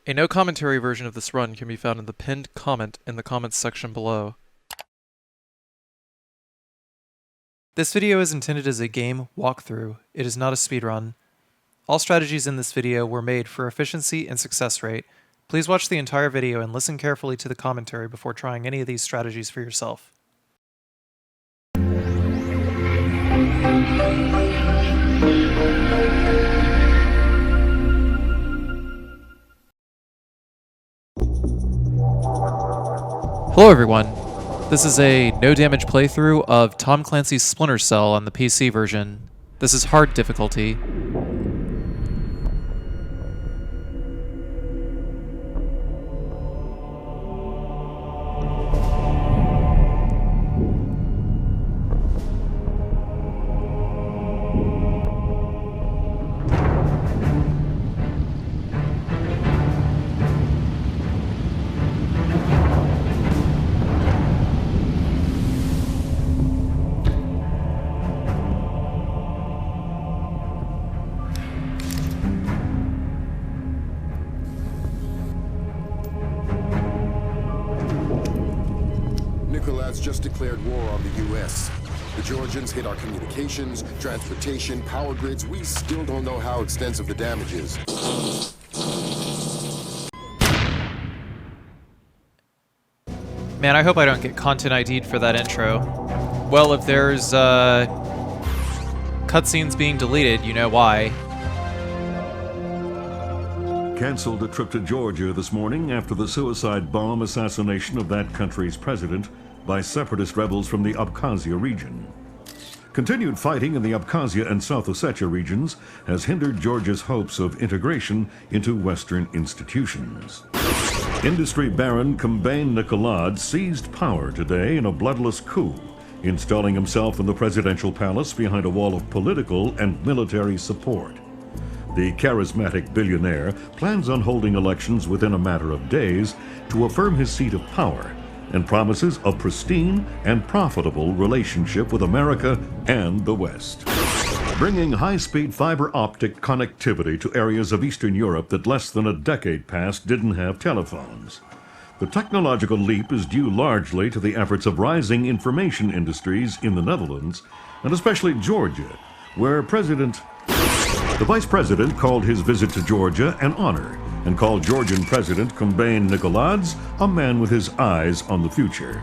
A no commentary version of this run can be found in the pinned comment in the comments section below. This video is intended as a game walkthrough. It is not a speedrun. All strategies in this video were made for efficiency and success rate. Please watch the entire video and listen carefully to the commentary before trying any of these strategies for yourself. Hello everyone, this is a no-damage playthrough of Tom Clancy's Splinter Cell on the PC version. This is hard difficulty. Nikoladze just declared war on the U.S. The Georgians hit our communications, transportation, power grids. We still don't know how extensive the damage is. Man, I hope I don't get content ID'd for that intro. Well, if there's cutscenes being deleted, you know why. Canceled a trip to Georgia this morning after the suicide bomb assassination of that country's president by separatist rebels from the Abkhazia region. Continued fighting in the Abkhazia and South Ossetia regions has hindered Georgia's hopes of integration into Western institutions. Industry baron Nikoladze seized power today in a bloodless coup, installing himself in the presidential palace behind a wall of political and military support. The charismatic billionaire plans on holding elections within a matter of days to affirm his seat of power and promises a pristine and profitable relationship with America and the West. Bringing high-speed fiber optic connectivity to areas of Eastern Europe that less than a decade past didn't have telephones. The technological leap is due largely to the efforts of rising information industries in the Netherlands, and especially Georgia, where the Vice President called his visit to Georgia an honor and called Georgian President Nikoladze a man with his eyes on the future.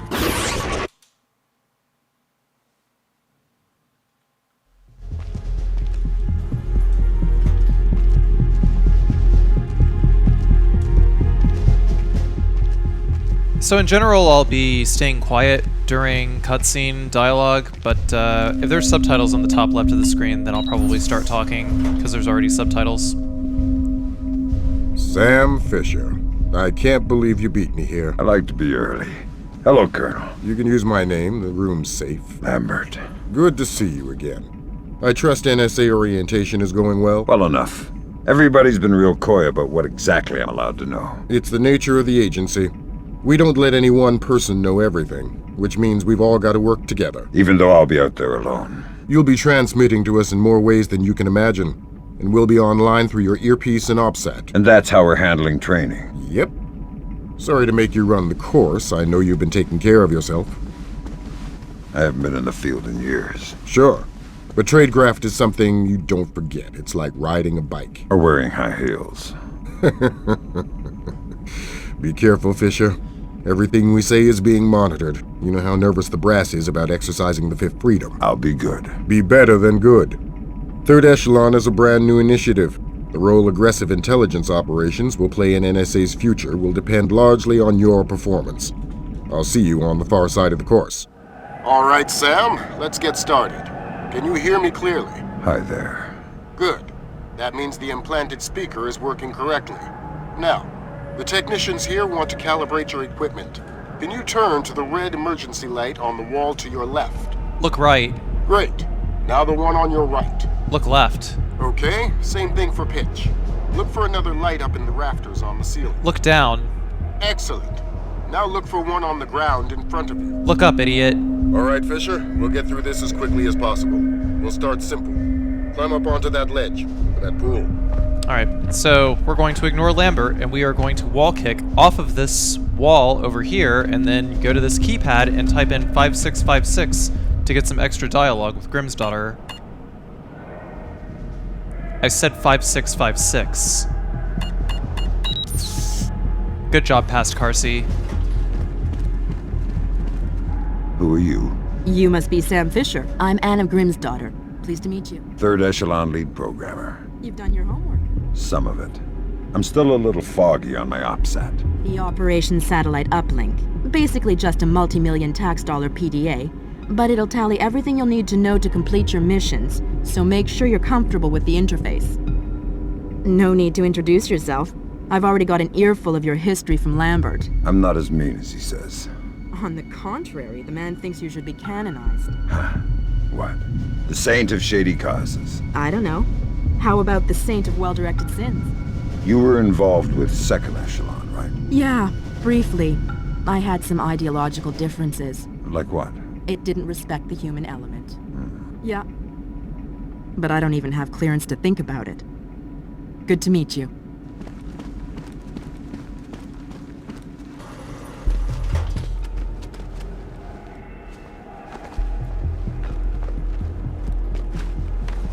So in general, I'll be staying quiet during cutscene dialogue, but if there's subtitles on the top left of the screen, then I'll probably start talking, because there's already subtitles. Sam Fisher. I can't believe you beat me here. I like to be early. Hello, Colonel. You can use my name. The room's safe. Lambert. Good to see you again. I trust NSA orientation is going well? Well enough. Everybody's been real coy about what exactly I'm allowed to know. It's the nature of the agency. We don't let any one person know everything, which means we've all got to work together. Even though I'll be out there alone. You'll be transmitting to us in more ways than you can imagine, and we'll be online through your earpiece and OPSAT. And that's how we're handling training. Yep. Sorry to make you run the course. I know you've been taking care of yourself. I haven't been in the field in years. Sure. But tradecraft is something you don't forget. It's like riding a bike. Or wearing high heels. Be careful, Fisher. Everything we say is being monitored. You know how nervous the brass is about exercising the Fifth Freedom. I'll be good. Be better than good. Third Echelon is a brand new initiative. The role aggressive intelligence operations will play in NSA's future will depend largely on your performance. I'll see you on the far side of the course. All right, Sam, let's get started. Can you hear me clearly? Hi there. Good. That means the implanted speaker is working correctly. Now, the technicians here want to calibrate your equipment. Can you turn to the red emergency light on the wall to your left? Look right. Great. Now the one on your right. Look left. Okay, same thing for pitch. Look for another light up in the rafters on the ceiling. Look down. Excellent. Now look for one on the ground in front of you. Look up, idiot. All right, Fisher. We'll get through this as quickly as possible. We'll start simple. Climb up onto that ledge, or that pool. Alright, so we're going to ignore Lambert, and we are going to wall kick off of this wall over here, and then go to this keypad and type in 5656 to get some extra dialogue with Grimm's daughter. I said 5656. Good job, past Carcy. Who are you? You must be Sam Fisher. I'm Anna Grimm's daughter. Pleased to meet you. Third echelon lead programmer. You've done your homework. Some of it. I'm still a little foggy on my OPSAT. The Operation Satellite Uplink. Basically just a multi-million tax dollar PDA. But it'll tally everything you'll need to know to complete your missions, so make sure you're comfortable with the interface. No need to introduce yourself. I've already got an earful of your history from Lambert. I'm not as mean as he says. On the contrary, the man thinks you should be canonized. What? The saint of shady causes. I don't know. How about the saint of well-directed sins? You were involved with second echelon, right? Yeah, briefly. I had some ideological differences. Like what? It didn't respect the human element. Yeah. But I don't even have clearance to think about it. Good to meet you.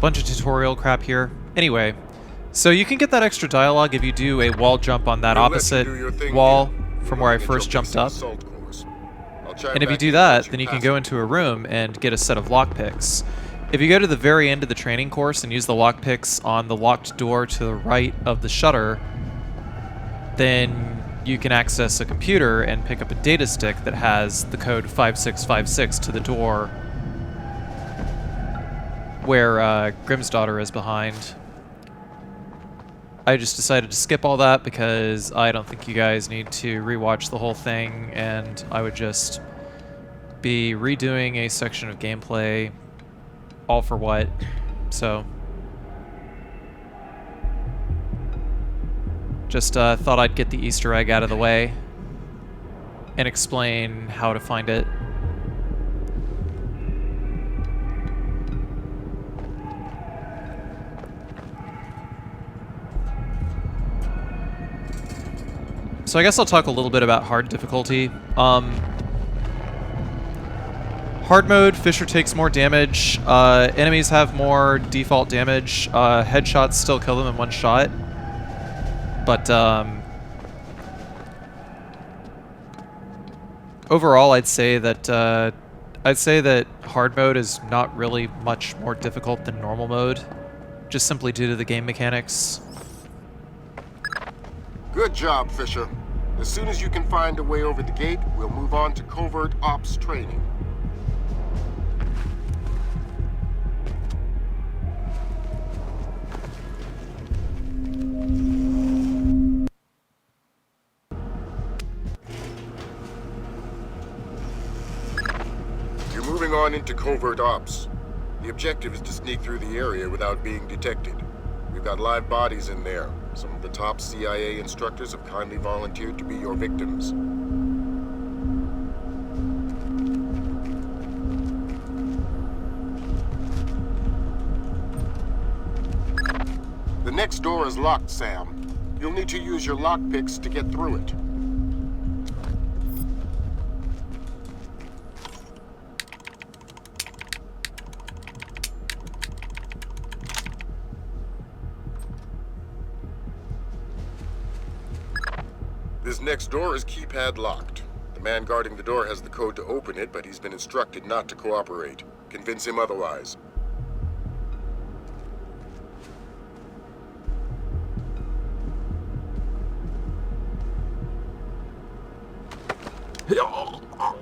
Bunch of tutorial crap here. Anyway, so you can get that extra dialogue if you do a wall jump on that opposite wall from where I first jumped up. And if you do that, then you can go into a room and get a set of lockpicks. If you go to the very end of the training course and use the lockpicks on the locked door to the right of the shutter, then you can access a computer and pick up a data stick that has the code 5656 to the door where Grimm's daughter is behind. I just decided to skip all that because I don't think you guys need to rewatch the whole thing, and I would just be redoing a section of gameplay, all for what? So just thought I'd get the Easter egg out of the way and explain how to find it. So I guess I'll talk a little bit about hard difficulty. Hard mode, Fisher takes more damage. Enemies have more default damage. Headshots still kill them in one shot. But overall, I'd say that hard mode is not really much more difficult than normal mode, just simply due to the game mechanics. Good job, Fisher. As soon as you can find a way over the gate, we'll move on to covert ops training. You're moving on into covert ops. The objective is to sneak through the area without being detected. We've got live bodies in there. Some of the top CIA instructors have kindly volunteered to be your victims. The next door is locked, Sam. You'll need to use your lockpicks to get through it. This next door is keypad locked. The man guarding the door has the code to open it, but he's been instructed not to cooperate. Convince him otherwise.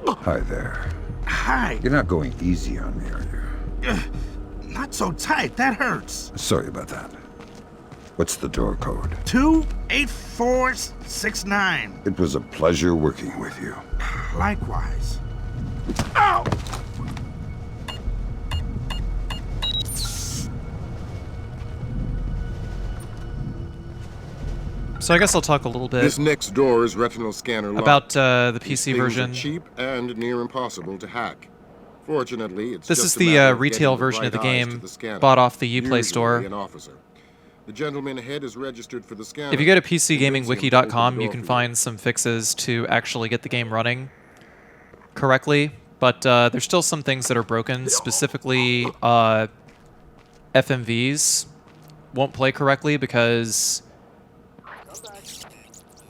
Hi there. Hi. You're not going easy on me, are you? Not so tight. That hurts. Sorry about that. What's the door code? 28469. It was a pleasure working with you. Likewise. Ow! So I guess I'll talk a little bit This next door is retinal scanner locked. about the These PC things version. are cheap and near impossible to hack. Fortunately, it's This just is a the matter of retail getting version of the right eyes to game, the scanner, bought off the Uplay usually store. an officer. The gentleman ahead is registered for the scanner. If you go to PCGamingWiki.com, you can find some fixes to actually get the game running correctly, but there's still some things that are broken. Specifically, FMVs won't play correctly because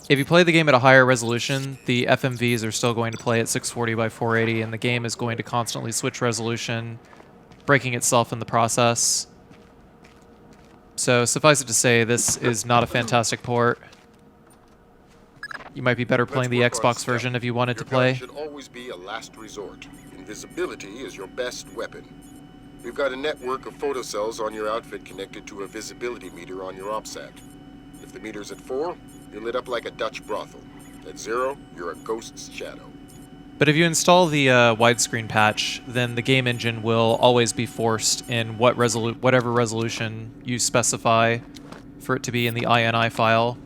if you play the game at a higher resolution, the FMVs are still going to play at 640 by 480, and the game is going to constantly switch resolution, breaking itself in the process. So suffice it to say, this is not a fantastic port. You might be better playing the Xbox version if you wanted to play. Your gun should always be a last resort. Invisibility is your best weapon. We've got a network of photocells on your outfit connected to a visibility meter on your OPSAT. If the meter's at 4, you're lit up like a Dutch brothel. At 0, you're a ghost's shadow. But if you install the widescreen patch, then the game engine will always be forced in whatever resolution you specify for it to be in the INI file.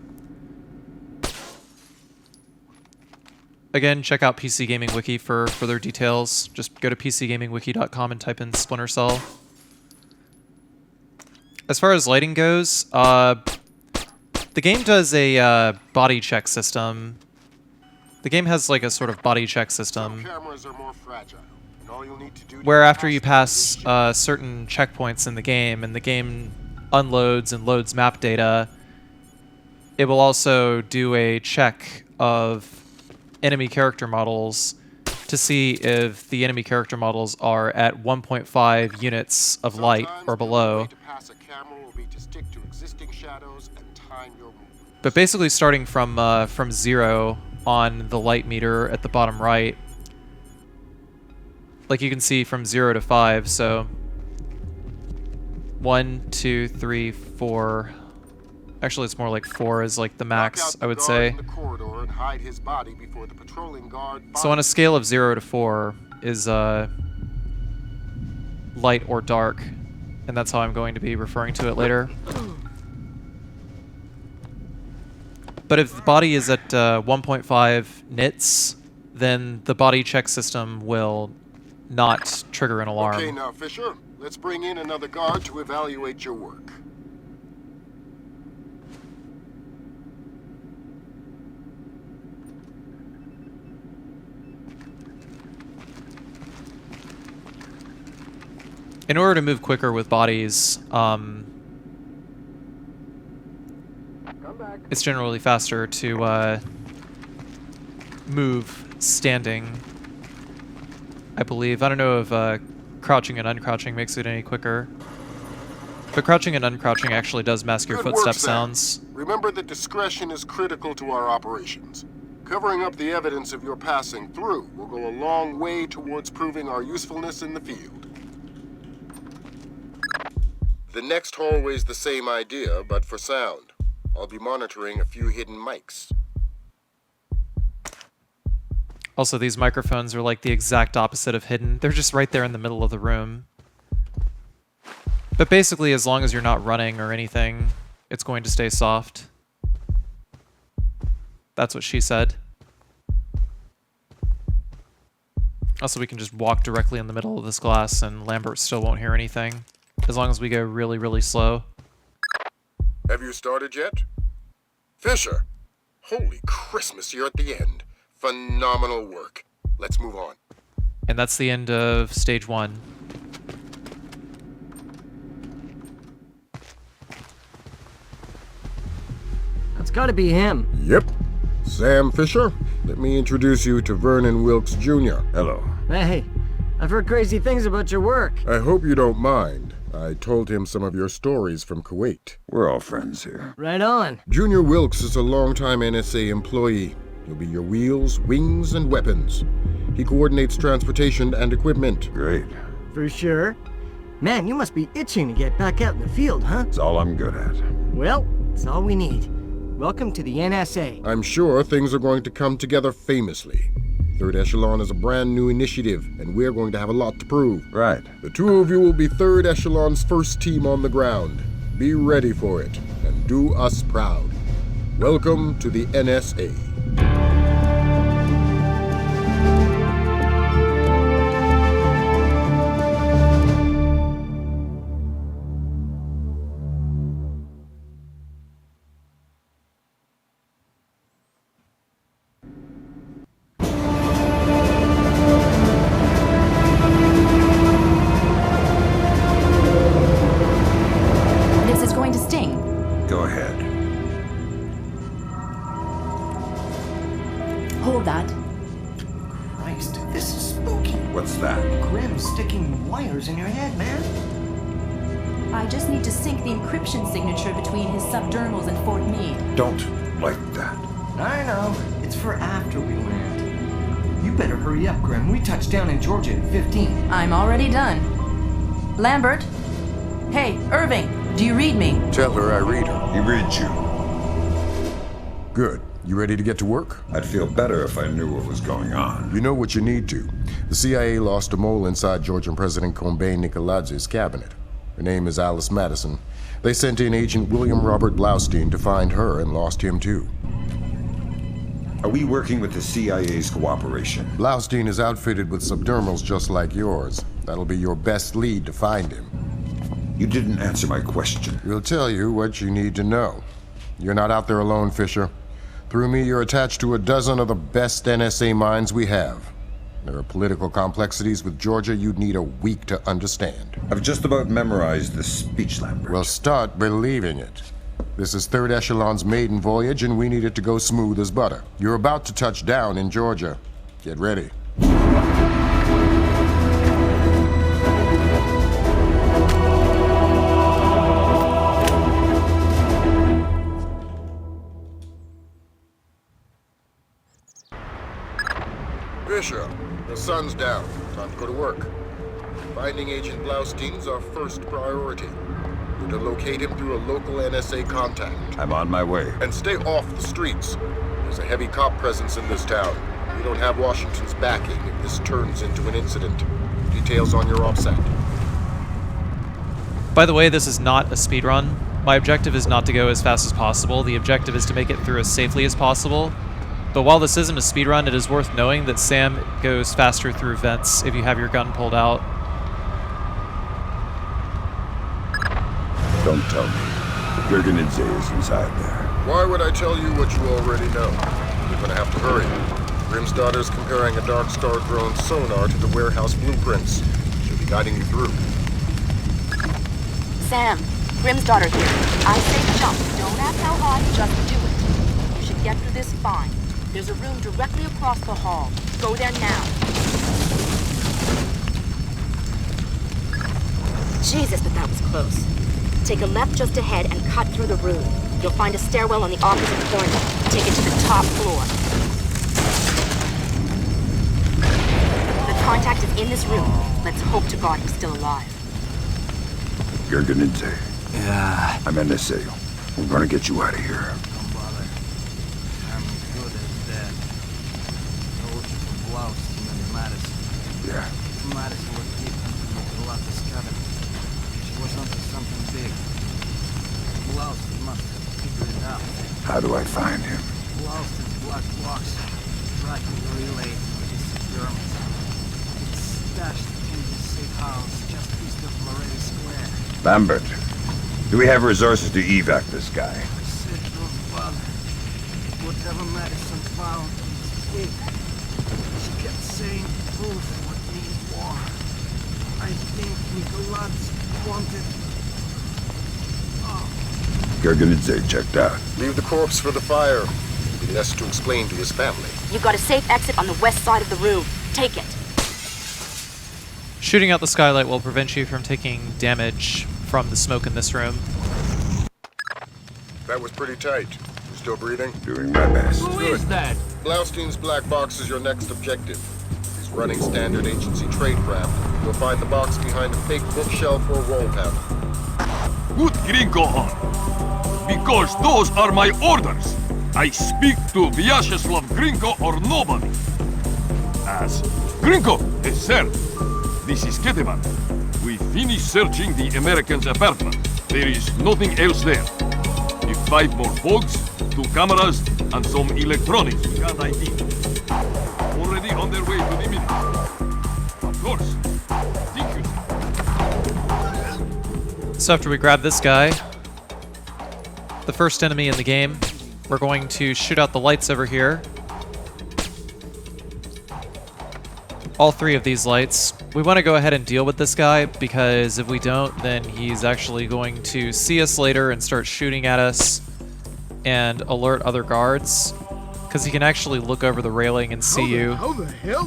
Again, check out PC Gaming Wiki for further details. Just go to PCGamingWiki.com and type in Splinter Cell. As far as lighting goes, the game does a body check system. The game has like a sort of body check system Cameras are more fragile, and all you'll need to do where after you pass certain checkpoints in the game and the game unloads and loads map data, it will also do a check of enemy character models to see if the enemy character models are at 1.5 units of light or below. But basically starting from 0 on the light meter at the bottom right, like you can see from 0 to 5, so 1, 2, 3, 4. Actually, it's more like 4 is like the max, I would say. So on a scale of 0 to 4 is light or dark, and that's how I'm going to be referring to it later. But if the body is at 1.5 nits, then the body check system will not trigger an alarm. Okay, now, Fisher, let's bring in another guard to evaluate your work. In order to move quicker with bodies, it's generally faster to move standing, I believe. I don't know if crouching and uncrouching makes it any quicker. But crouching and uncrouching actually does mask your Good footstep work, Sam. sounds. Remember that discretion is critical to our operations. Covering up the evidence of your passing through will go a long way towards proving our usefulness in the field. The next hallway's the same idea, but for sound. I'll be monitoring a few hidden mics. Also, these microphones are like the exact opposite of hidden. They're just right there in the middle of the room. But basically, as long as you're not running or anything, it's going to stay soft. That's what she said. Also, we can just walk directly in the middle of this glass and Lambert still won't hear anything, as long as we go really, really slow. Have you started yet? Fisher! Holy Christmas, you're at the end. Phenomenal work. Let's move on. And that's the end of stage 1. That's gotta be him. Yep. Sam Fisher, let me introduce you to Vernon Wilkes Jr. Hello. Hey, I've heard crazy things about your work. I hope you don't mind. I told him some of your stories from Kuwait. We're all friends here. Right on. Junior Wilkes is a longtime NSA employee. He'll be your wheels, wings, and weapons. He coordinates transportation and equipment. Great. For sure. Man, you must be itching to get back out in the field, huh? It's all I'm good at. Well, it's all we need. Welcome to the NSA. I'm sure things are going to come together famously. Third Echelon is a brand new initiative, and we're going to have a lot to prove. Right. The two of you will be Third Echelon's first team on the ground. Be ready for it, and do us proud. Welcome to the NSA. Hold that. Christ, this is spooky. What's that? Grim sticking wires in your head, man. I just need to sync the encryption signature between his subdermals and Fort Meade. Don't like that. I know. It's for after we land. You better hurry up, Grim. We touch down in Georgia in 15. I'm already done. Lambert? Hey, Irving, do you read me? Tell her I read her. He reads you. Good. You ready to get to work? I'd feel better if I knew what was going on. You know what you need to. The CIA lost a mole inside Georgian President Nikoladze's cabinet. Her name is Alice Madison. They sent in Agent William Robert Blaustein to find her and lost him too. Are we working with the CIA's cooperation? Blaustein is outfitted with subdermals just like yours. That'll be your best lead to find him. You didn't answer my question. We'll tell you what you need to know. You're not out there alone, Fisher. Through me, you're attached to a dozen of the best NSA minds we have. There are political complexities with Georgia you'd need a week to understand. I've just about memorized the speech, Lambert. Well, start believing it. This is Third Echelon's maiden voyage, and we need it to go smooth as butter. You're about to touch down in Georgia. Get ready. Fisher, the sun's down. Time to go to work. Finding Agent Blaustein's our first priority. We're to locate him through a local NSA contact. I'm on my way. And stay off the streets. There's a heavy cop presence in this town. We don't have Washington's backing if this turns into an incident. Details on your OPSAT. By the way, this is not a speedrun. My objective is not to go as fast as possible. The objective is to make it through as safely as possible. But while this isn't a speedrun, it is worth knowing that Sam goes faster through vents if you have your gun pulled out. Don't tell me. Kalina is inside there. Why would I tell you what you already know? You're gonna have to hurry. Grim's daughter's comparing a Dark Star drone sonar to the warehouse blueprints. She'll be guiding you through. Sam, Grim's daughter here. I say jump. Don't ask how high, just do it. You should get through this fine. There's a room directly across the hall. Go there now. Jesus, but that was close. Take a left just ahead and cut through the room. You'll find a stairwell on the opposite corner. Take it to the top floor. The contact is in this room. Let's hope to God he's still alive. Kalina. Yeah. I'm NSA. I'm gonna get you out of here. Don't bother. I'm good as dead. No looking for Blaustein and Madison. Yeah. Madison was deep into Nikoladze's cabinet. She was onto something big. Blaustein must have figured it out. How do I find him? Blaustein's black box. Tracking the relay with his Germans. It's stashed in his safe house just east of Loretti Square. Lambert, do we have resources to evac this guy? I said to her father, whatever Madison found, it. She kept saying proof would mean war. I think Nikoladze wanted... Oh. Kalina checked out. Leave the corpse for the fire. It'll be less to explain to his family. You've got a safe exit on the west side of the room. Take it. Shooting out the skylight will prevent you from taking damage from the smoke in this room. That was pretty tight. You still breathing? Doing my best. Who is that? Blaustein's black box is your next objective. He's running standard agency tradecraft. You'll find the box behind a fake bookshelf or wall panel. Good Gringo on. Because those are my orders. I speak to Vyacheslav Gringo or nobody. As Gringo, yes, sir. This is Ketevan. We finished searching the American's apartment. There is nothing else there. If 5 more folks, 2 cameras, and some electronics we can't ID. Already on their way to the minute. Of course. So after we grab this guy, the first enemy in the game, we're going to shoot out the lights over here. All 3 of these lights. We want to go ahead and deal with this guy, because if we don't, then he's actually going to see us later and start shooting at us and alert other guards. Because because he can actually look over the railing and see you How the hell?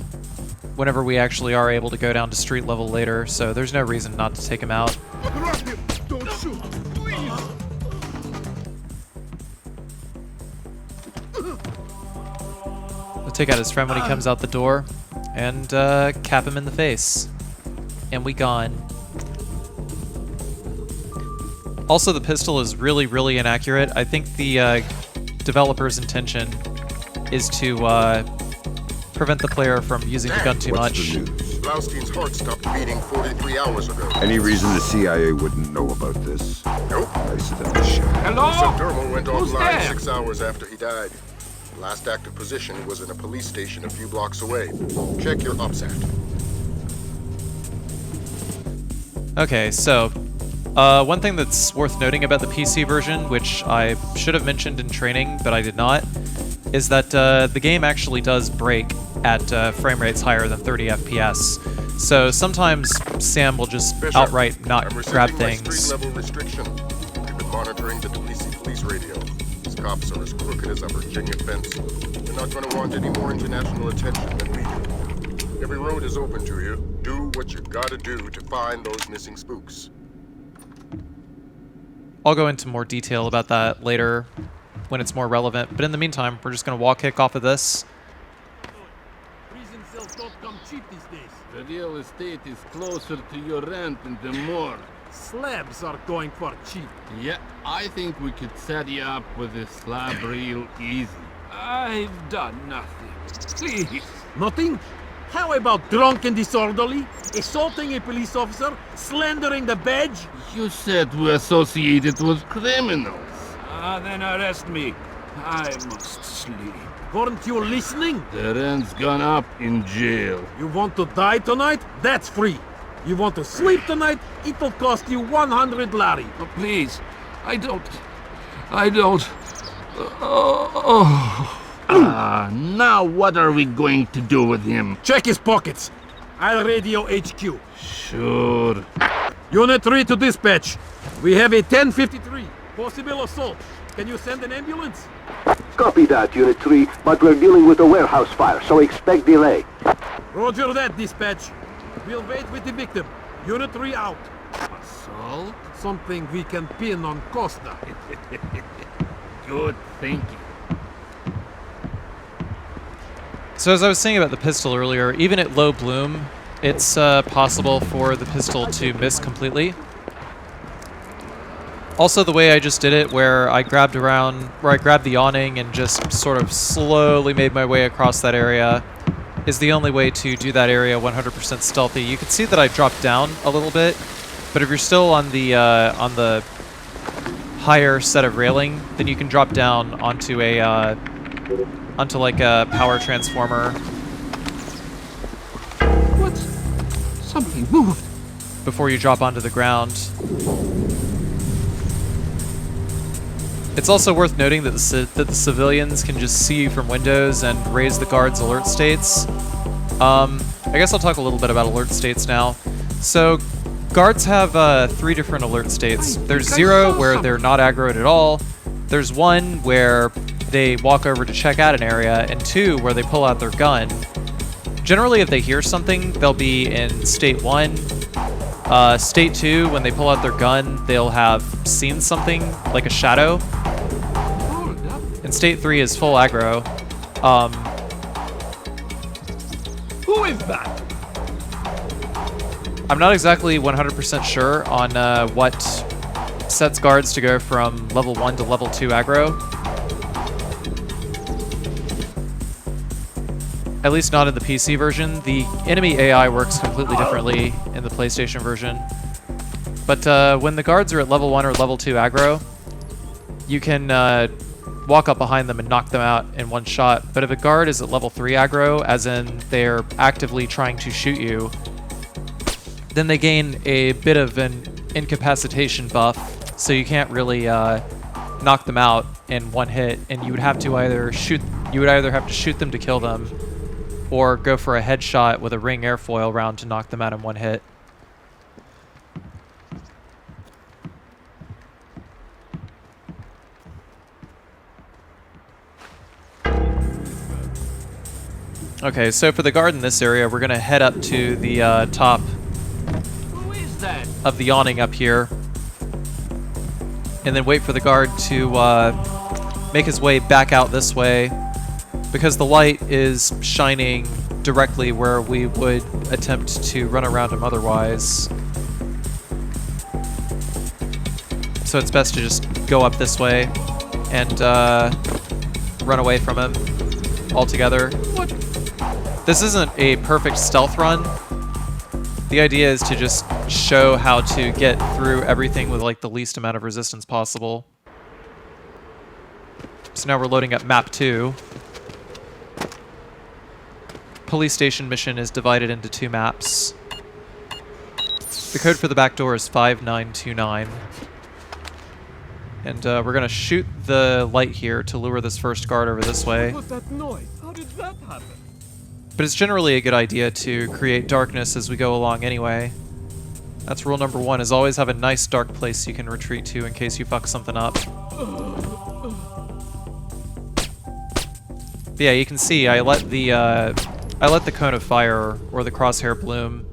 whenever we actually are able to go down to street level later, so there's no reason not to take him out. Drop him! Don't shoot! Please! We'll take out his friend when he comes out the door and cap him in the face. And we gone. Also, the pistol is really, really inaccurate. I think the developer's intention is to prevent the player from using the gun too What's much. the news? Blaustein's heart stopped beating 43 hours ago. Any reason the CIA wouldn't know about this? Nope. Nice of them to share. Hello? Subdermal went Who's offline there? 6 hours after he died. Last active position was in a police station a few blocks away. Check your OPSAT. Okay, so one thing that's worth noting about the PC version, which I should have mentioned in training, but I did not, is that the game actually does break at frame rates higher than 30 FPS. So sometimes Sam will just Bishop, outright not I'm grab rescinding my things. street-level restriction. We've been monitoring the Tbilisi police radio. These cops are as crooked as a Virginia fence. They're not going to want any more international attention than we do. Every road is open to you. Do what you gotta do to find those missing spooks. I'll go into more detail about that later when it's more relevant, but in the meantime, we're just going to wall kick off of this. Prison cells don't come cheap these days. The real estate is closer to your rent and the more. Slabs are going for cheap. Yeah, I think we could set you up with a slab real easy. I've done nothing. Please. Nothing? How about drunk and disorderly? Assaulting a police officer? Slandering the badge? You said we're associated with criminals. Then arrest me. I must sleep. Weren't you listening? The rent's gone up in jail. You want to die tonight? That's free. You want to sleep tonight? It'll cost you 100 lari. Oh, please. I don't. Now what are we going to do with him? Check his pockets. I'll radio HQ. Sure. Unit 3 to dispatch. We have a 1053. Possible assault. Can you send an ambulance? Copy that, Unit 3, but we're dealing with a warehouse fire, so expect delay. Roger that, dispatch. We'll wait with the victim. Unit 3 out. Assault? Something we can pin on Costa. Good thinking. So as I was saying about the pistol earlier, even at low bloom, it's possible for the pistol to miss completely. Also, the way I just did it, where I grabbed the awning and just sort of slowly made my way across that area, is the only way to do that area 100% stealthy. You can see that I dropped down a little bit, but if you're still on the higher set of railing, then you can drop down onto like a power transformer. What? Something moved. Before you drop onto the ground. It's also worth noting that the civilians can just see you from windows and raise the guards' alert states. I guess I'll talk a little bit about alert states now. So, guards have 3 different alert states. There's 0, where they're not aggroed at all. There's 1, where they walk over to check out an area, and 2, where they pull out their gun. Generally, if they hear something, they'll be in state 1. State 2, when they pull out their gun, they'll have seen something, like a shadow. And state 3 is full aggro. Who is that? I'm not exactly 100% sure on what sets guards to go from level 1 to level 2 aggro. At least not in the PC version. The enemy AI works completely differently in the PlayStation version. But when the guards are at level 1 or level 2 aggro, you can walk up behind them and knock them out in one shot. But if a guard is at level 3 aggro, as in they're actively trying to shoot you, then they gain a bit of an incapacitation buff, so you can't really knock them out in one hit, and you would have to either shoot them to kill them, or go for a headshot with a ring airfoil round to knock them out in one hit. Okay, so for the guard in this area, we're going to head up to the top Who is that? of the awning up here. And then wait for the guard to make his way back out this way, because the light is shining directly where we would attempt to run around him otherwise. So it's best to just go up this way and run away from him altogether. What? This isn't a perfect stealth run. The idea is to just show how to get through everything with like the least amount of resistance possible. So now we're loading up map 2. Police station mission is divided into 2 maps. The code for the back door is 5929. And we're gonna shoot the light here to lure this first guard over this way. What was that noise? How did that happen? But it's generally a good idea to create darkness as we go along anyway. That's rule number 1, is always have a nice dark place you can retreat to in case you fuck something up. But yeah, you can see I let the cone of fire, or the crosshair bloom,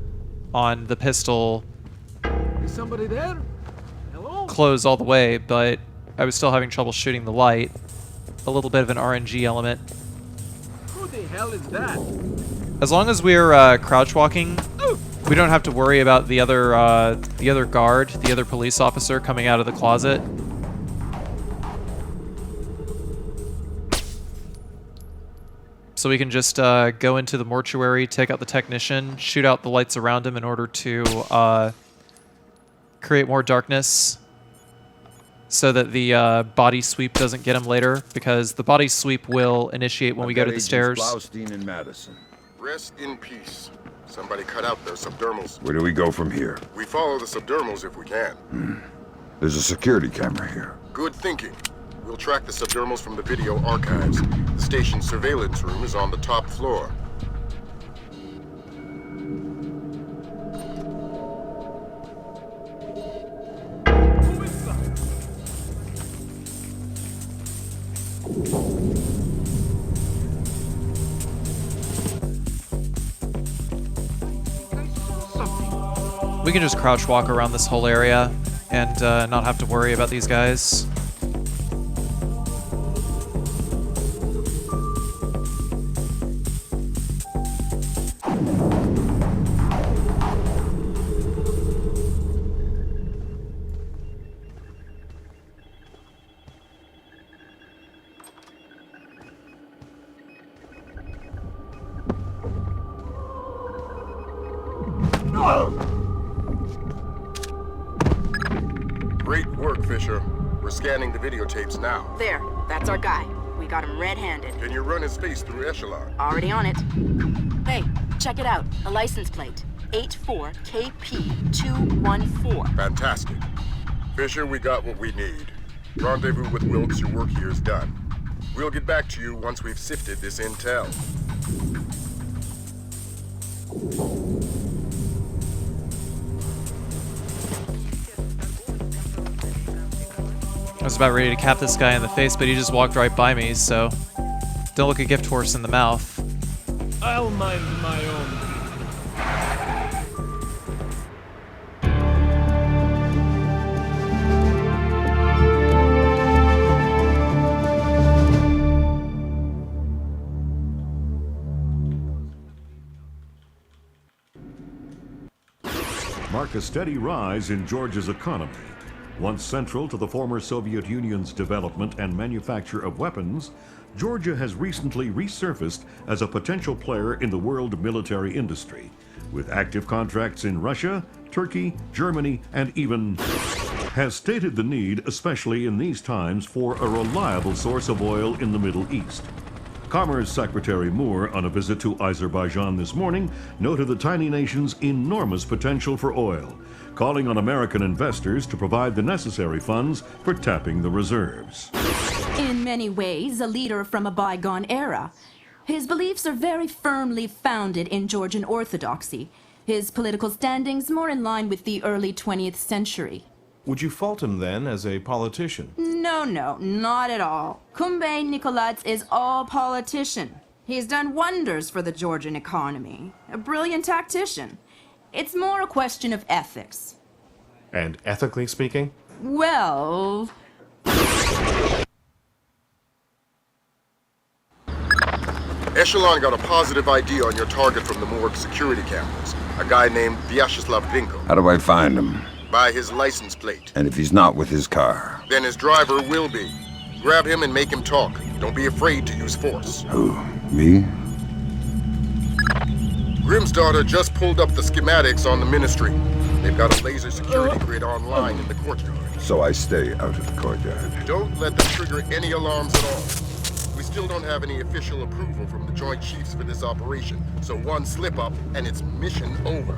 on the pistol Is somebody there? Hello? close all the way, but I was still having trouble shooting the light. A little bit of an RNG element. Who the hell is that? As long as we're crouch walking, we don't have to worry about the other guard, the other police officer coming out of the closet. So we can just go into the mortuary, take out the technician, shoot out the lights around him in order to create more darkness, so that the body sweep doesn't get him later, because the body sweep will initiate when we go to the stairs. Blaustein and Madison. Rest in peace. Somebody cut out their subdermals. Where do we go from here? We follow the subdermals if we can. There's a security camera here. Good thinking. We'll track the subdermals from the video archives. The station's surveillance room is on the top floor. Who is that? I saw something. We can just crouch walk around this whole area and not have to worry about these guys. Great work, Fisher. We're scanning the videotapes now. There, that's our guy. We got him red-handed. Can you run his face through Echelon? Already on it. Hey, check it out. A license plate. 84KP214. Fantastic. Fisher, we got what we need. Rendezvous with Wilkes, your work here is done. We'll get back to you once we've sifted this intel. I was about ready to cap this guy in the face, but he just walked right by me, so don't look a gift horse in the mouth. I'll mind my own. Mark a steady rise in Georgia's economy. Once central to the former Soviet Union's development and manufacture of weapons, Georgia has recently resurfaced as a potential player in the world military industry, with active contracts in Russia, Turkey, Germany, and even has stated the need, especially in these times, for a reliable source of oil in the Middle East. Commerce Secretary Moore, on a visit to Azerbaijan this morning, noted the tiny nation's enormous potential for oil, calling on American investors to provide the necessary funds for tapping the reserves. In many ways, a leader from a bygone era. His beliefs are very firmly founded in Georgian orthodoxy. His political standings more in line with the early 20th century. Would you fault him then as a politician? No, not at all. Nikoladze is all politician. He's done wonders for the Georgian economy. A brilliant tactician. It's more a question of ethics. And ethically speaking? Well... Echelon got a positive ID on your target from the morgue security cameras. A guy named Vyacheslav Grinko. How do I find him? By his license plate. And if he's not with his car? Then his driver will be. Grab him and make him talk. Don't be afraid to use force. Who? Me? Grimm's daughter just pulled up the schematics on the Ministry. They've got a laser security grid online in the courtyard. So I stay out of the courtyard. Don't let them trigger any alarms at all. We still don't have any official approval from the Joint Chiefs for this operation, so one slip-up and it's mission over.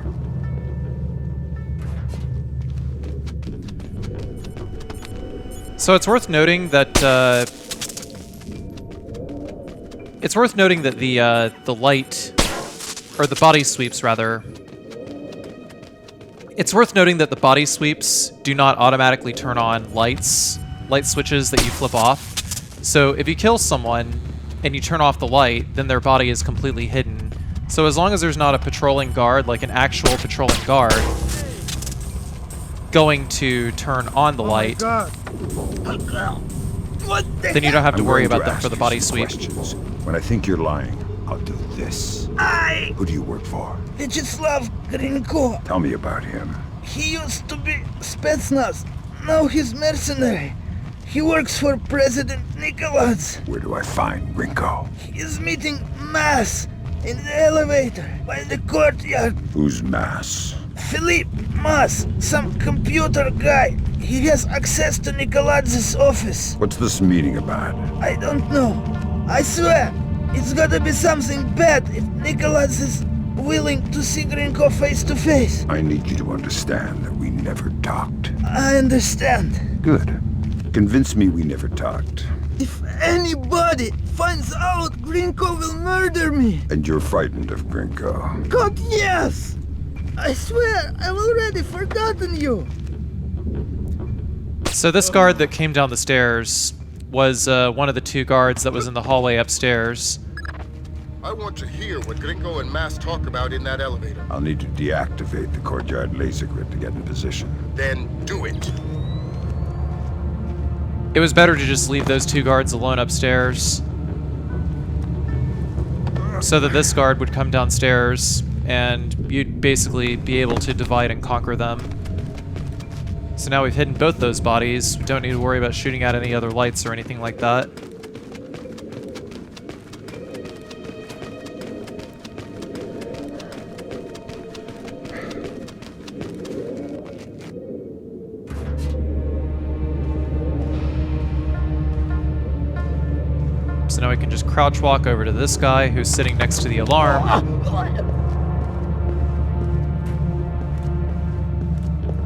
So it's worth noting that the light, or the body sweeps rather. It's worth noting that the body sweeps do not automatically turn on light switches that you flip off. So if you kill someone and you turn off the light, then their body is completely hidden. So as long as there's not a patrolling guard, like an actual patrolling guard, going to turn on the light, then you don't have to worry about them for the body sweep. Questions. When I think you're lying, I'll do this. Who do you work for? Vyacheslav Grinko. Tell me about him. He used to be Spetsnaz. Now he's mercenary. He works for President Nikoladze. Where do I find Grinko? He's meeting Mass in the elevator by the courtyard. Who's Mass? Philippe Mass, some computer guy. He has access to Nikoladze's office. What's this meeting about? I don't know. I swear, it's gotta be something bad if Nikoladze is willing to see Grinko face to face. I need you to understand that we never talked. I understand. Good. Convince me we never talked. If anybody finds out, Grinko will murder me. And you're frightened of Grinko? God, yes! I swear, I've already forgotten you. So this guard that came down the stairs was one of the two guards that was in the hallway upstairs. I want to hear what Grinko and Mass talk about in that elevator. I'll need to deactivate the courtyard laser grid to get in position. Then do it. It was better to just leave those two guards alone upstairs, so that this guard would come downstairs and you'd basically be able to divide and conquer them. So now we've hidden both those bodies. We don't need to worry about shooting out any other lights or anything like that. So now we can just crouch walk over to this guy who's sitting next to the alarm.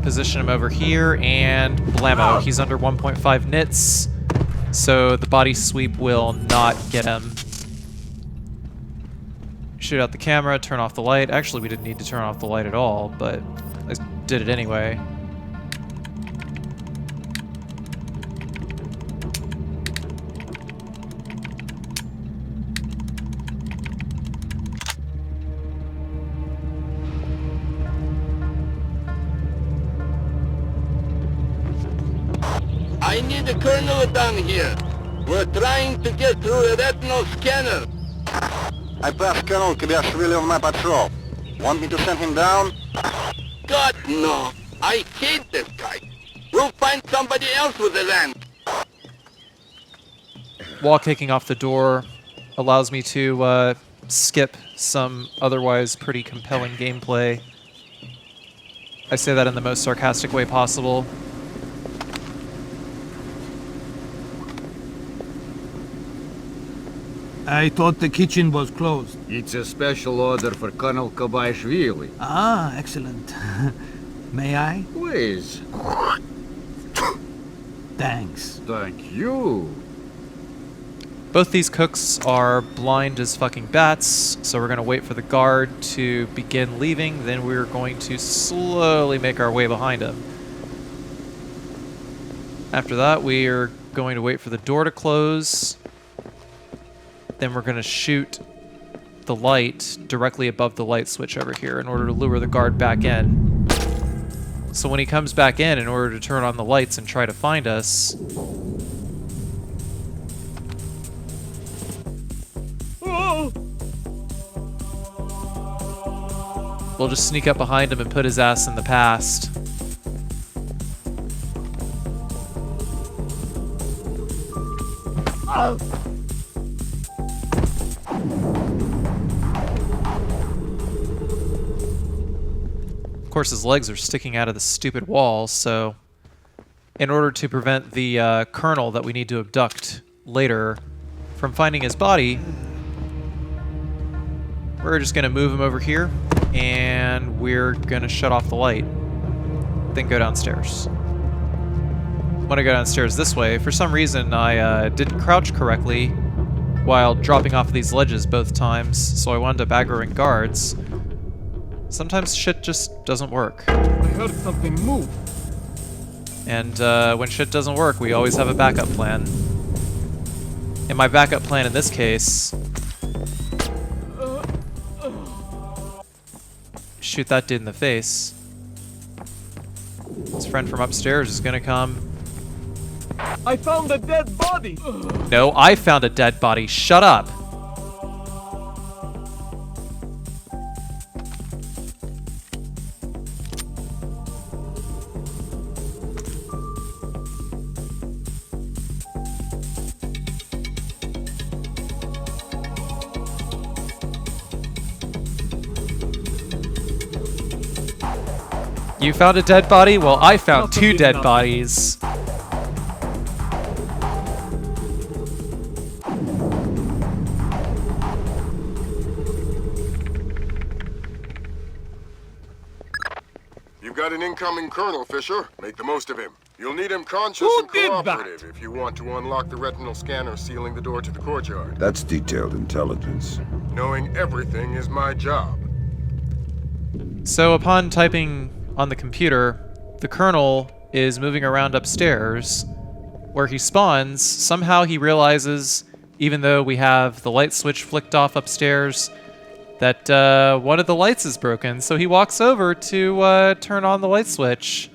Position him over here, and blammo, he's under 1.5 nits, so the body sweep will not get him. Shoot out the camera, turn off the light. Actually, we didn't need to turn off the light at all, but I did it anyway. I need a colonel down here. We're trying to get through a retinal scanner. I passed Colonel Kibashvili on my patrol. Want me to send him down? God, no. I hate this guy. We'll find somebody else with a land. Wall kicking off the door allows me to skip some otherwise pretty compelling gameplay. I say that in the most sarcastic way possible. I thought the kitchen was closed. It's a special order for Colonel Kibashvili. Ah, excellent. May I? Please. Thanks. Thank you. Both these cooks are blind as fucking bats, so we're going to wait for the guard to begin leaving, then we're going to slowly make our way behind him. After that, we are going to wait for the door to close. then we're going to shoot the light directly above the light switch over here in order to lure the guard back in. So when he comes back in order to turn on the lights and try to find us, we'll just sneak up behind him and put his ass in the past. Of course, his legs are sticking out of the stupid wall, so in order to prevent the colonel that we need to abduct later from finding his body, we're just going to move him over here, and we're going to shut off the light, then go downstairs. When I go downstairs this way, for some reason I didn't crouch correctly while dropping off these ledges both times, so I wound up aggroing guards. Sometimes shit just doesn't work. I heard something move. And when shit doesn't work, we always have a backup plan. And my backup plan in this case... shoot that dude in the face. His friend from upstairs is gonna come. I found a dead body! No, I found a dead body. Shut up! You found a dead body? Well, I found two dead bodies. You've got an incoming Colonel, Fisher. Make the most of him. You'll need him conscious and cooperative if you want to unlock the retinal scanner sealing the door to the courtyard. That's detailed intelligence. Knowing everything is my job. So upon typing on the computer, the Colonel is moving around upstairs. Where he spawns, somehow he realizes, even though we have the light switch flicked off upstairs, that one of the lights is broken. So he walks over to turn on the light switch.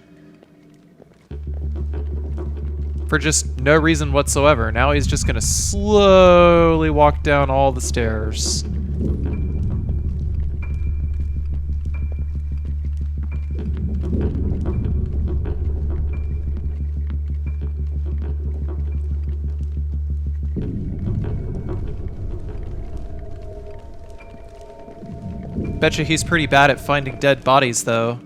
For just no reason whatsoever. Now he's just gonna slowly walk down all the stairs. Betcha he's pretty bad at finding dead bodies, though.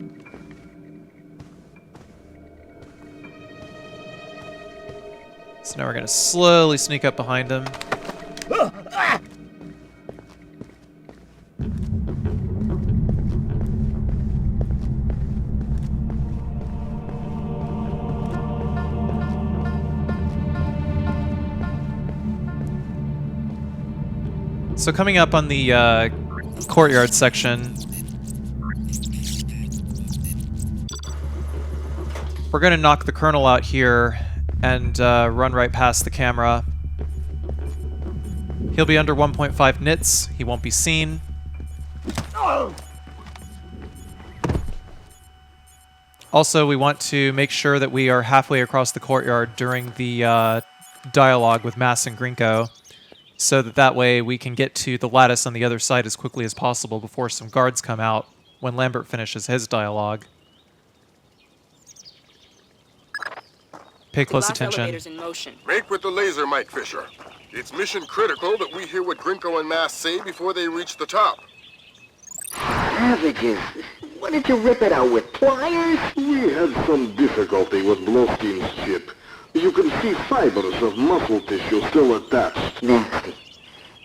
So now we're gonna slowly sneak up behind him. So coming up on the courtyard section, we're gonna knock the Colonel out here and run right past the camera. He'll be under 1.5 nits. He won't be seen. Also, we want to make sure that we are halfway across the courtyard during the dialogue with Mass and Grinko, so that way we can get to the lattice on the other side as quickly as possible before some guards come out when Lambert finishes his dialogue. Pay close attention. Make with the laser, Mike Fisher. It's mission critical that we hear what Grinko and Mass say before they reach the top. Savages! What did you rip it out with, pliers? We had some difficulty with Blowski's chip. You can see fibers of muscle tissue still attached. Nasty.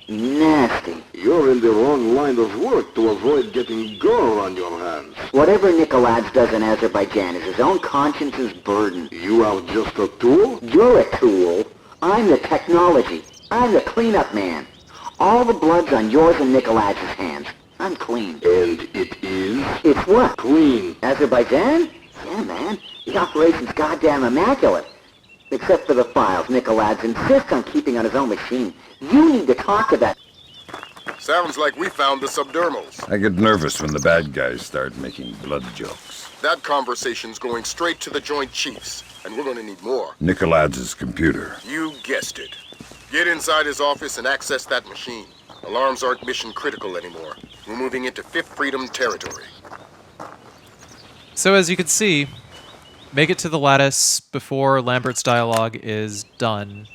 Nasty. You're in the wrong line of work to avoid getting gore on your hands. Whatever Nikoladze does in Azerbaijan is his own conscience's burden. You are just a tool? You're a tool. I'm the technology. I'm the cleanup man. All the blood's on yours and Nikoladze's hands. I'm clean. And it is? It's what? Clean. Azerbaijan? Yeah, man. The operation's goddamn immaculate. Except for the files, Nikoladze insists on keeping on his own machine. You need to talk to that... Sounds like we found the subdermals. I get nervous when the bad guys start making blood jokes. That conversation's going straight to the Joint Chiefs, and we're going to need more. Nikoladze's computer. You guessed it. Get inside his office and access that machine. Alarms aren't mission critical anymore. We're moving into Fifth Freedom territory. So as you can see, make it to the lattice before Lambert's dialogue is done.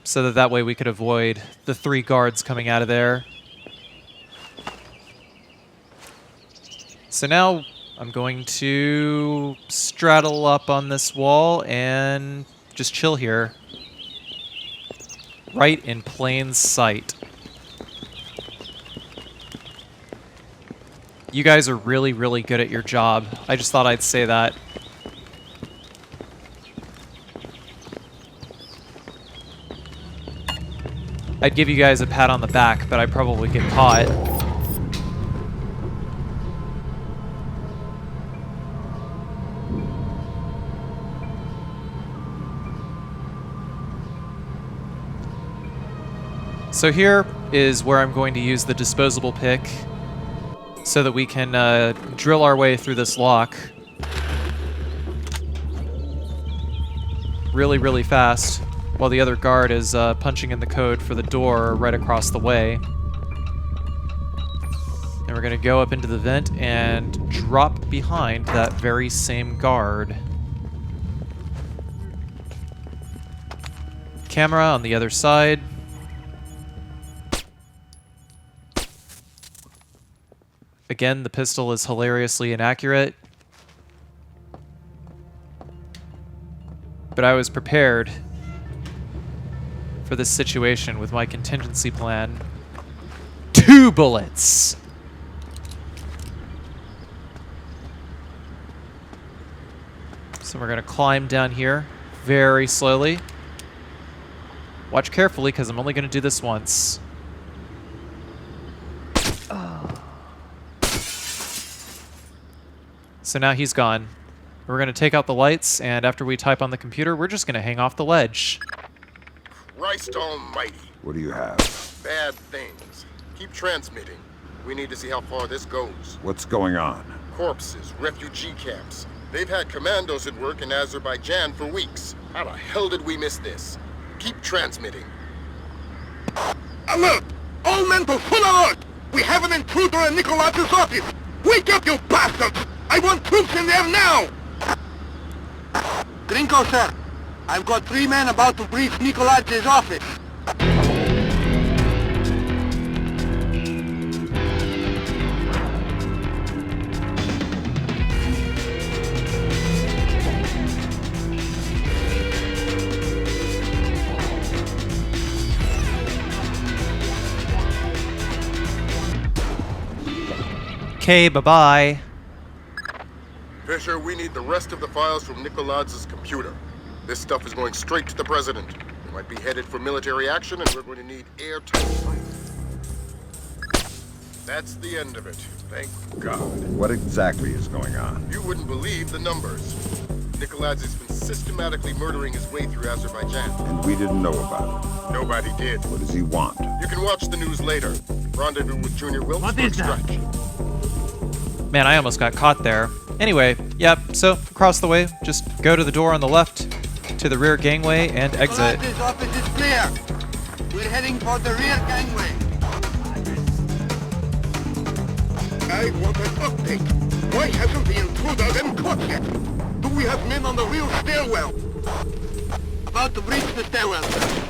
So that way we could avoid the 3 guards coming out of there. So now I'm going to straddle up on this wall and just chill here. Right in plain sight. You guys are really, really good at your job. I just thought I'd say that. I'd give you guys a pat on the back, but I'd probably get caught. So here is where I'm going to use the disposable pick so that we can drill our way through this lock really, really fast while the other guard is punching in the code for the door right across the way. And we're going to go up into the vent and drop behind that very same guard. Camera on the other side. Again, the pistol is hilariously inaccurate. But I was prepared for this situation with my contingency plan. 2 bullets! So we're going to climb down here very slowly. Watch carefully, because I'm only going to do this once. So now he's gone. We're going to take out the lights, and after we type on the computer, we're just going to hang off the ledge. Christ almighty. What do you have? Bad things. Keep transmitting. We need to see how far this goes. What's going on? Corpses, refugee camps. They've had commandos at work in Azerbaijan for weeks. How the hell did we miss this? Keep transmitting. Alert! All men to full alert! We have an intruder in Nikoladze's office! Wake up, you bastards! I want troops in there now! Gringo, sir. I've got 3 men about to breach Nikoladze's office. Okay, bye-bye. Fisher, we need the rest of the files from Nikoladze's computer. This stuff is going straight to the president. We might be headed for military action, and we're going to need airtight fight. That's the end of it. Thank God. What exactly is going on? You wouldn't believe the numbers. Nikoladze's been systematically murdering his way through Azerbaijan. And we didn't know about it. Nobody did. What does he want? You can watch the news later. Rendezvous with Junior Wilkes. What is that? Man, I almost got caught there. Anyway, yep, so across the way, just go to the door on the left, to the rear gangway, and exit. Nikoladze's office is clear. We're heading for the rear gangway. I want an update. Why hasn't the intruder been caught yet? Do we have men on the real stairwell? About to reach the stairwell, sir.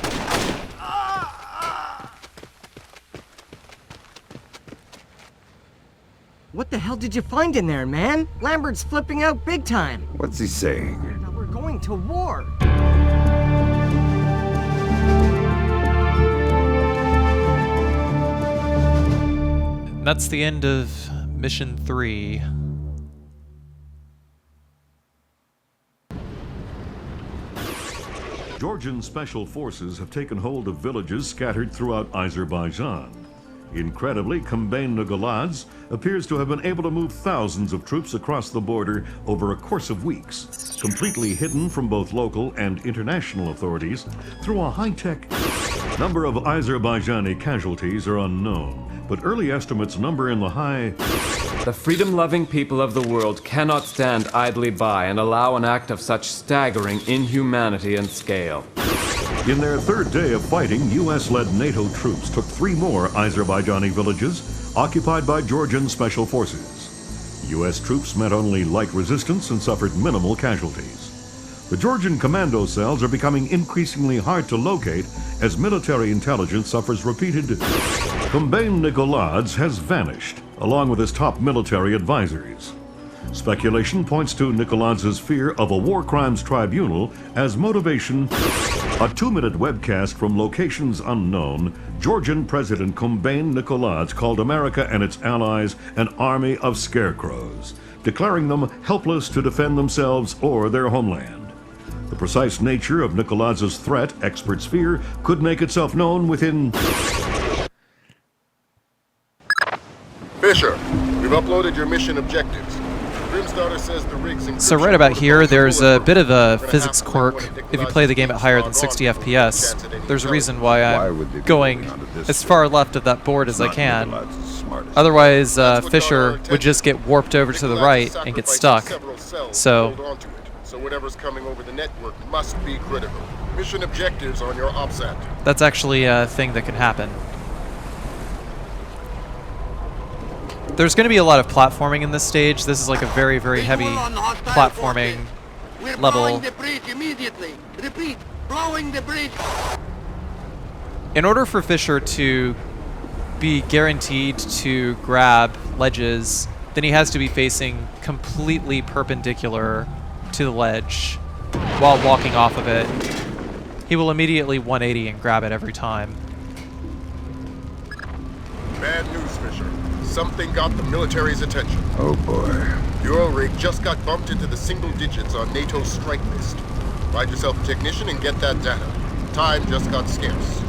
What the hell did you find in there, man? Lambert's flipping out big time. What's he saying? That we're going to war. And that's the end of Mission 3. Georgian special forces have taken hold of villages scattered throughout Azerbaijan. Incredibly, Nikoladze appears to have been able to move thousands of troops across the border over a course of weeks, completely hidden from both local and international authorities through a high-tech. Number of Azerbaijani casualties are unknown, but early estimates number in the high. The freedom-loving people of the world cannot stand idly by and allow an act of such staggering inhumanity and scale. In their third day of fighting, U.S.-led NATO troops took 3 more Azerbaijani villages occupied by Georgian special forces. U.S. troops met only light resistance and suffered minimal casualties. The Georgian commando cells are becoming increasingly hard to locate as military intelligence suffers repeated. Nikoladze has vanished, along with his top military advisors. Speculation points to Nikoladze's fear of a war crimes tribunal as motivation. A 2-minute webcast from locations unknown, Georgian President Nikoladze called America and its allies an army of scarecrows, declaring them helpless to defend themselves or their homeland. The precise nature of Nikoladze's threat, experts fear, could make itself known within. Fisher, we've uploaded your mission objectives. Says the rig's So right about here, there's a bit of a physics quirk. If you play the game at higher than 60 FPS, there's a reason why I'm going as far left of that board as I can. Otherwise, Fisher would just get warped over to the right and get stuck. So whatever's coming over the network must be critical. Mission objectives on your OPSAT. That's actually a thing that can happen. There's going to be a lot of platforming in this stage. This is like a very, very heavy platforming level. In order for Fisher to be guaranteed to grab ledges, then he has to be facing completely perpendicular to the ledge while walking off of it. He will immediately 180 and grab it every time. Bad news, Fisher. Something got the military's attention. Oh boy. The oil rig just got bumped into the single digits on NATO's strike list. Find yourself a technician and get that data. Time just got scarce.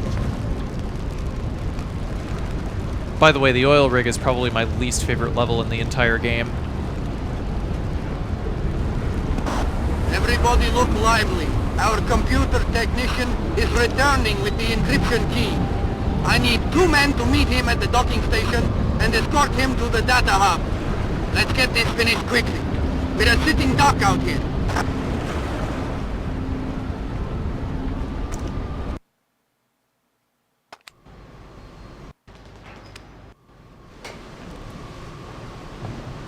By the way, the oil rig is probably my least favorite level in the entire game. Everybody look lively. Our computer technician is returning with the encryption key. I need 2 men to meet him at the docking station and escort him to the data hub. Let's get this finished quickly. We're a sitting duck out here.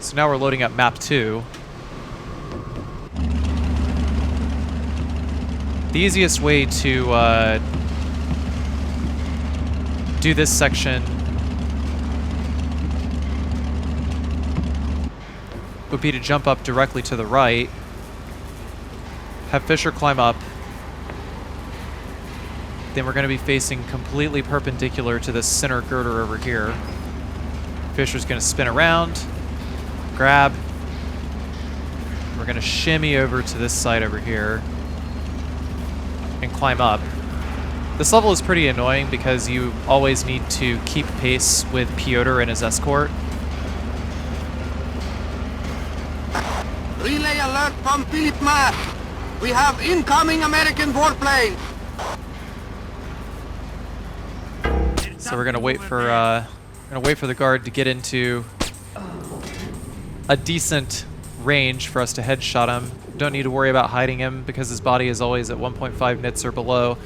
So now we're loading up map 2. The easiest way to do this section would be to jump up directly to the right, have Fisher climb up, then we're going to be facing completely perpendicular to this center girder over here. Fisher's going to spin around, grab, we're going to shimmy over to this side over here and climb up. This level is pretty annoying because you always need to keep pace with Piotr and his escort. Relay alert from Philip Mass. We have incoming American warplanes. So we're gonna wait for the guard to get into a decent range for us to headshot him. Don't need to worry about hiding him because his body is always at 1.5 nits or below.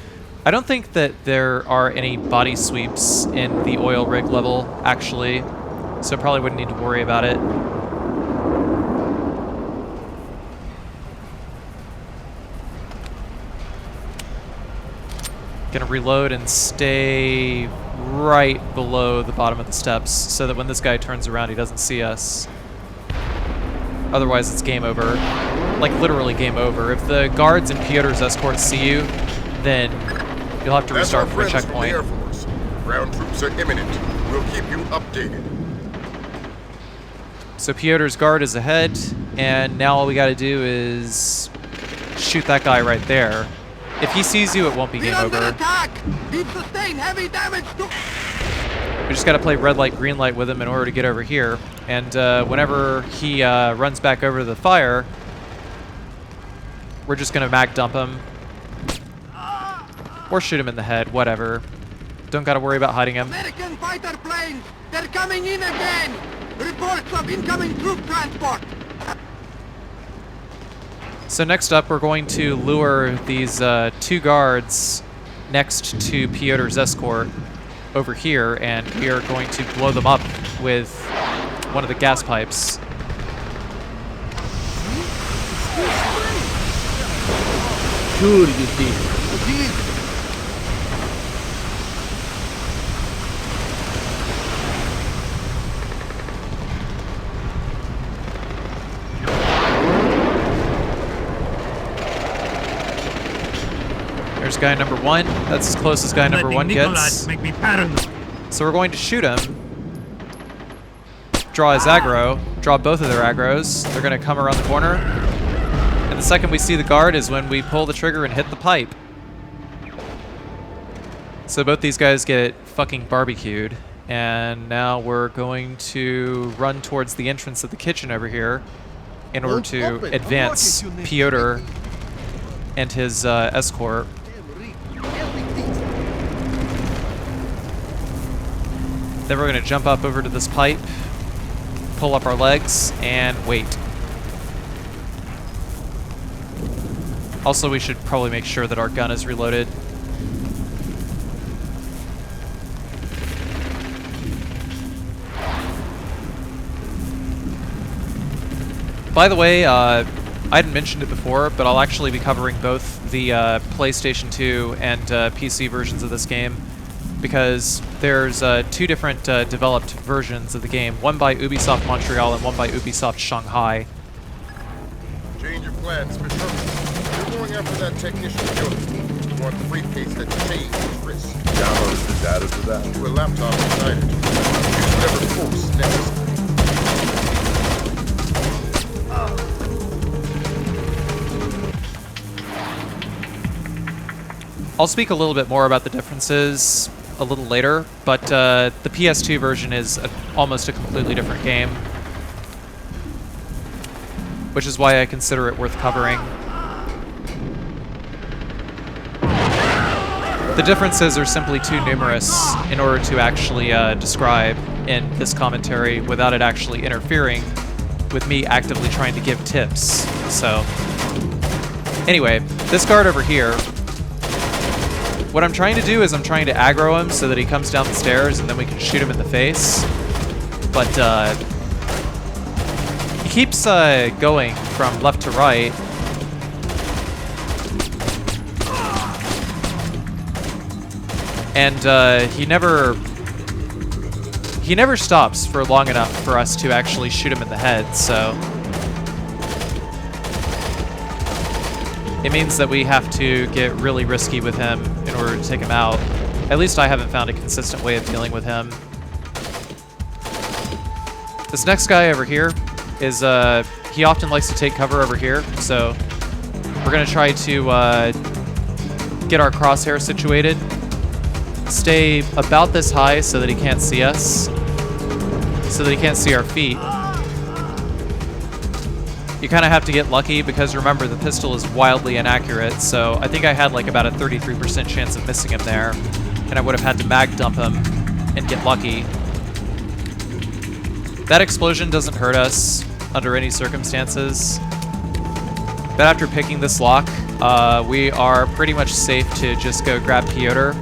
I don't think that there are any body sweeps in the oil rig level, actually, so probably wouldn't need to worry about it. Gonna reload and stay right below the bottom of the steps so that when this guy turns around he doesn't see us. Otherwise it's game over. Like literally game over. If the guards and Piotr's escorts see you, then you'll have to restart for a checkpoint. Air Force. Ground troops are imminent. We'll keep you updated. So Piotr's guard is ahead, and now all we gotta do is shoot that guy right there. If he sees you, it won't be game over. Attack! We've sustained heavy damage to... We just got to play red light, green light with him in order to get over here. And whenever he runs back over to the fire, we're just going to mag dump him. Or shoot him in the head, whatever. Don't got to worry about hiding him. American fighter planes! They're coming in again! Reports of incoming troop transport! So next up, we're going to lure these 2 guards next to Piotr's escort over here, and we are going to blow them up with one of the gas pipes. Sure you did. There's guy number 1. That's as close as guy number 1 gets. Make me paranoid. So we're going to shoot him. Draw his aggro. Draw both of their aggros. They're going to come around the corner. And the second we see the guard is when we pull the trigger and hit the pipe. So both these guys get fucking barbecued. And now we're going to run towards the entrance of the kitchen over here in order to advance Piotr and his escort. Then we're going to jump up over to this pipe, pull up our legs, and wait. Also, we should probably make sure that our gun is reloaded. By the way, I hadn't mentioned it before, but I'll actually be covering both the PlayStation 2 and PC versions of this game, because there's 2 different developed versions of the game, one by Ubisoft Montreal and one by Ubisoft Shanghai. Change your plans, Bishop. You're going after that technician killer. You want the briefcase that changed his wrist. Download the data to that. To a laptop inside it. Use whatever force necessary. I'll speak a little bit more about the differences a little later, but the PS2 version is almost a completely different game, which is why I consider it worth covering. The differences are simply too numerous in order to actually describe in this commentary without it actually interfering with me actively trying to give tips. So, anyway, this guard over here, what I'm trying to do is I'm trying to aggro him so that he comes down the stairs and then we can shoot him in the face. But he keeps going from left to right. And he never stops for long enough for us to actually shoot him in the head, so it means that we have to get really risky with him in order to take him out. At least I haven't found a consistent way of dealing with him. This next guy over here is, he often likes to take cover over here, so we're gonna try to get our crosshair situated. Stay about this high so that he can't see us, so that he can't see our feet. You kind of have to get lucky because remember the pistol is wildly inaccurate, so I think I had like about a 33% chance of missing him there, and I would have had to mag dump him and get lucky. That explosion doesn't hurt us under any circumstances, but after picking this lock, we are pretty much safe to just go grab Piotr.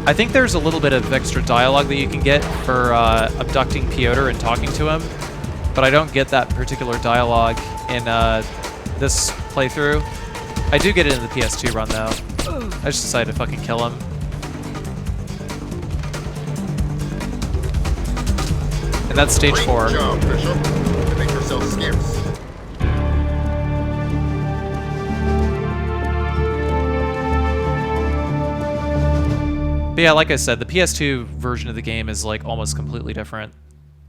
I think there's a little bit of extra dialogue that you can get for abducting Piotr and talking to him, but I don't get that particular dialogue in this playthrough. I do get it in the PS2 run though. I just decided to fucking kill him. And that's stage 4. Great job, Bishop. You make yourself scarce. But yeah, like I said, the PS2 version of the game is like almost completely different.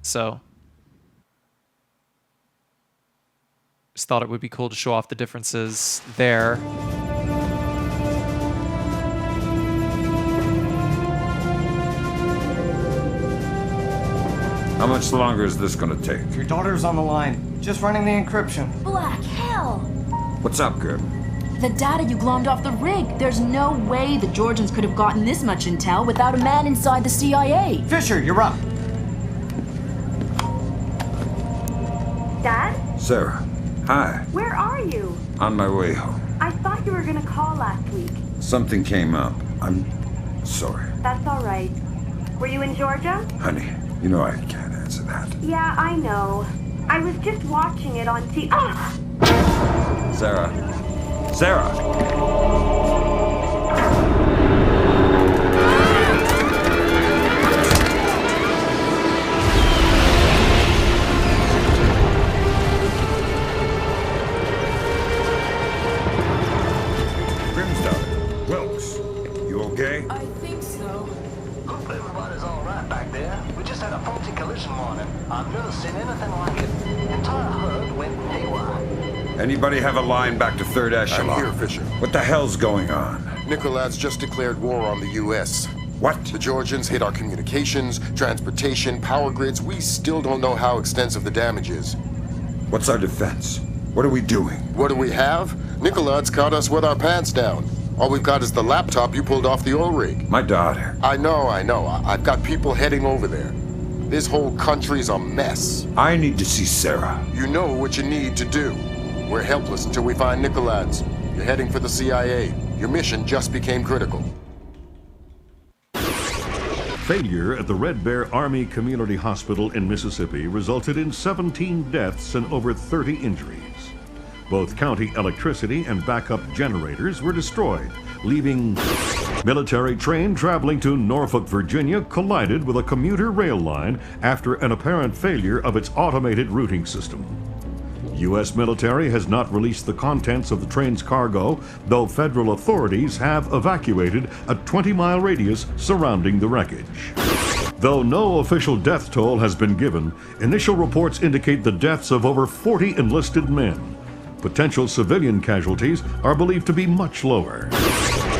So just thought it would be cool to show off the differences there. How much longer is this gonna take? Your daughter's on the line. Just running the encryption. Black hell! What's up, Gib? The data you glommed off the rig. There's no way the Georgians could have gotten this much intel without a man inside the CIA. Fisher, you're up. Dad? Sarah. Hi. Where are you? On my way home. I thought you were gonna call last week. Something came up. I'm sorry. That's all right. Were you in Georgia? Honey, you know I can't answer that. Yeah, I know. I was just watching it on TV. Ah! Sarah. Sarah! Wilkes, you okay? I think so. Hope everybody's all right back there. We just had a faulty collision warning. I've never seen anything like it. The entire herd went haywire. Anybody have a line back to third echelon? I'm here, Fisher. What the hell's going on? Nikoladze just declared war on the U.S. What? The Georgians hit our communications, transportation, power grids. We still don't know how extensive the damage is. What's our defense? What are we doing? What do we have? Nikoladze caught us with our pants down. All we've got is the laptop you pulled off the oil rig. My daughter. I know. I've got people heading over there. This whole country's a mess. I need to see Sarah. You know what you need to do. We're helpless until we find Nikoladze. You're heading for the CIA. Your mission just became critical. Failure at the Red Bear Army Community Hospital in Mississippi resulted in 17 deaths and over 30 injuries. Both county electricity and backup generators were destroyed, leaving military train traveling to Norfolk, Virginia collided with a commuter rail line after an apparent failure of its automated routing system. U.S. military has not released the contents of the train's cargo, though federal authorities have evacuated a 20-mile radius surrounding the wreckage. Though no official death toll has been given, initial reports indicate the deaths of over 40 enlisted men. Potential civilian casualties are believed to be much lower.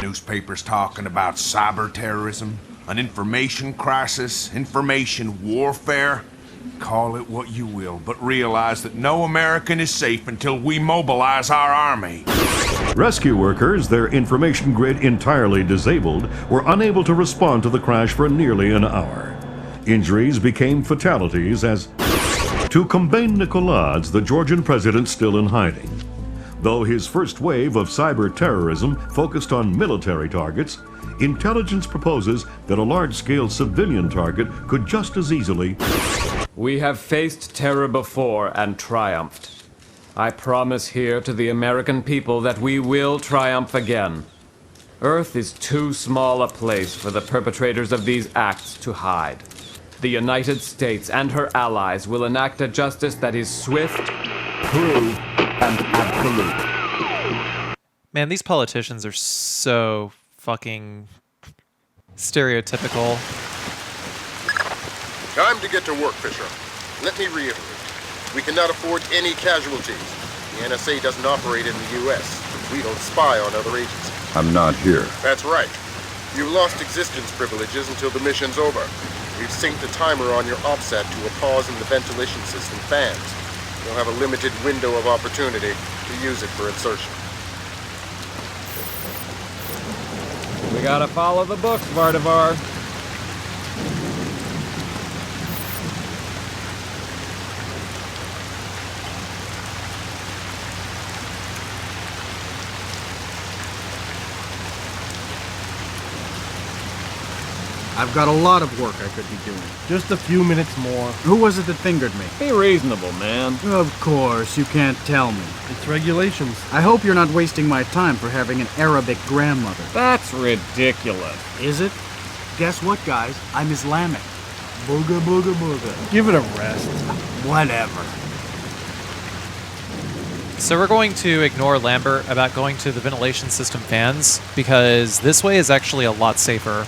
Newspapers talking about cyber terrorism, an information crisis, information warfare. Call it what you will, but realize that no American is safe until we mobilize our army. Rescue workers, their information grid entirely disabled, were unable to respond to the crash for nearly an hour. Injuries became fatalities as... To combat Nikoladze, the Georgian president still in hiding. Though his first wave of cyber terrorism focused on military targets, intelligence proposes that a large-scale civilian target could just as easily... We have faced terror before and triumphed. I promise here to the American people that we will triumph again. Earth is too small a place for the perpetrators of these acts to hide. The United States and her allies will enact a justice that is swift, true, and absolute. Man, these politicians are so fucking stereotypical. Time to get to work, Fisher. Let me reiterate. We cannot afford any casualties. The NSA doesn't operate in the U.S. We don't spy on other agencies. I'm not here. That's right. You've lost existence privileges until the mission's over. We've synced the timer on your OPSAT to a pause in the ventilation system fans. You'll have a limited window of opportunity to use it for insertion. We gotta follow the book, Vardavar. I've got a lot of work I could be doing. Just a few minutes more. Who was it that fingered me? Be reasonable, man. Of course, you can't tell me. It's regulations. I hope you're not wasting my time for having an Arabic grandmother. That's ridiculous. Is it? Guess what, guys? I'm Islamic. Booga booga booga. Give it a rest. Whatever. So we're going to ignore Lambert about going to the ventilation system fans, because this way is actually a lot safer.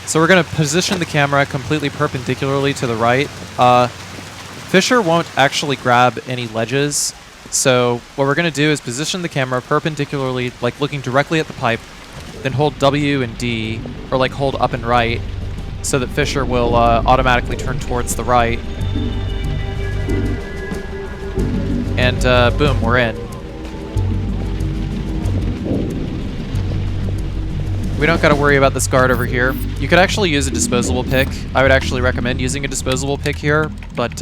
So we're going to position the camera completely perpendicularly to the right. Fisher won't actually grab any ledges, so what we're going to do is position the camera perpendicularly, like looking directly at the pipe, then hold W and D, or like hold up and right, so that Fisher will automatically turn towards the right. And boom, we're in. We don't gotta worry about this guard over here. You could actually use a disposable pick. I would actually recommend using a disposable pick here, but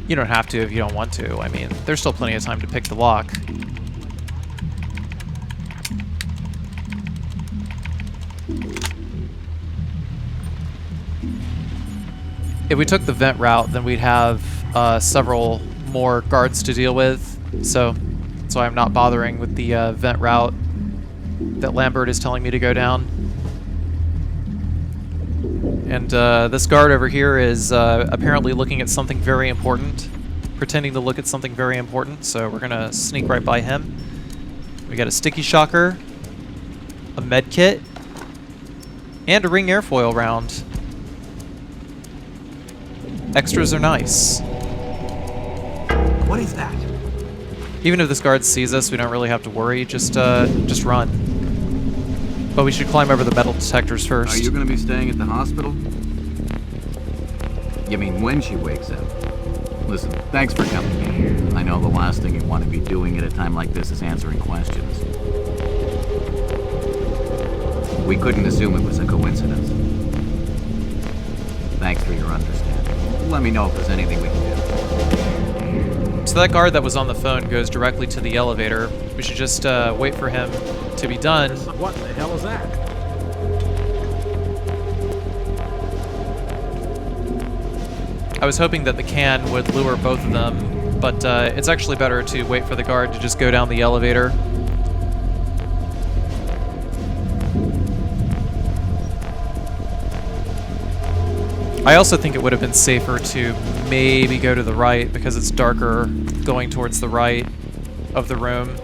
you don't have to if you don't want to. I mean, there's still plenty of time to pick the lock. If we took the vent route, then we'd have several more guards to deal with, so that's why I'm not bothering with the vent route that Lambert is telling me to go down. And this guard over here is apparently looking at something very important, pretending to look at something very important, so we're gonna sneak right by him. We got a sticky shocker, a med kit, and a ring airfoil round. Extras are nice. What is that? Even if this guard sees us, we don't really have to worry. Just run. But we should climb over the metal detectors first. Are you going to be staying at the hospital? You mean when she wakes up? Listen, thanks for coming in. I know the last thing you want to be doing at a time like this is answering questions. We couldn't assume it was a coincidence. Thanks for your understanding. Let me know if there's anything we can do. So that guard that was on the phone goes directly to the elevator. We should just wait for him to be done. What the hell is that? I was hoping that the can would lure both of them, but it's actually better to wait for the guard to just go down the elevator. I also think it would have been safer to maybe go to the right because it's darker going towards the right of the room.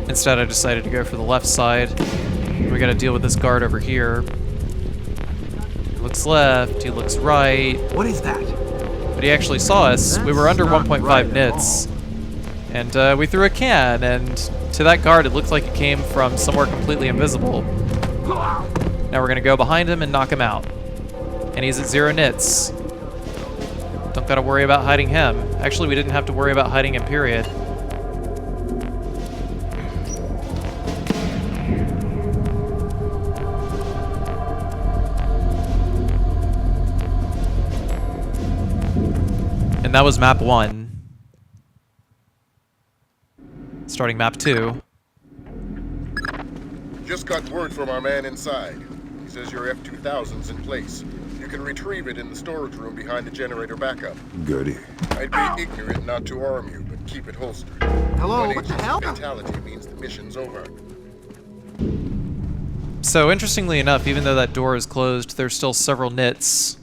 Instead, I decided to go for the left side. We gotta deal with this guard over here. He looks left, he looks right. What is that? But he actually saw us. We were under 1.5 nits. And we threw a can, and to that guard, it looked like it came from somewhere completely invisible. Now we're gonna go behind him and knock him out. And he's at 0 nits. Don't gotta worry about hiding him. Actually, we didn't have to worry about hiding him, period. And that was map 1. Starting map 2. Just got word from our man inside. He says your F-2000's in place. You can retrieve it in the storage room behind the generator backup. Goody. I'd be ignorant not to arm you, but keep it holstered. Hello, One what the agent's hell? fatality means the mission's over. So interestingly enough, even though that door is closed, there's still several nits.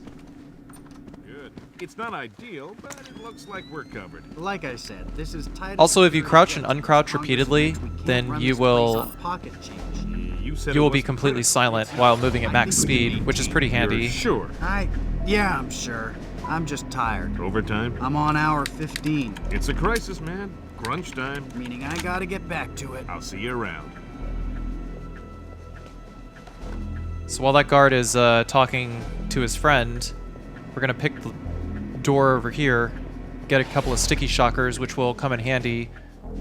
Good. It's not ideal, but it looks like we're covered. Like I said, this is tight. Also, if you crouch and uncrouch repeatedly, then you will be completely silent while moving at max speed, which is pretty handy. You're sure? Yeah, I'm sure. I'm just tired. Overtime? I'm on hour 15. It's a crisis, man. Crunch time. Meaning I gotta get back to it. I'll see you around. So while that guard is talking to his friend, we're gonna pick the door over here, get a couple of sticky shockers, which will come in handy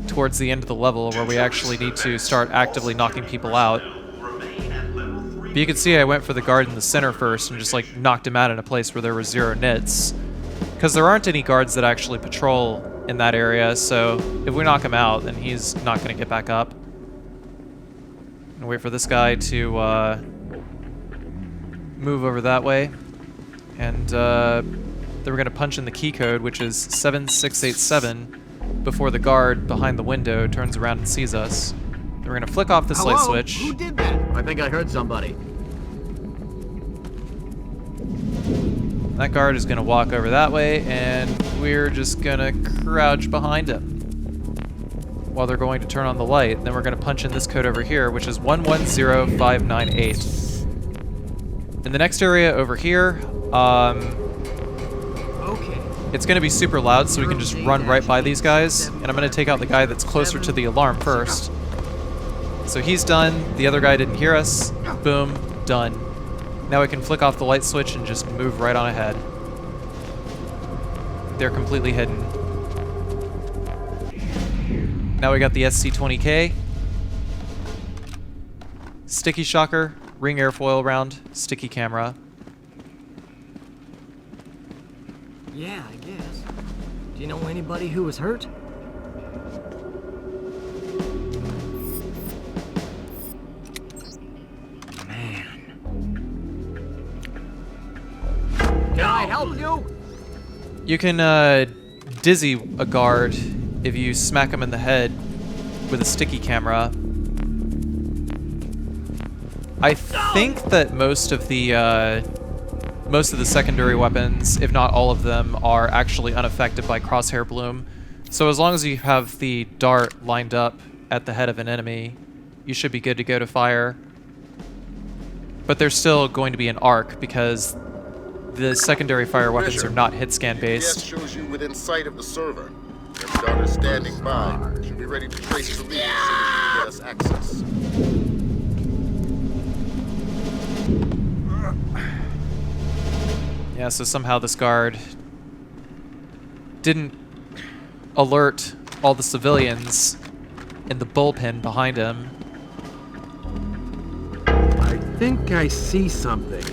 towards the end of the level where we actually need to start actively knocking people out. But you can see I went for the guard in the center first and just like knocked him out in a place where there were 0 nits. Because there aren't any guards that actually patrol in that area, so if we knock him out, then he's not going to get back up. And wait for this guy to move over that way. And then we're going to punch in the key code, which is 7687, before the guard behind the window turns around and sees us. Then we're going to flick off this light switch. Who did that? I think I heard somebody. That guard is going to walk over that way, and we're just going to crouch behind him while they're going to turn on the light. Then we're going to punch in this code over here, which is 110598. In the next area over here, it's going to be super loud, so we can just run right by these guys. And I'm going to take out the guy that's closer to the alarm first. So he's done. The other guy didn't hear us. Boom. Done. Now we can flick off the light switch and just move right on ahead. They're completely hidden. Now we got the SC-20K. Sticky shocker, ring airfoil round, sticky camera. Yeah, I guess. Do you know anybody who was hurt? Can I help you? You can dizzy a guard if you smack him in the head with a sticky camera. I think that most of the secondary weapons, if not all of them, are actually unaffected by crosshair bloom. So as long as you have the dart lined up at the head of an enemy, you should be good to go to fire. But there's still going to be an arc because the secondary fire weapons are not hit scan based. GPS shows you within sight of the server. Your gunner standing by. Should be ready to trace the lead as soon as you get us access. Yeah, so somehow this guard didn't alert all the civilians in the bullpen behind him. I think I see something.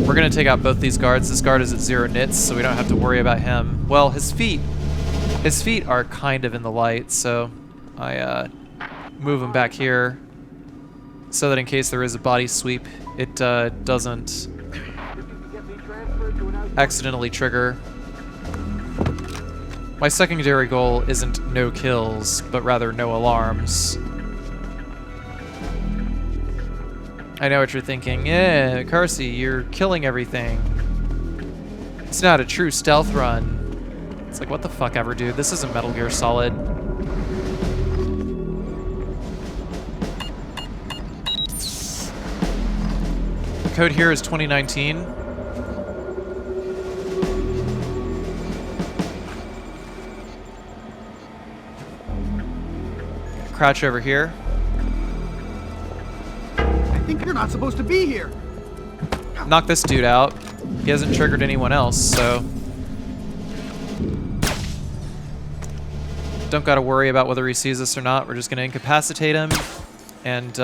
We're gonna take out both these guards. This guard is at 0 nits, so we don't have to worry about him. Well, his feet are kind of in the light, so I move him back here so that in case there is a body sweep, it doesn't accidentally trigger. My secondary goal isn't no kills, but rather no alarms. I know what you're thinking. Yeah, Carcy, you're killing everything. It's not a true stealth run. It's like, what the fuck ever, dude? This isn't Metal Gear Solid. The code here is 2019. Crouch over here. I think you're not supposed to be here. Knock this dude out. He hasn't triggered anyone else, so don't gotta worry about whether he sees us or not. We're just gonna incapacitate him and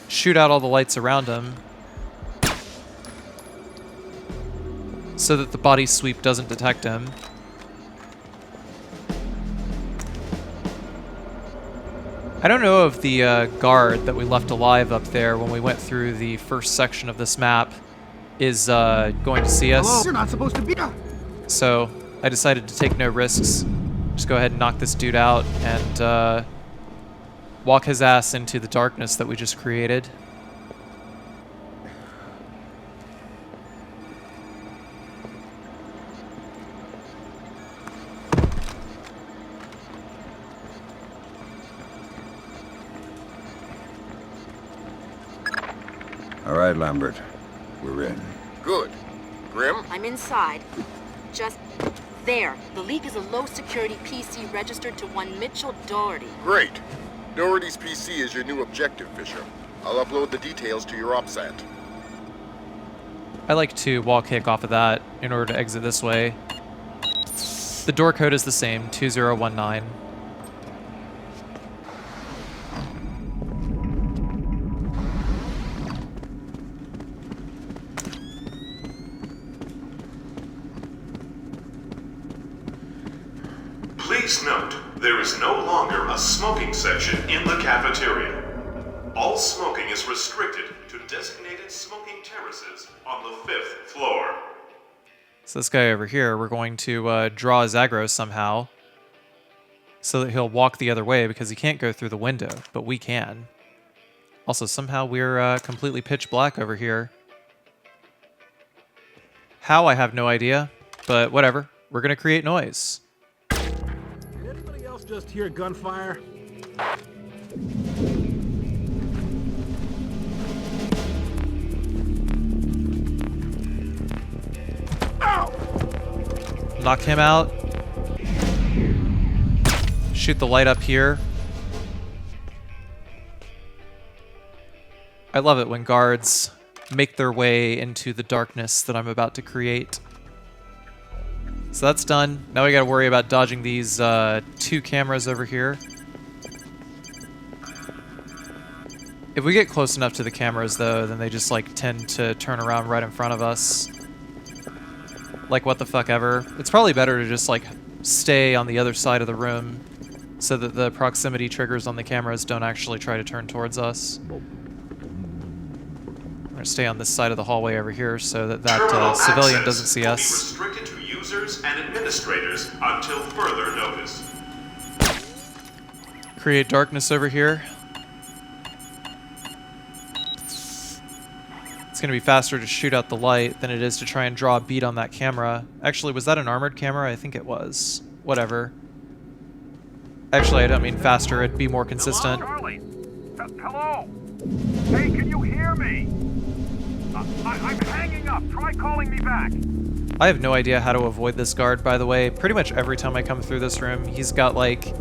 shoot out all the lights around him so that the body sweep doesn't detect him. I don't know if the guard that we left alive up there when we went through the first section of this map is going to see us. Hello? You're not supposed to be here. So I decided to take no risks. Just go ahead and knock this dude out and walk his ass into the darkness that we just created. All right, Lambert. We're in. Good. Grim? I'm inside. Just there. The leak is a low-security PC registered to one Mitchell Doherty. Great. Doherty's PC is your new objective, Fisher. I'll upload the details to your OPSAT. I like to wall kick off of that in order to exit this way. The door code is the same, 2019. Please note, there is no longer a smoking section in the cafeteria. All smoking is restricted to designated smoking terraces on the 5th floor. So this guy over here, we're going to draw his aggro somehow so that he'll walk the other way because he can't go through the window, but we can. Also, somehow we're completely pitch black over here. How, I have no idea, but whatever. We're going to create noise. Anybody else just hear gunfire? Knock him out. Shoot the light up here. I love it when guards make their way into the darkness that I'm about to create. So that's done. Now we gotta worry about dodging these 2 cameras over here. If we get close enough to the cameras, though, then they just, like, tend to turn around right in front of us. Like, what the fuck ever. It's probably better to just, like, stay on the other side of the room so that the proximity triggers on the cameras don't actually try to turn towards us. We're gonna stay on this side of the hallway over here so that civilian doesn't see us. Restricted to users and administrators until further notice. Create darkness over here. It's gonna be faster to shoot out the light than it is to try and draw a bead on that camera. Actually, was that an armored camera? I think it was. Whatever. Actually, I don't mean faster, it'd be more consistent. Charlie? Hello? Hey, can you hear me? I'm hanging up. Try calling me back. I have no idea how to avoid this guard, by the way. Pretty much every time I come through this room, he's got like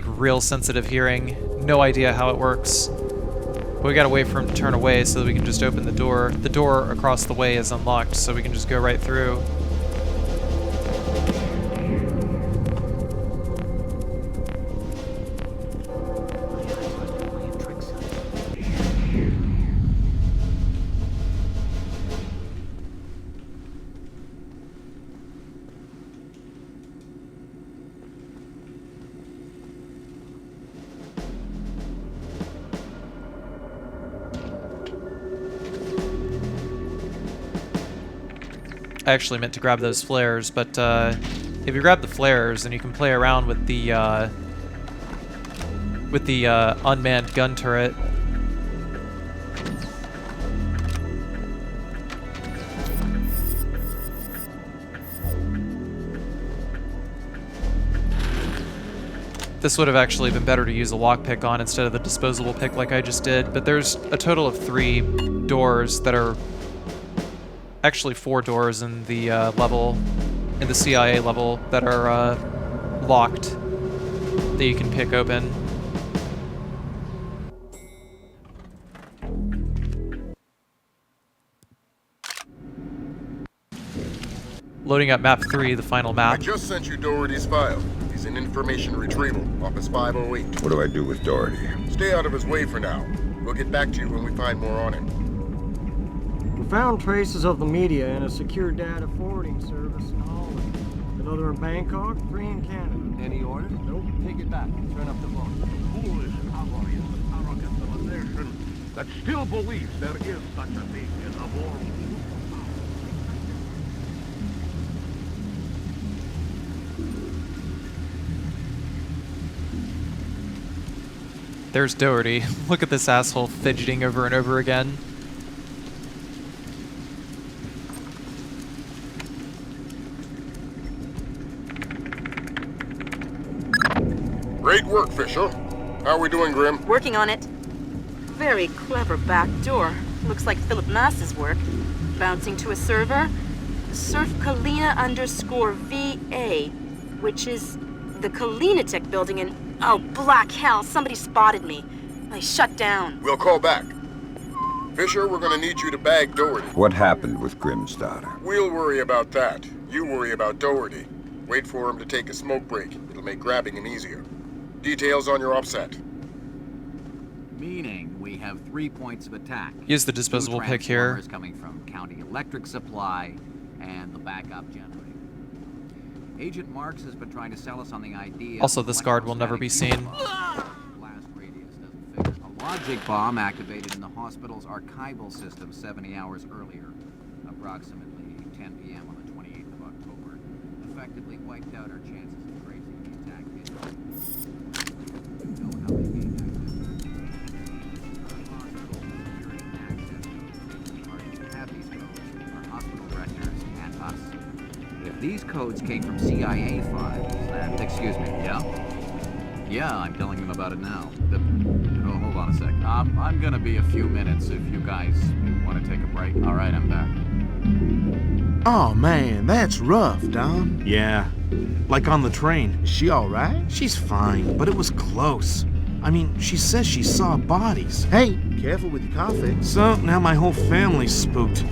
real sensitive hearing. No idea how it works. But we gotta wait for him to turn away so that we can just open the door. The door across the way is unlocked, so we can just go right through. I actually meant to grab those flares, but if you grab the flares, then you can play around with the unmanned gun turret. This would have actually been better to use a lockpick on instead of the disposable pick like I just did, but there's a total of 3 doors that are actually 4 doors in the in the CIA level that are locked that you can pick open. Loading up map 3, the final map. I just sent you Doherty's file. He's in information retrieval, Office 508. What do I do with Doherty? Stay out of his way for now. We'll get back to you when we find more on him. We found traces of the media in a secure data forwarding service in Holland. Another in Bangkok, 3 in Canada. Any orders? Nope. Take it back. Turn up the volume. Foolish cavalry is the arrogance of a nation that still believes there is such a thing as a war. There's Doherty. Look at this asshole fidgeting over and over again. Great work, Fisher. How are we doing, Grim? Working on it. Very clever back door. Looks like Philip Mass's work. Bouncing to a server. Surf Kalina _VA, which is the Kalina Tech building in... Oh, black hell, somebody spotted me. I shut down. We'll call back. Fisher, we're gonna need you to bag Doherty. What happened with Grimm's daughter? We'll worry about that. You worry about Doherty. Wait for him to take a smoke break. It'll make grabbing him easier. Details on your offset. Meaning we have 3 points of attack. Use the disposable pick here. Coming from County Electric Supply and the backup generator. Agent Marks has been trying to sell us on the idea. Also, this guard will never be seen. Blast radius doesn't figure. A logic bomb activated in the hospital's archival system 70 hours earlier, approximately 10 p.m. on the 28th of October, effectively wiped out our chances of tracing the attack hit. We know how they gained access to the hospital directors and us. If these codes came from CIA files, then... Excuse me, yeah? Yeah, I'm telling them about it now. Oh, hold on a sec. I'm gonna be a few minutes if you guys want to take a break. All right, I'm back. Oh, man, that's rough, Don. Yeah. Like on the train. Is she all right? She's fine, but it was close. I mean, she says she saw bodies. Hey, careful with your coffee. So, now my whole family's spooked.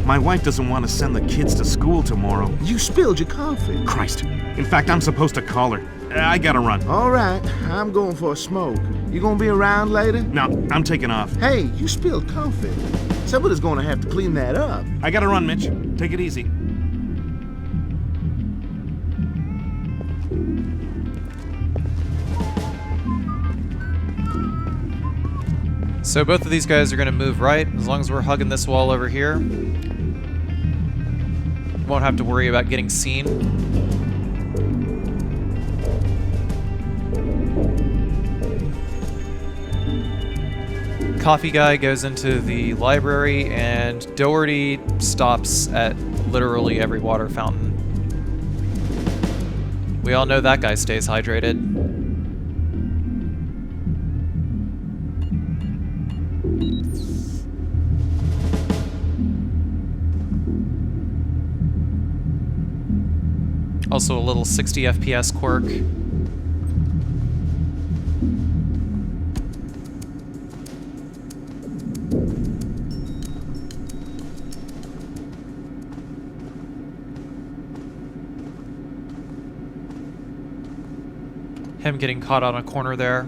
My wife doesn't want to send the kids to school tomorrow. You spilled your coffee. Christ. In fact, I'm supposed to call her. I gotta run. All right, I'm going for a smoke. You gonna be around later? No, I'm taking off. Hey, you spilled coffee. Somebody's gonna have to clean that up. I gotta run, Mitch. Take it easy. So both of these guys are going to move right, as long as we're hugging this wall over here. Won't have to worry about getting seen. Coffee guy goes into the library, and Doherty stops at literally every water fountain. We all know that guy stays hydrated. Also a little 60 FPS quirk. Him getting caught on a corner there.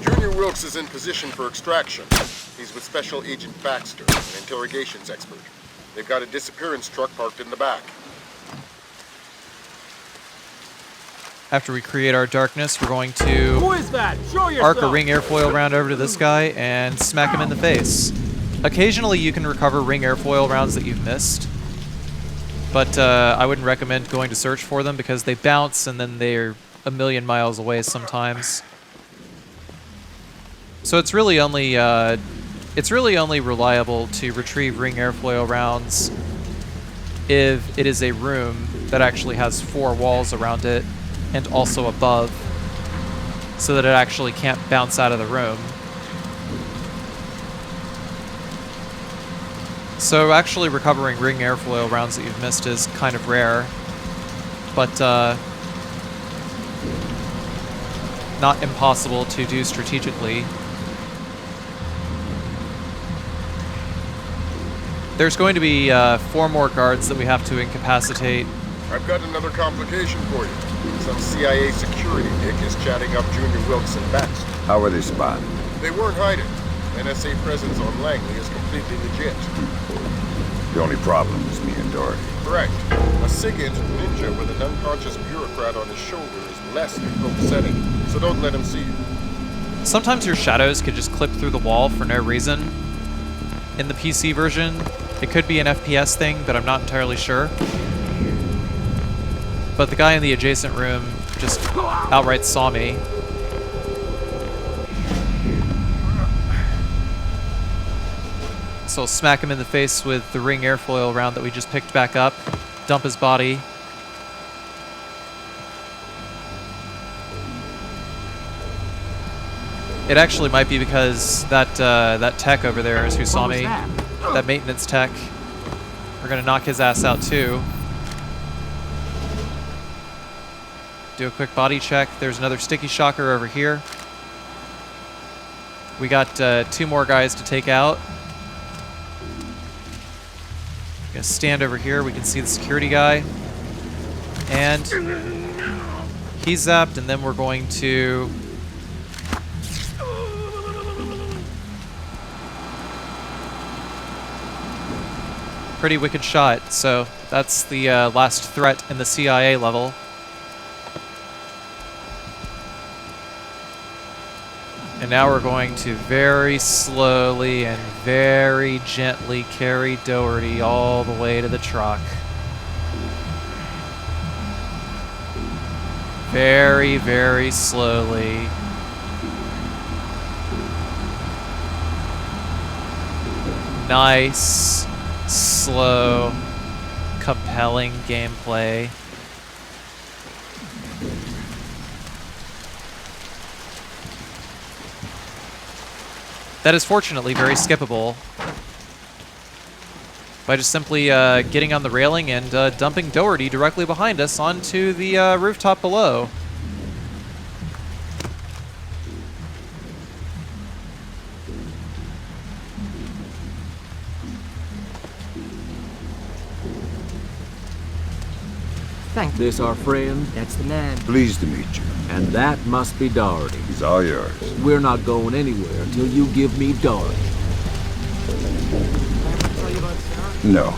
Junior Wilkes is in position for extraction. He's with Special Agent Baxter, an interrogations expert. They've got a disappearance truck parked in the back. After we create our darkness, we're going to Who is that? Show yourself. arc a ring airfoil round over to this guy and smack him in the face. Occasionally you can recover ring airfoil rounds that you've missed, but I wouldn't recommend going to search for them because they bounce and then they're a million miles away sometimes. So it's really only reliable to retrieve ring airfoil rounds if it is a room that actually has 4 walls around it and also above, so that it actually can't bounce out of the room. So actually recovering ring airfoil rounds that you've missed is kind of rare, but not impossible to do strategically. There's going to be 4 more guards that we have to incapacitate. I've got another complication for you. Some CIA security dick is chatting up Junior Wilkes and Baxter. How were they spotted? They weren't hiding. NSA presence on Langley is completely legit. The only problem is me and Doherty. Correct. A SIGINT ninja with an unconscious bureaucrat on his shoulder is less than copacetic, so don't let him see you. Sometimes your shadows could just clip through the wall for no reason. In the PC version, it could be an FPS thing, but I'm not entirely sure. But the guy in the adjacent room just outright saw me. So I'll smack him in the face with the ring airfoil round that we just picked back up, dump his body. It actually might be because that tech over there is who saw me. That maintenance tech. We're gonna knock his ass out too. Do a quick body check. There's another sticky shocker over here. We got 2 more guys to take out. Gonna stand over here. We can see the security guy. And he's zapped, and then we're going to... Pretty wicked shot. So that's the last threat in the CIA level. And now we're going to very slowly and very gently carry Doherty all the way to the truck. Very, very slowly. Nice, slow, compelling gameplay. that is fortunately very skippable by just simply getting on the railing and dumping Doherty directly behind us onto the rooftop below. Thank This our friend? That's the man. Pleased to meet you. And that must be Doherty. He's all yours. We're not going anywhere until you give me Doherty. Tell you about Sarah? No.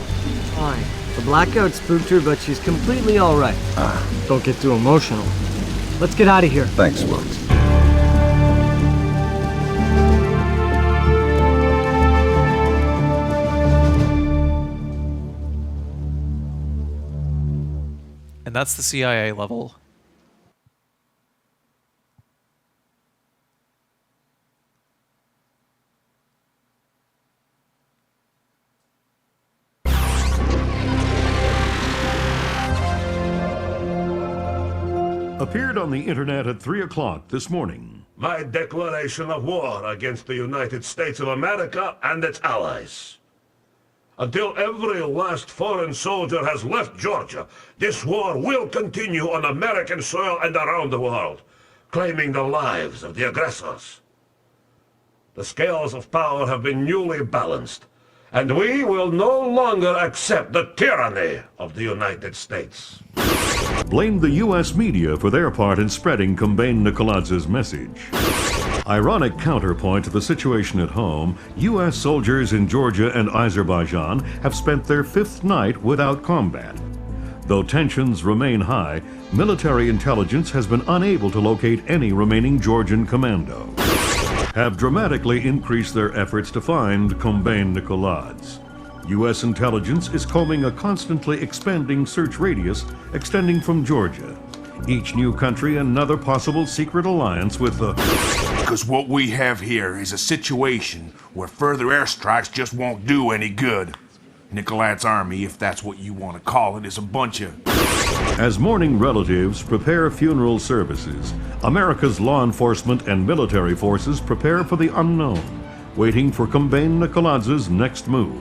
Fine. The blackout spooked her, but she's completely alright. Don't get too emotional. Let's get out of here. Thanks, Wilkes. And that's the CIA level. Appeared on the internet at 3 o'clock this morning. My declaration of war against the United States of America and its allies. Until every last foreign soldier has left Georgia, this war will continue on American soil and around the world, claiming the lives of the aggressors. The scales of power have been newly balanced, and we will no longer accept the tyranny of the United States. Blamed the U.S. media for their part in spreading Nikoladze's message. Ironic counterpoint to the situation at home, U.S. soldiers in Georgia and Azerbaijan have spent their 5th night without combat. Though tensions remain high, military intelligence has been unable to locate any remaining Georgian commando. Have dramatically increased their efforts to find Nikoladze. U.S. intelligence is combing a constantly expanding search radius extending from Georgia. Each new country another possible secret alliance with the... Because what we have here is a situation where further airstrikes just won't do any good. Nikoladze's army, if that's what you want to call it, is a bunch of... As mourning relatives prepare funeral services, America's law enforcement and military forces prepare for the unknown, waiting for Nikoladze's next move.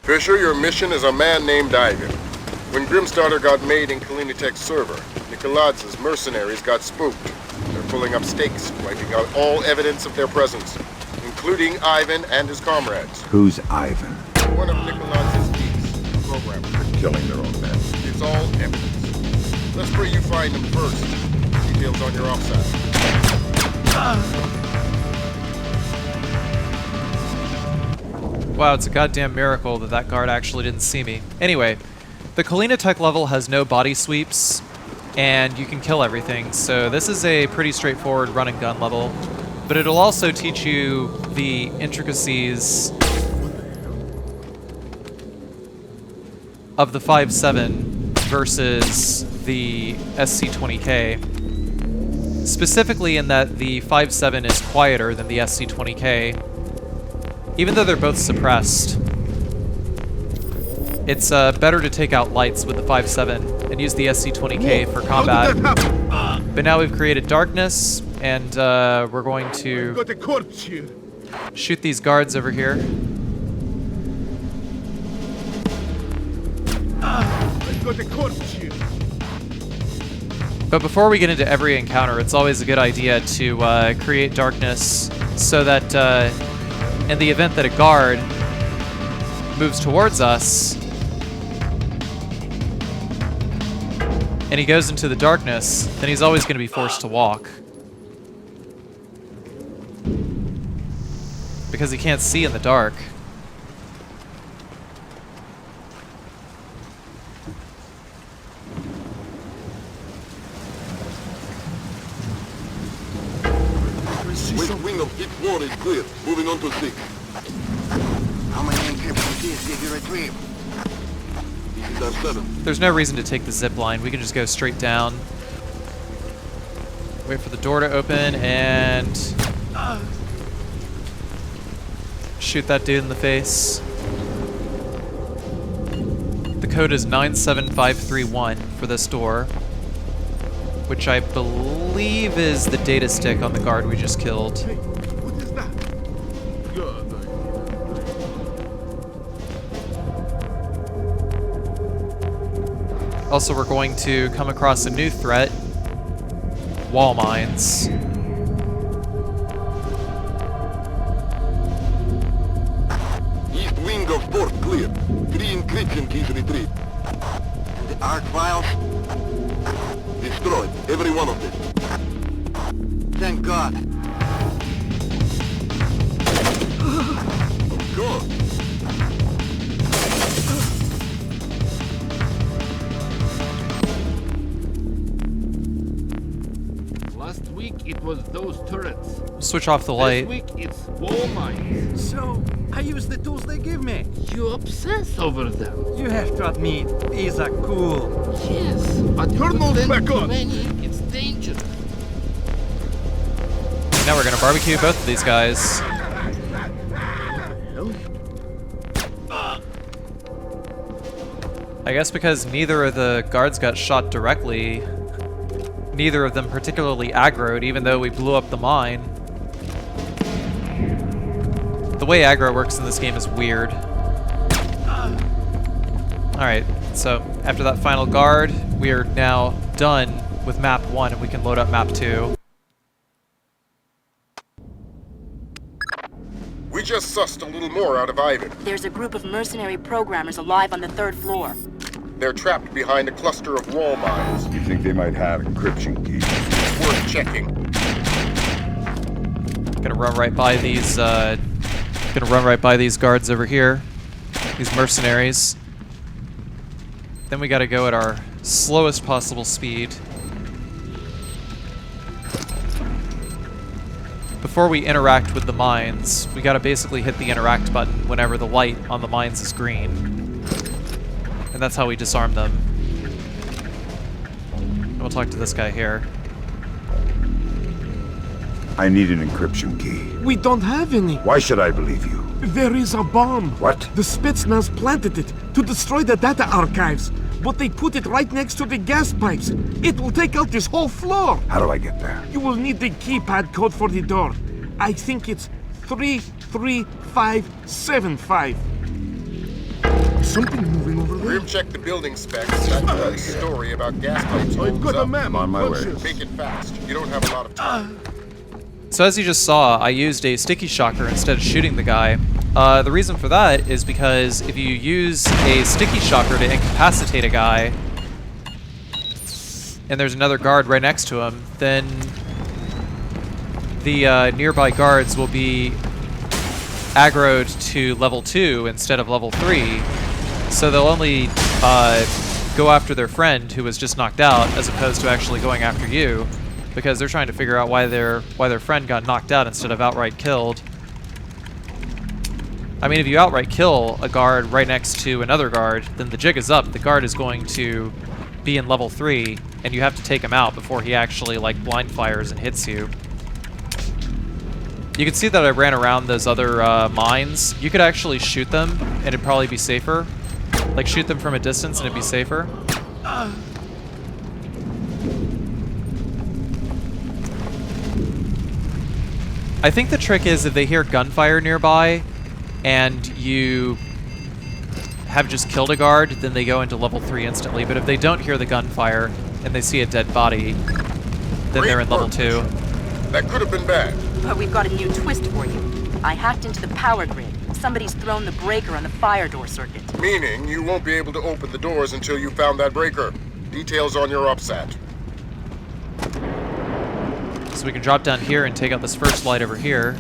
Fisher, your mission is a man named Ivan. When Grimstarter got made in Kalina Tech's server, Nikoladze's mercenaries got spooked. They're pulling up stakes, wiping out all evidence of their presence, including Ivan and his comrades. Who's Ivan? One of Nikoladze's leads, a programmer. For killing their own men. It's all evidence. Let's pray you find him first. Details on your offside. Wow, it's a goddamn miracle that that guard actually didn't see me. Anyway, the Kalina Tech level has no body sweeps, and you can kill everything, so this is a pretty straightforward run and gun level. But it'll also teach you the intricacies of the 5.7 versus the SC-20K. Specifically in that the 5.7 is quieter than the SC-20K. Even though they're both suppressed, it's better to take out lights with the 5.7 and use the SC-20K for combat. But now we've created darkness, and we're going to shoot these guards over here. But before we get into every encounter, it's always a good idea to create darkness so that in the event that a guard moves towards us and he goes into the darkness, then he's always going to be forced to walk. Because he can't see in the dark. West wing of each wall is clear. Moving on to 6. How many encryption keys did you retrieve? This is our 7. There's no reason to take the zip line. We can just go straight down. Wait for the door to open and shoot that dude in the face. The code is 97531 for this door, which I believe is the data stick on the guard we just killed. Hey, what is Also, we're going to come across a new threat. Wall mines. East wing of port clear. 3 encryption keys retrieved. And the arc files? Destroyed. Every one of them. Thank God. Good. Last week it was those turrets. Switch off the light. This week it's wall mines. So, I use the tools they give me. You obsess over them. You have to admit, these are cool. Yes, but Turn those back on. It's dangerous. Now we're gonna barbecue both of these guys. I guess because neither of the guards got shot directly, neither of them particularly aggroed, even though we blew up the mine. The way aggro works in this game is weird. Alright, so after that final guard, we are now done with map 1 and we can load up map 2. We just sussed a little more out of Ivan. There's a group of mercenary programmers alive on the 3rd floor. They're trapped behind a cluster of wall mines. You think they might have encryption keys? Worth checking. Gonna run right by these guards over here. These mercenaries. Then we gotta go at our slowest possible speed. Before we interact with the mines, we gotta basically hit the interact button whenever the light on the mines is green. And that's how we disarm them. And we'll talk to this guy here. I need an encryption key. We don't have any. Why should I believe you? There is a bomb. What? The Spetsnaz planted it to destroy the data archives, but they put it right next to the gas pipes. It will take out this whole floor. How do I get there? You will need the keypad code for the door. I think it's 33575. Something moving over there. We've checked the building specs. That story about gas pipes. I've got a map. I'm on my way. Make it fast. You don't have a lot of time. So as you just saw, I used a sticky shocker instead of shooting the guy. The reason for that is because if you use a sticky shocker to incapacitate a guy, and there's another guard right next to him, then the nearby guards will be aggroed to level 2 instead of level 3, so they'll only go after their friend who was just knocked out as opposed to actually going after you, because they're trying to figure out why their friend got knocked out instead of outright killed. I mean, if you outright kill a guard right next to another guard, then the jig is up. The guard is going to be in level 3, and you have to take him out before he actually like blind fires and hits you. You can see that I ran around those other mines. You could actually shoot them, and it'd probably be safer. Like, shoot them from a distance, and it'd be safer. I think the trick is if they hear gunfire nearby, and you have just killed a guard, then they go into level 3 instantly. But if they don't hear the gunfire, and they see a dead body, then they're in level 2. That could have been bad. But we've got a new twist for you. I hacked into the power grid. Somebody's thrown the breaker on the fire door circuit. Meaning you won't be able to open the doors until you found that breaker. Details on your OPSAT. So we can drop down here and take out this first light over here.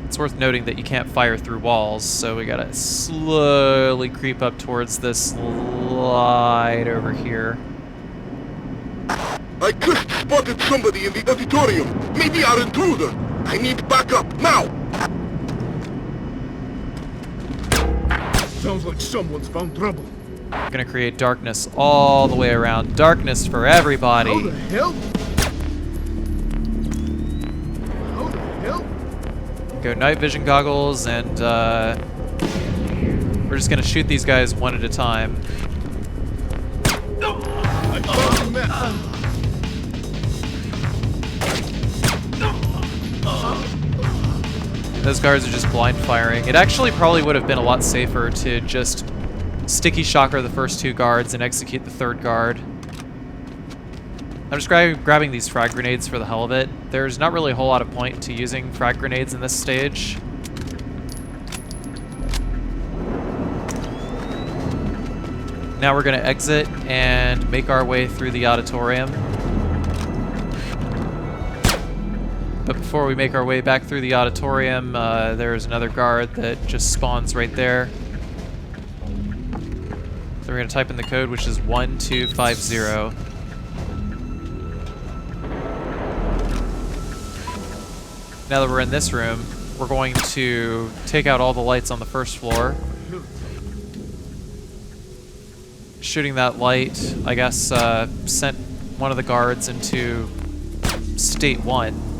It's worth noting that you can't fire through walls, so we gotta slowly creep up towards this light over here. I just spotted somebody in the auditorium. Maybe our intruder. I need backup now. Sounds like someone's found trouble. I'm gonna create darkness all the way around. Darkness for everybody. How the hell? How the hell? Go night vision goggles, and we're just gonna shoot these guys one at a time. I found a map. Those guards are just blind firing. It actually probably would have been a lot safer to just sticky shocker the first 2 guards and execute the 3rd guard. I'm just grabbing these frag grenades for the hell of it. There's not really a whole lot of point to using frag grenades in this stage. Now we're going to exit and make our way through the auditorium. But before we make our way back through the auditorium, there's another guard that just spawns right there. So we're going to type in the code, which is 1250. Now that we're in this room, we're going to take out all the lights on the first floor. Shooting that light, I guess, sent one of the guards into state 1.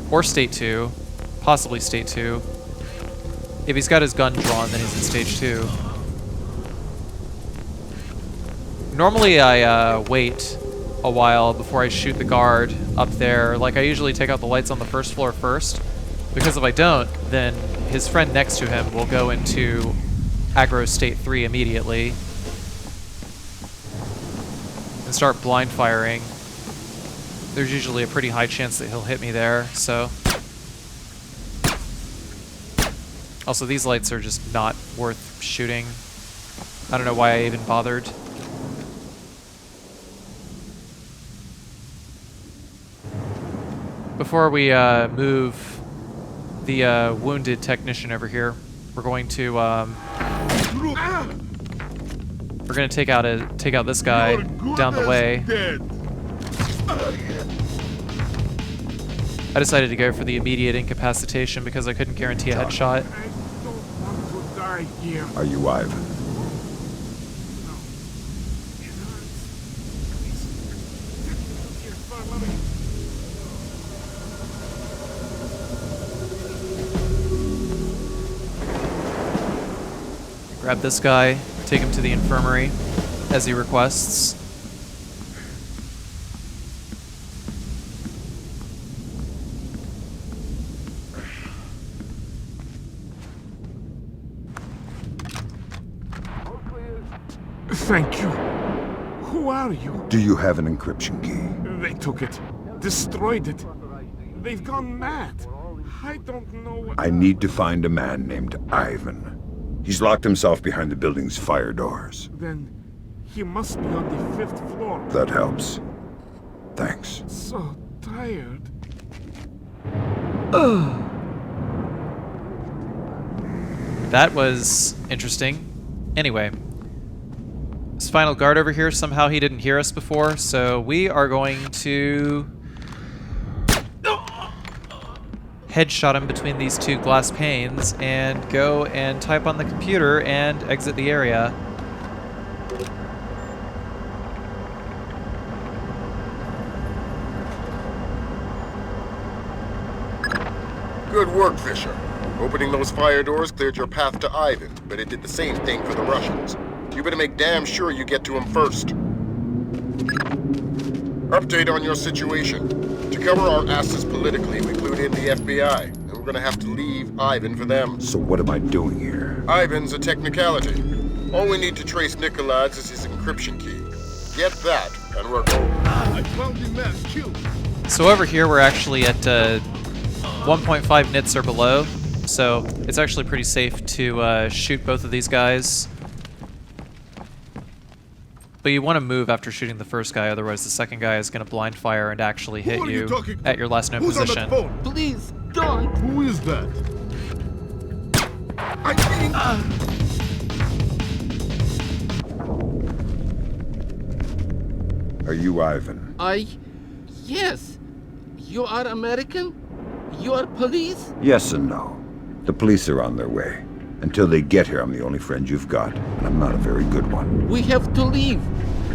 Or state 2. Possibly state 2. If he's got his gun drawn, then he's in stage 2. Normally I wait a while before I shoot the guard up there. Like, I usually take out the lights on the first floor first, because if I don't, then his friend next to him will go into aggro state 3 immediately and start blind firing. There's usually a pretty high chance that he'll hit me there, so. Also, these lights are just not worth shooting. I don't know why I even bothered. Before we move the wounded technician over here, we're going to take out this guy down the way. I decided to go for the immediate incapacitation because I couldn't guarantee a headshot. Are you Ivan? Grab this guy, take him to the infirmary, as he requests. Thank you. Who are you? Do you have an encryption key? They took it. Destroyed it. They've gone mad. I don't know what... I need to find a man named Ivan. He's locked himself behind the building's fire doors. Then he must be on the 5th floor. That helps. Thanks. So tired. That was interesting. Anyway, this final guard over here, somehow he didn't hear us before, so we are going to headshot him between these 2 glass panes and go and type on the computer and exit the area. Good work, Fisher. Opening those fire doors cleared your path to Ivan, but it did the same thing for the Russians. You better make damn sure you get to him first. Update on your situation. To cover our asses politically, we glued in the FBI, and we're gonna have to leave Ivan for them. So what am I doing here? Ivan's a technicality. All we need to trace Nikoladze is his encryption key. Get that, and we're golden. I found the man killed. So over here we're actually at 1.5 nits or below, so it's actually pretty safe to shoot both of these guys. But you want to move after shooting the first guy, otherwise the second guy is going to blind fire and actually hit you at your last known position. Please, don't. Who is that? I think... Are you Ivan? Yes. You are American? You are police? Yes and no. The police are on their way. Until they get here, I'm the only friend you've got, and I'm not a very good one. We have to leave.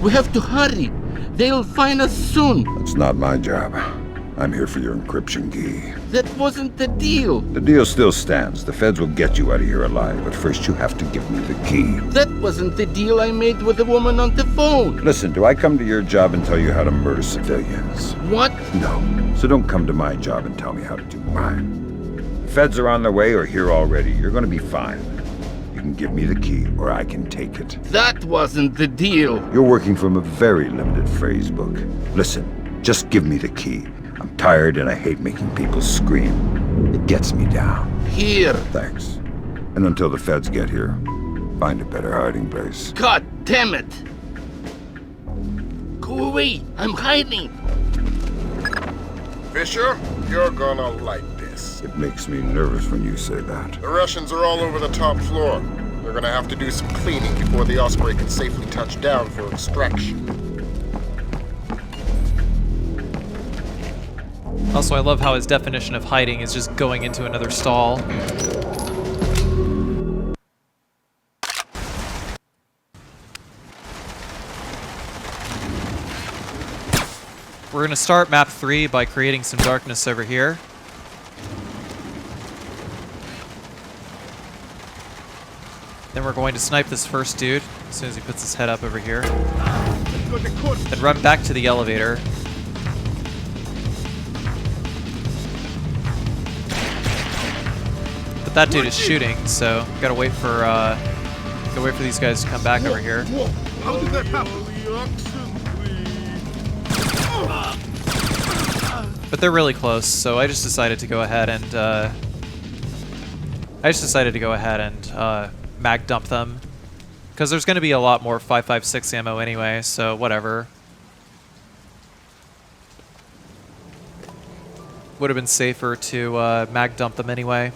We have to hurry. They'll find us soon. That's not my job. I'm here for your encryption key. That wasn't the deal. The deal still stands. The feds will get you out of here alive, but first you have to give me the key. That wasn't the deal I made with the woman on the phone. Listen, do I come to your job and tell you how to murder civilians? What? No. So don't come to my job and tell me how to do mine. feds are on their way or here already. You're gonna be fine. You can give me the key, or I can take it. That wasn't the deal. You're working from a very limited phrase book. Listen, just give me the key. I'm tired and I hate making people scream. It gets me down. Here. Thanks. And until the feds get here, find a better hiding place. God damn it! Go away! I'm hiding! Fisher, you're gonna like this. It makes me nervous when you say that. The Russians are all over the top floor. They're gonna have to do some cleaning before the Osprey can safely touch down for extraction. Also, I love how his definition of hiding is just going into another stall. We're going to start map 3 by creating some darkness over here. Then we're going to snipe this first dude as soon as he puts his head up over here. Then run back to the elevator. But that dude is shooting, so gotta wait for these guys to come back over here. How did that happen? But they're really close, so I just decided to go ahead and mag dump them, because there's going to be a lot more 5.56 ammo anyway, so whatever. Would have been safer to mag dump them anyway.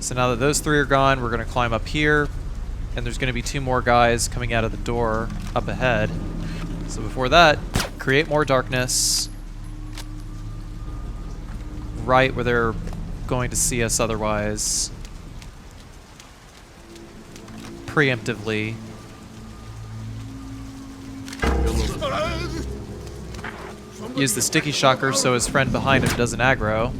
So now that those 3 are gone, we're going to climb up here, and there's going to be 2 more guys coming out of the door up ahead. So before that, create more darkness right where they're going to see us otherwise. Preemptively. Use the sticky shocker so his friend behind him doesn't aggro.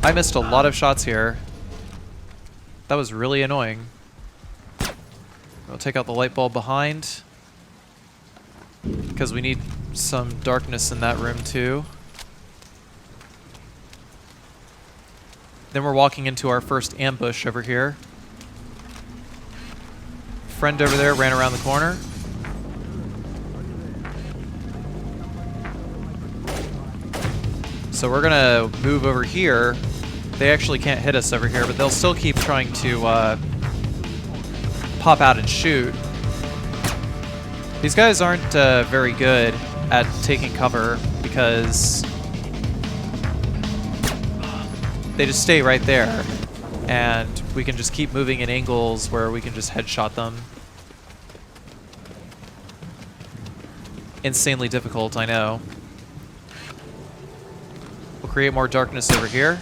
I missed a lot of shots here. That was really annoying. We'll take out the light bulb behind, because we need some darkness in that room too. Then we're walking into our first ambush over here. Friend over there ran around the corner. So we're gonna move over here. They actually can't hit us over here, but they'll still keep trying to pop out and shoot. These guys aren't very good at taking cover because they just stay right there, and we can just keep moving in angles where we can just headshot them. Insanely difficult, I know. We'll create more darkness over here.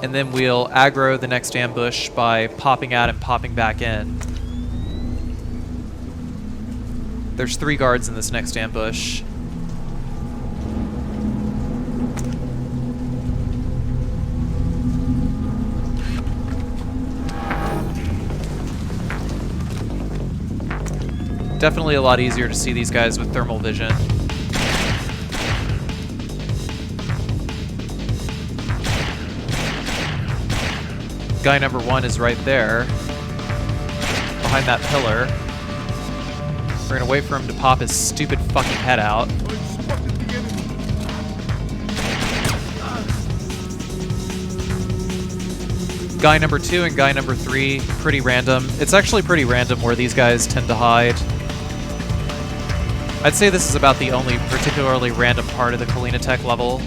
And then we'll aggro the next ambush by popping out and popping back in. There's 3 guards in this next ambush. Definitely a lot easier to see these guys with thermal vision. Guy number 1 is right there, behind that pillar. We're gonna wait for him to pop his stupid fucking head out. Guy number 2 and guy number 3, pretty random. It's actually pretty random where these guys tend to hide. I'd say this is about the only particularly random part of the Kalina Tech level.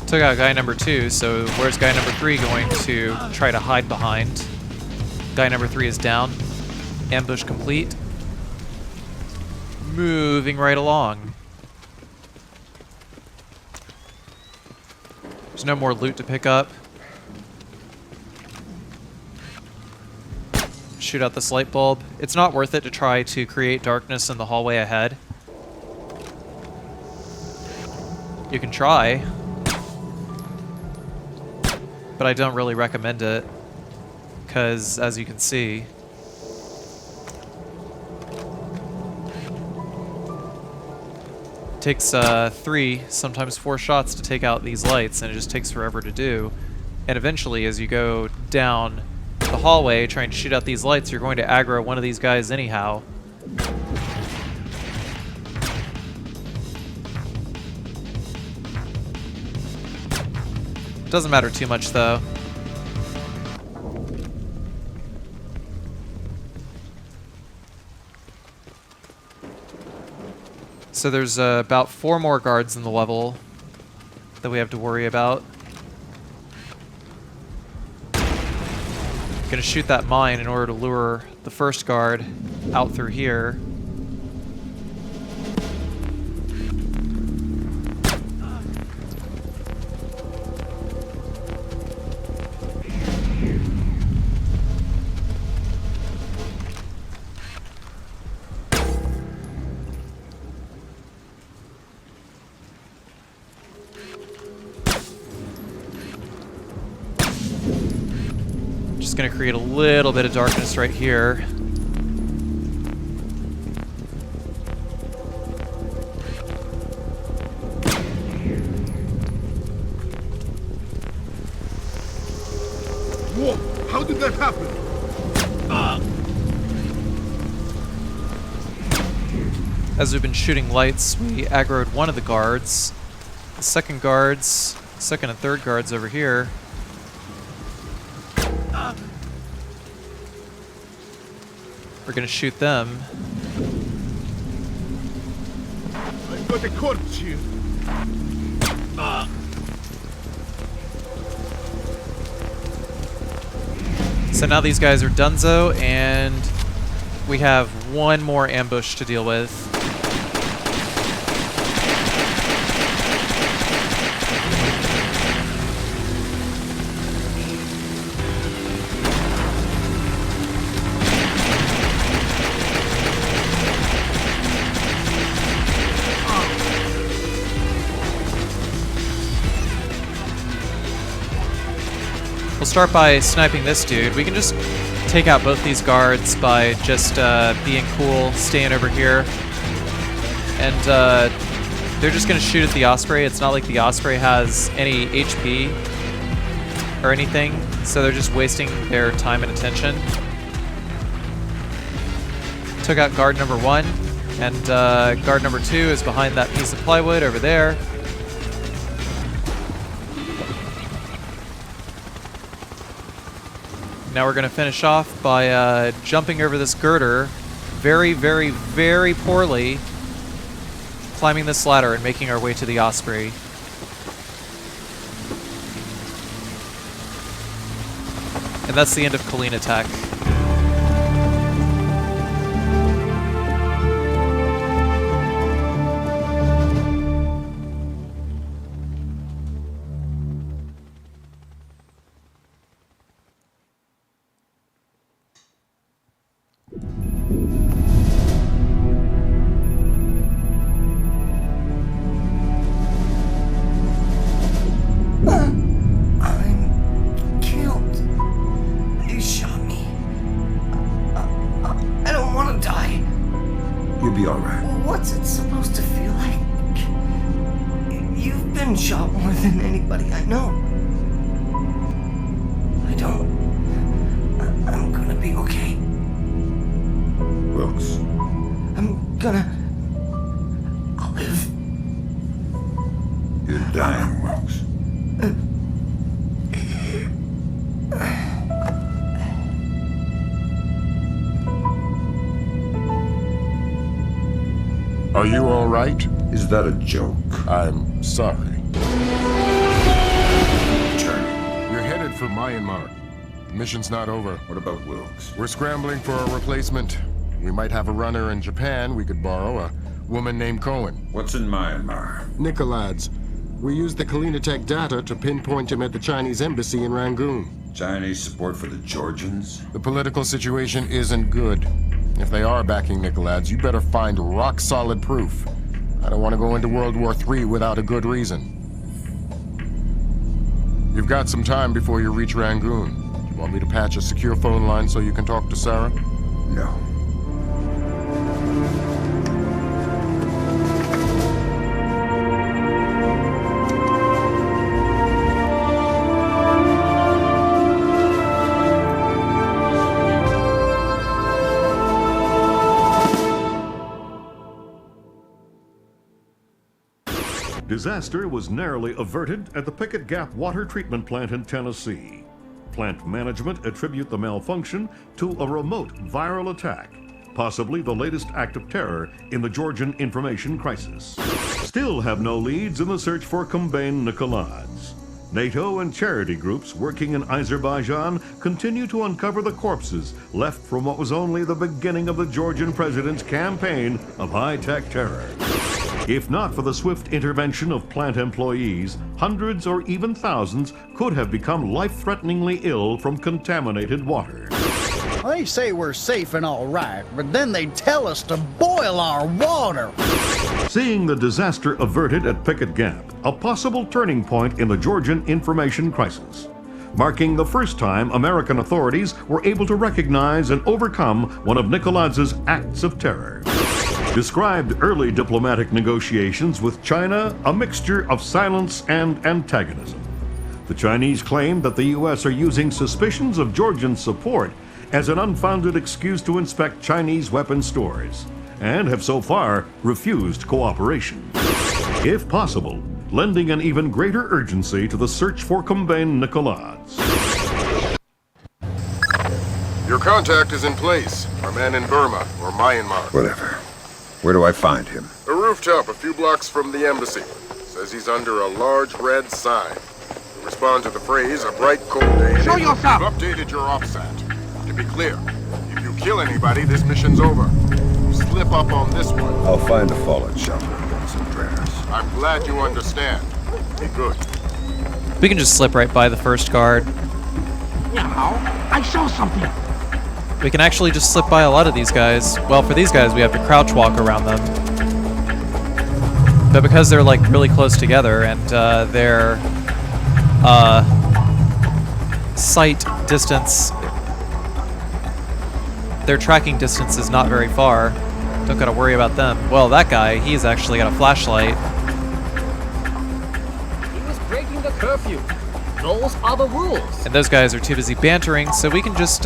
Took out guy number 2, so where's guy number 3 going to try to hide behind? Guy number 3 is down. Ambush complete. Moving right along. There's no more loot to pick up. shoot out this light bulb. It's not worth it to try to create darkness in the hallway ahead. You can try, but I don't really recommend it, because as you can see, it takes 3, sometimes 4 shots to take out these lights, and it just takes forever to do. And eventually, as you go down the hallway trying to shoot out these lights, you're going to aggro one of these guys anyhow. Doesn't matter too much, though. So there's about 4 more guards in the level that we have to worry about. Gonna shoot that mine in order to lure the first guard out through here. Going to create a little bit of darkness right here. Whoa! How did that happen? As we've been shooting lights, we aggroed one of the guards. The second and third guards over here. We're gonna shoot them. I've got a corpse here. So now these guys are donezo, and we have one more ambush to deal with. We'll start by sniping this dude. We can just take out both these guards by just being cool, staying over here. And they're just going to shoot at the Osprey. It's not like the Osprey has any HP or anything, so they're just wasting their time and attention. Took out guard number 1, and guard number 2 is behind that piece of plywood over there. Now we're going to finish off by jumping over this girder very, very, very poorly, climbing this ladder and making our way to the Osprey. And that's the end of Kalina Tech. Shot more than anybody I know. I'm gonna be okay. Wilkes. I'll live. You're dying, Wilkes. Are you all right? Is that a joke? I'm sorry. You're headed for Myanmar. The mission's not over. What about Wilkes? We're scrambling for a replacement. We might have a runner in Japan we could borrow, a woman named Cohen. What's in Myanmar? Nikoladze. We used the Kalina Tech data to pinpoint him at the Chinese embassy in Rangoon. Chinese support for the Georgians? The political situation isn't good. If they are backing Nikoladze, you better find rock-solid proof. I don't want to go into World War III without a good reason. You've got some time before you reach Rangoon. Want me to patch a secure phone line so you can talk to Sarah? No. Disaster was narrowly averted at the Pickett Gap water treatment plant in Tennessee. Plant management attribute the malfunction to a remote viral attack, possibly the latest act of terror in the Georgian information crisis. Still have no leads in the search for Combane Nikoladze. NATO and charity groups working in Azerbaijan continue to uncover the corpses left from what was only the beginning of the Georgian president's campaign of high-tech terror. If not for the swift intervention of plant employees, hundreds or even thousands could have become life-threateningly ill from contaminated water. They say we're safe and all right, but then they tell us to boil our water. Seeing the disaster averted at Pickett Gap, a possible turning point in the Georgian information crisis, marking the first time American authorities were able to recognize and overcome one of Nikoladze's acts of terror. Described early diplomatic negotiations with China a mixture of silence and antagonism. The Chinese claim that the U.S. are using suspicions of Georgian support as an unfounded excuse to inspect Chinese weapon stores, and have so far refused cooperation. If possible, lending an even greater urgency to the search for Combane Nikoladze. Your contact is in place. Our man in Burma, or Myanmar. Whatever. Where do I find him? A rooftop a few blocks from the embassy. Says he's under a large red sign. To respond to the phrase, a bright cold day. Show yourself! You've updated your OPSAT. To be clear, if you kill anybody, this mission's over. You slip up on this one. I'll find the fallen shelter and get some prayers. I'm glad you understand. Be good. We can just slip right by the first guard. Now, I saw something. We can actually just slip by a lot of these guys. Well, for these guys, we have to crouch walk around them. But because they're like really close together and their sight distance, their tracking distance is not very far. Don't gotta worry about them. Well, that guy, he's actually got a flashlight. He was breaking the curfew. Those are the rules. And those guys are too busy bantering, so we can just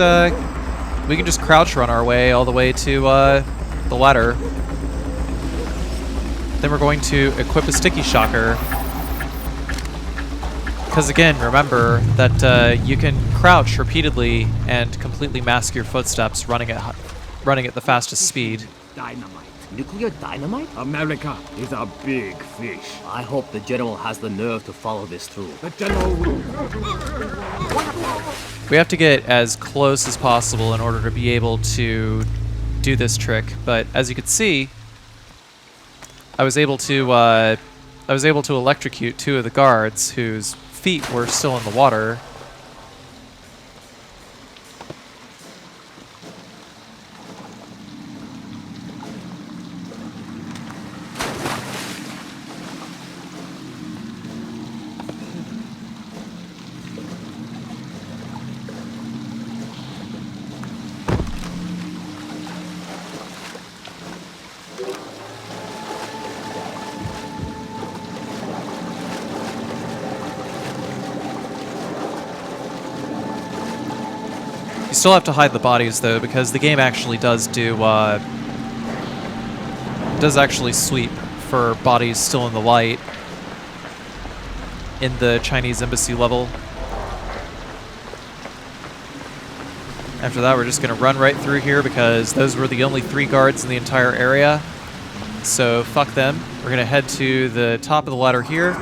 crouch run our way all the way to the ladder. Then we're going to equip a sticky shocker. Because again, remember that you can crouch repeatedly and completely mask your footsteps running at the fastest speed. Dynamite. Nuclear dynamite? America is a big fish. I hope the general has the nerve to follow this through. The general will. We have to get as close as possible in order to be able to do this trick, but as you can see, I was able to electrocute two of the guards whose feet were still in the water. You still have to hide the bodies though, because the game actually does actually sweep for bodies still in the light in the Chinese embassy level. After that, we're just gonna run right through here because those were the only 3 guards in the entire area. So fuck them. We're gonna head to the top of the ladder here.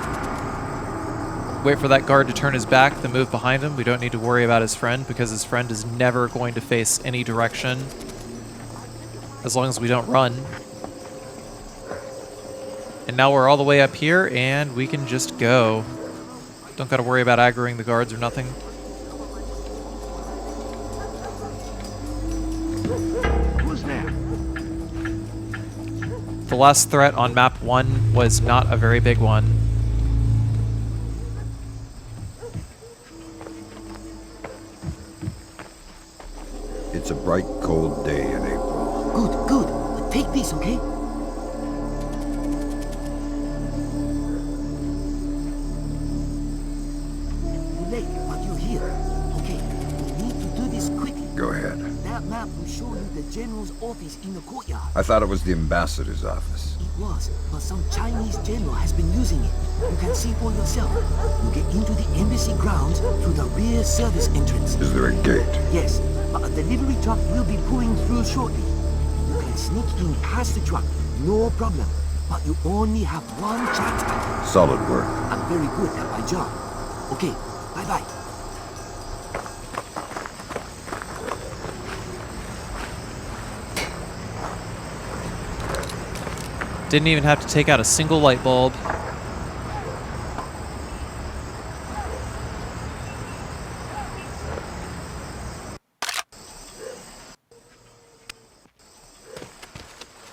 Wait for that guard to turn his back, then move behind him. We don't need to worry about his friend because his friend is never going to face any direction as long as we don't run. And now we're all the way up here and we can just go. Don't gotta worry about aggroing the guards or nothing. last threat on map 1 was not a very big one. It's a bright, cold day in April. Good, good. Take this, okay? Late, but you're here. Okay, we need to do this quickly. Go ahead. That map will show you the general's office in the courtyard. I thought it was the ambassador's office. It was, but some Chinese general has been using it. You can see for yourself. You get into the embassy grounds through the rear service entrance. Is there a gate? Yes, but a delivery truck will be pulling through shortly. You can sneak in past the truck, no problem. But you only have one chance. Solid work. I'm very good at my job. Okay, bye-bye. Didn't even have to take out a single light bulb.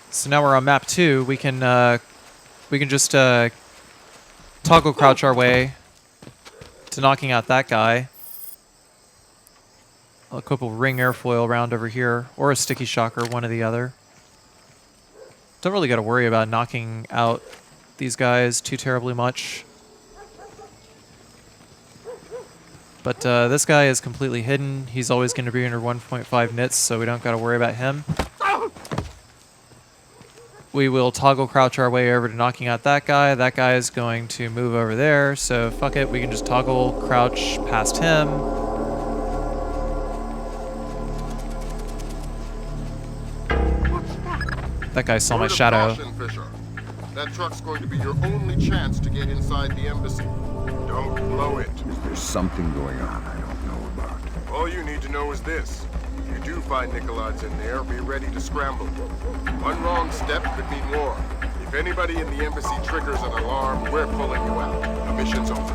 So now we're on map 2. We can just toggle crouch our way to knocking out that guy. I'll equip a ring airfoil round over here, or a sticky shocker, one or the other. Don't really got to worry about knocking out these guys too terribly much. But this guy is completely hidden. He's always going to be under 1.5 nits, so we don't got to worry about him. We will toggle crouch our way over to knocking out that guy. That guy is going to move over there, so fuck it. We can just toggle crouch past him. That guy saw my shadow. Fisher. That truck's going to be your only chance to get inside the embassy. Don't blow it. Is there something going on I don't know about? All you need to know is this. If you do find Nikoladze in there, be ready to scramble. One wrong step could mean war. If anybody in the embassy triggers an alarm, we're pulling you out. The mission's over.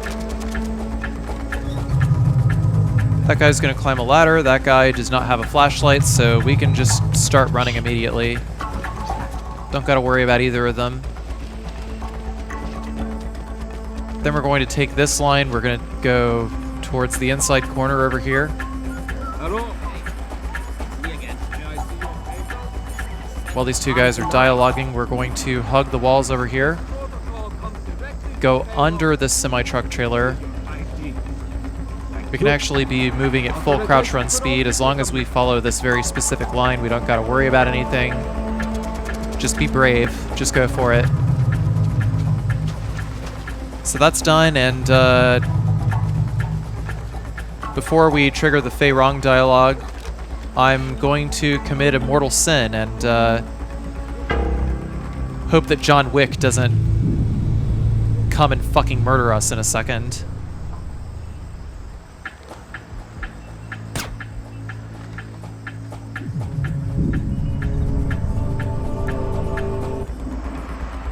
That guy's gonna climb a ladder. That guy does not have a flashlight, so we can just start running immediately. Don't gotta worry about either of them. Then we're going to take this line. We're gonna go towards the inside corner over here. Hello. While these two guys are dialoguing, we're going to hug the walls over here. Go under this semi-truck trailer. We can actually be moving at full crouch run speed as long as we follow this very specific line. We don't gotta worry about anything. Just be brave. Just go for it. So that's done, and before we trigger the Fei Rong dialogue, I'm going to commit a mortal sin and hope that John Wick doesn't come and fucking murder us in a second.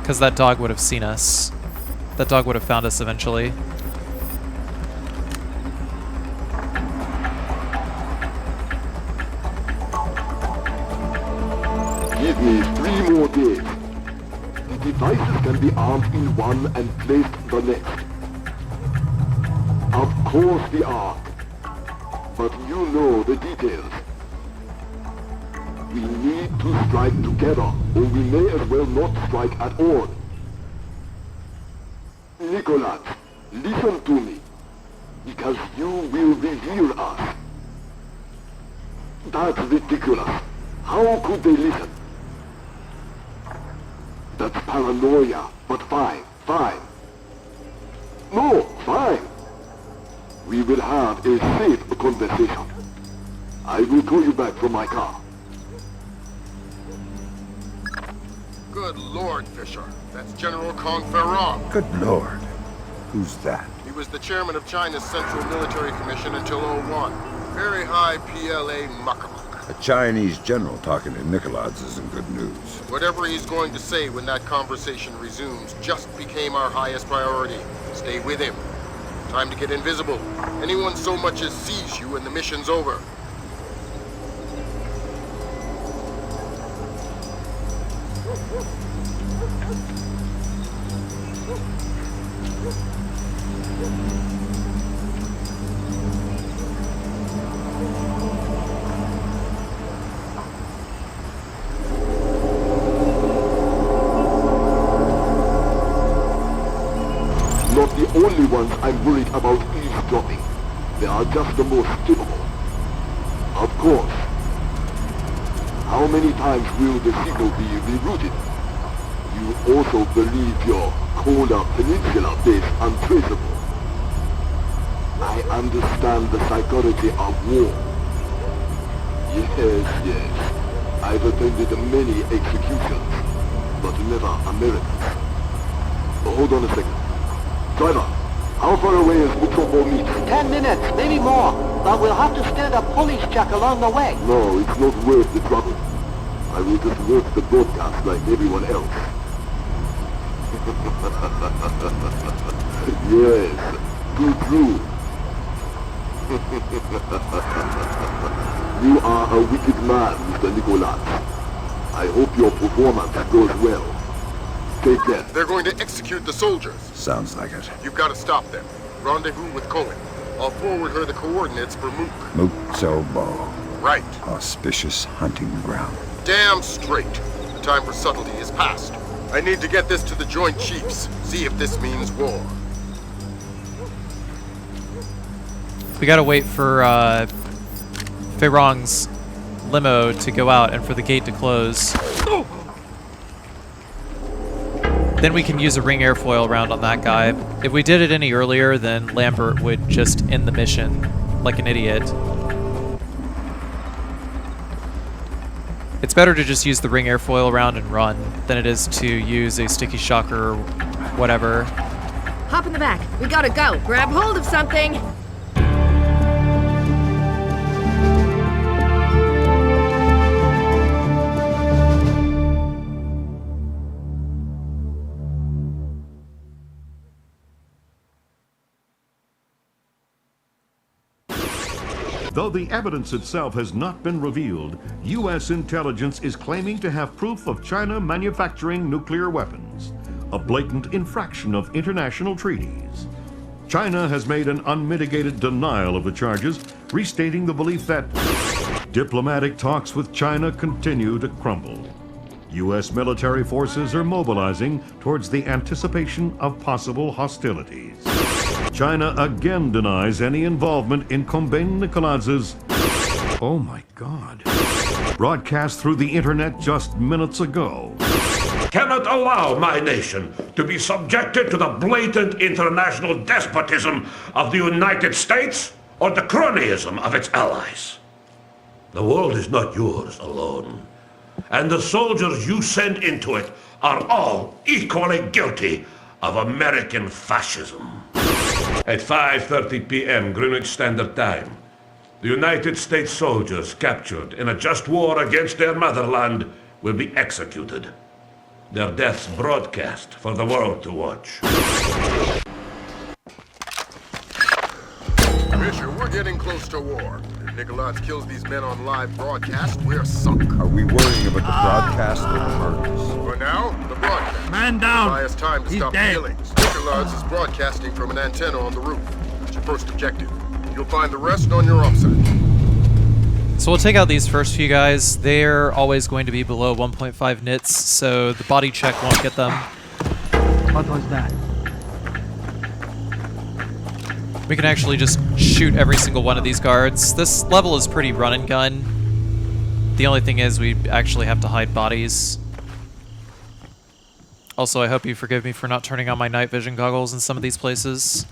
Because that dog would have seen us. That dog would have found us eventually. Give me 3 more days. The devices can be armed in one and placed the next. Of course the Ark. But you know the details. We need to strike together, or we may as well not strike at all. Nikoladze, listen to me, because you will reveal us. That's ridiculous. How could they listen? That's paranoia, but fine. No, fine. We will have a safe conversation. I will call you back from my car. Good Lord, Fisher. That's General Covert. Good Lord. Who's that? He was the chairman of China's Central Military Commission until '01. Very high PLA muckamuck. A Chinese general talking to Nikoladze isn't good news. Whatever he's going to say when that conversation resumes just became our highest priority. Stay with him. Time to get invisible. Anyone so much as sees you and the mission's over. Not the only ones I'm worried about eavesdropping. They are just the most capable. Of course. How many times will the signal be rerouted? You also believe your Kola Peninsula base untraceable. I understand the psychology of war. Yes. I've attended many executions, but never Americans. Hold on a second. Driver, how far away is Metropole meet? 10 minutes, maybe more. But we'll have to stand a police check along the way. No, it's not worth the trouble. I will just work the broadcast like everyone else. Yes, true. You are a wicked man, Mr. Nikoladze. I hope your performance goes well. Take care. They're going to execute the soldiers. Sounds like it. You've got to stop them. Rendezvous with Cohen. I'll forward her the coordinates for Mook. Muksobo. Right. Auspicious hunting ground. Damn straight. The time for subtlety is past. I need to get this to the Joint Chiefs. See if this means war. We gotta wait for Feirong's limo to go out and for the gate to close. Then we can use a ring airfoil round on that guy. If we did it any earlier, then Lambert would just end the mission like an idiot. It's better to just use the ring airfoil round and run than it is to use a sticky shocker or whatever. Hop in the back. We gotta go. Grab hold of something. Though the evidence itself has not been revealed, U.S. intelligence is claiming to have proof of China manufacturing nuclear weapons, a blatant infraction of international treaties. China has made an unmitigated denial of the charges, restating the belief that diplomatic talks with China continue to crumble. U.S. military forces are mobilizing towards the anticipation of possible hostilities. China again denies any involvement in Combine Nikoladze's, oh my God, broadcast through the internet just minutes ago. Cannot allow my nation to be subjected to the blatant international despotism of the United States or the cronyism of its allies. The world is not yours alone, and the soldiers you send into it are all equally guilty of American fascism. At 5:30 p.m. Greenwich Standard Time, the United States soldiers captured in a just war against their motherland will be executed. Their deaths broadcast for the world to watch. Fisher, we're getting close to war. If Nikoladze kills these men on live broadcast, we're sunk. Are we worrying about the broadcast or the murders? For now, the broadcast. Man down! Buy us time to stop the killings. Nikoladze is broadcasting from an antenna on the roof. That's your first objective. You'll find the rest on your upside. So we'll take out these first few guys. They're always going to be below 1.5 nits, so the body check won't get them. What was that? We can actually just shoot every single one of these guards. This level is pretty run and gun. The only thing is we actually have to hide bodies. Also, I hope you forgive me for not turning on my night vision goggles in some of these places.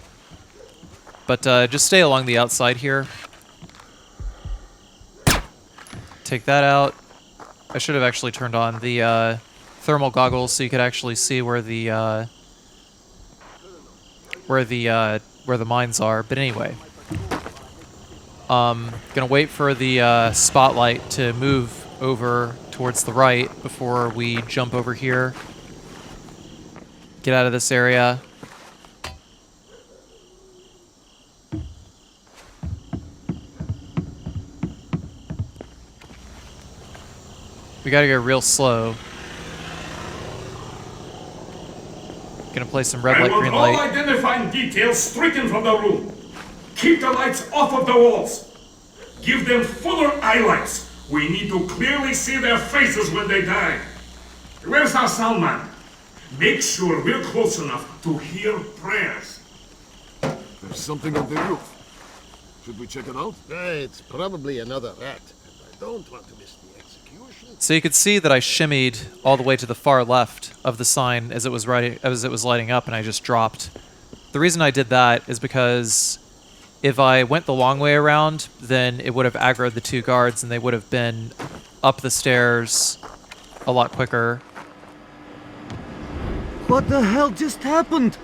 But just stay along the outside here. Take that out. I should have actually turned on the thermal goggles so you could actually see where the mines are. But anyway, gonna wait for the spotlight to move over towards the right before we jump over here. Get out of this area. We gotta go real slow. Gonna play some red I light, want green all light. identifying details stricken from the room. Keep the lights off of the walls. Give them fuller highlights. We need to clearly see their faces when they die. Where's our sound man? Make sure we're close enough to hear prayers. There's something on the roof. Should we check it out? It's probably another rat. I don't want to miss the execution. So you could see that I shimmied all the way to the far left of the sign as it was lighting up, and I just dropped. The reason I did that is because if I went the long way around, then it would have aggroed the two guards, and they would have been up the stairs a lot quicker. What the hell just happened?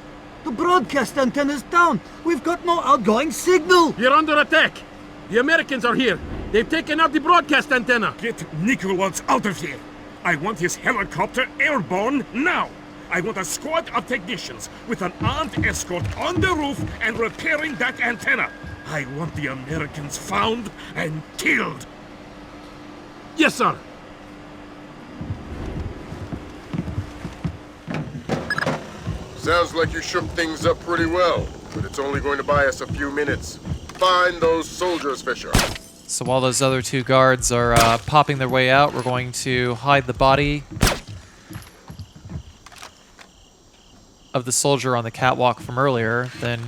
The broadcast antenna's down. We've got no outgoing signal. You're under attack. The Americans are here. They've taken out the broadcast antenna. Get Nikoladze out of here. I want his helicopter airborne now. I want a squad of technicians with an armed escort on the roof and repairing that antenna. I want the Americans found and killed. Yes, sir. Sounds like you shook things up pretty well, but it's only going to buy us a few minutes. Find those soldiers, Fisher. So while those other two guards are popping their way out, we're going to hide the body of the soldier on the catwalk from earlier. Then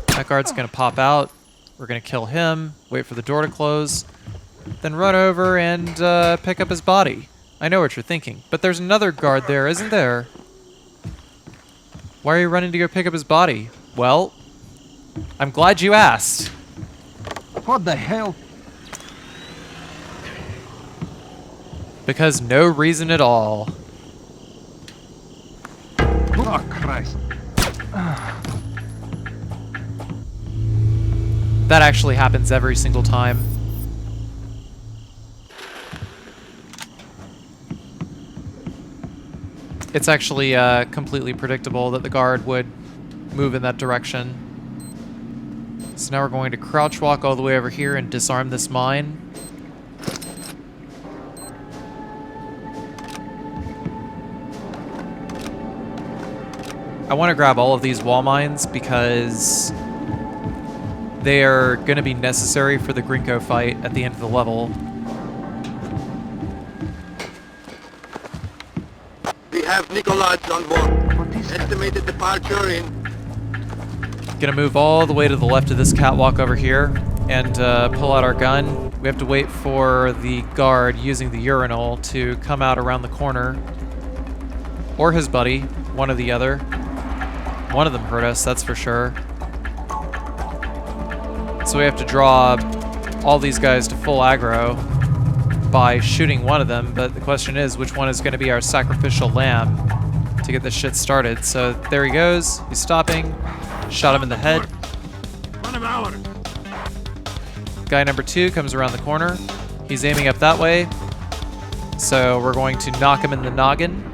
that guard's going to pop out. We're going to kill him, wait for the door to close, then run over and pick up his body. I know what you're thinking, but there's another guard there, isn't there? Why are you running to go pick up his body? Well, I'm glad you asked. What the hell? Because no reason at all. Oh, Christ. That actually happens every single time. It's actually completely predictable that the guard would move in that direction. So now we're going to crouch walk all the way over here and disarm this mine. I want to grab all of these wall mines because they are going to be necessary for the Grinko fight at the end of the level. We have Nikoladze on board. Estimated departure in... Gonna move all the way to the left of this catwalk over here and pull out our gun. We have to wait for the guard using the urinal to come out around the corner. Or his buddy, one or the other. One of them hurt us, that's for sure. So we have to draw all these guys to full aggro by shooting one of them, but the question is which one is going to be our sacrificial lamb to get this shit started. So there he goes, he's stopping, shot him in the head. One of ours. Guy number 2 comes around the corner, he's aiming up that way, so we're going to knock him in the noggin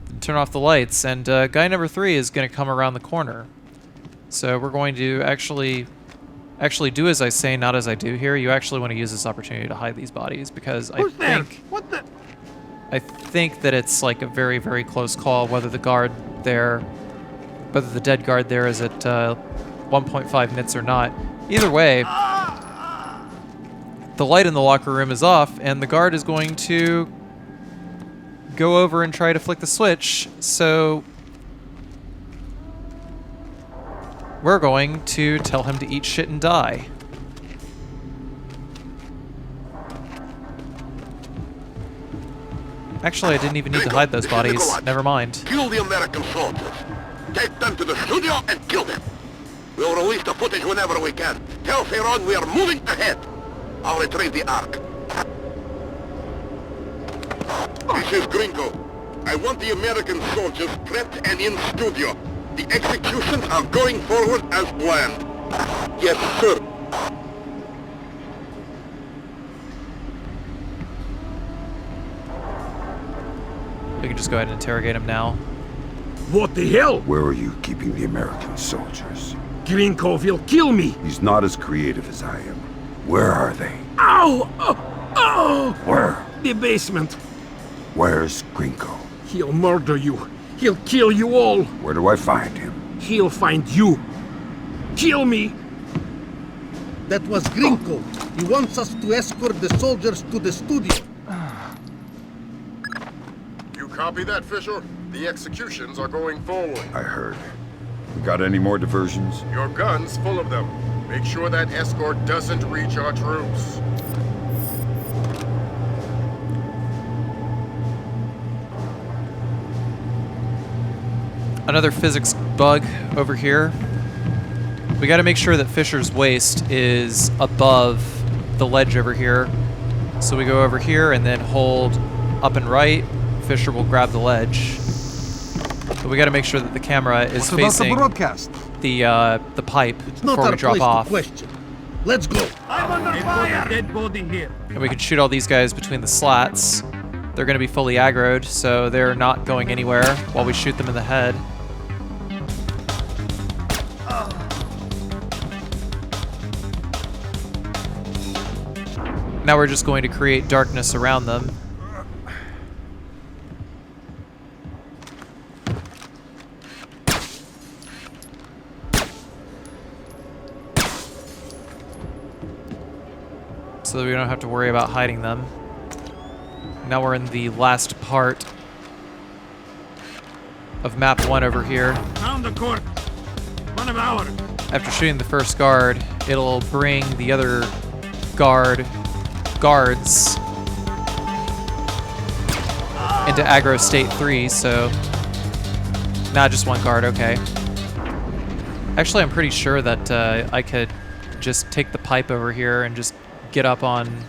and turn off the lights, and guy number 3 is going to come around the corner. So we're going to actually do as I say, not as I do here. You actually want to use this opportunity to hide these bodies because I think that it's like a very, very close call whether the dead guard there is at 1.5 nits or not. Either way, the light in the locker room is off and the guard is going to go over and try to flick the switch. So we're going to tell him to eat shit and die. Actually, I didn't even need to hide those bodies. Never mind. Kill the American soldiers. Take them to the studio and kill them. We'll release the footage whenever we can. Tell Theron we are moving ahead. I'll retrieve the Ark. This is Gringo. I want the American soldiers prepped and in studio. The executions are going forward as planned. Yes, sir. We can just go ahead and interrogate him now. What the hell? Where are you keeping the American soldiers? Grinko will kill me. He's not as creative as I am. Where are they? Ow! Oh! Oh! Where? The basement. Where's Grinko? He'll murder you. He'll kill you all. Where do I find him? He'll find you. Kill me. That was Gringo. He wants us to escort the soldiers to the studio. You copy that, Fisher? The executions are going forward. I heard. We got any more diversions? Your gun's full of them. Make sure that escort doesn't reach our troops. Another physics bug over here. We got to make sure that Fisher's waist is above the ledge over here. So we go over here and then hold up and right. Fisher will grab the ledge. But we got to make sure that the camera is facing the broadcast? The pipe before we drop off. Let's go. I'm under fire. Dead body here. And we can shoot all these guys between the slats. They're going to be fully aggroed, so they're not going anywhere while we shoot them in the head. Now we're just going to create darkness around them. So that we don't have to worry about hiding them. Now we're in the last part of map 1 over here. Found the court. 1 of ours. After shooting the first guard, it'll bring the other guards into aggro state 3, so not just 1 guard, okay. Actually, I'm pretty sure that I could just take the pipe over here and just get up on,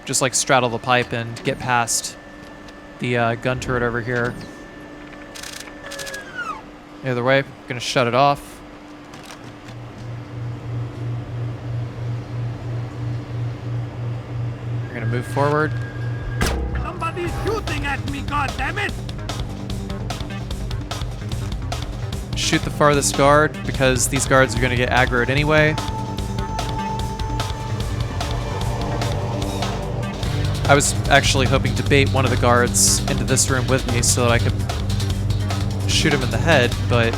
just like straddle the pipe and get past the gun turret over here. Either way, I'm gonna shut it off. We're gonna move forward. Somebody's shooting at me, goddammit! Shoot the farthest guard because these guards are gonna get aggroed anyway. I was actually hoping to bait one of the guards into this room with me so that I could shoot him in the head, but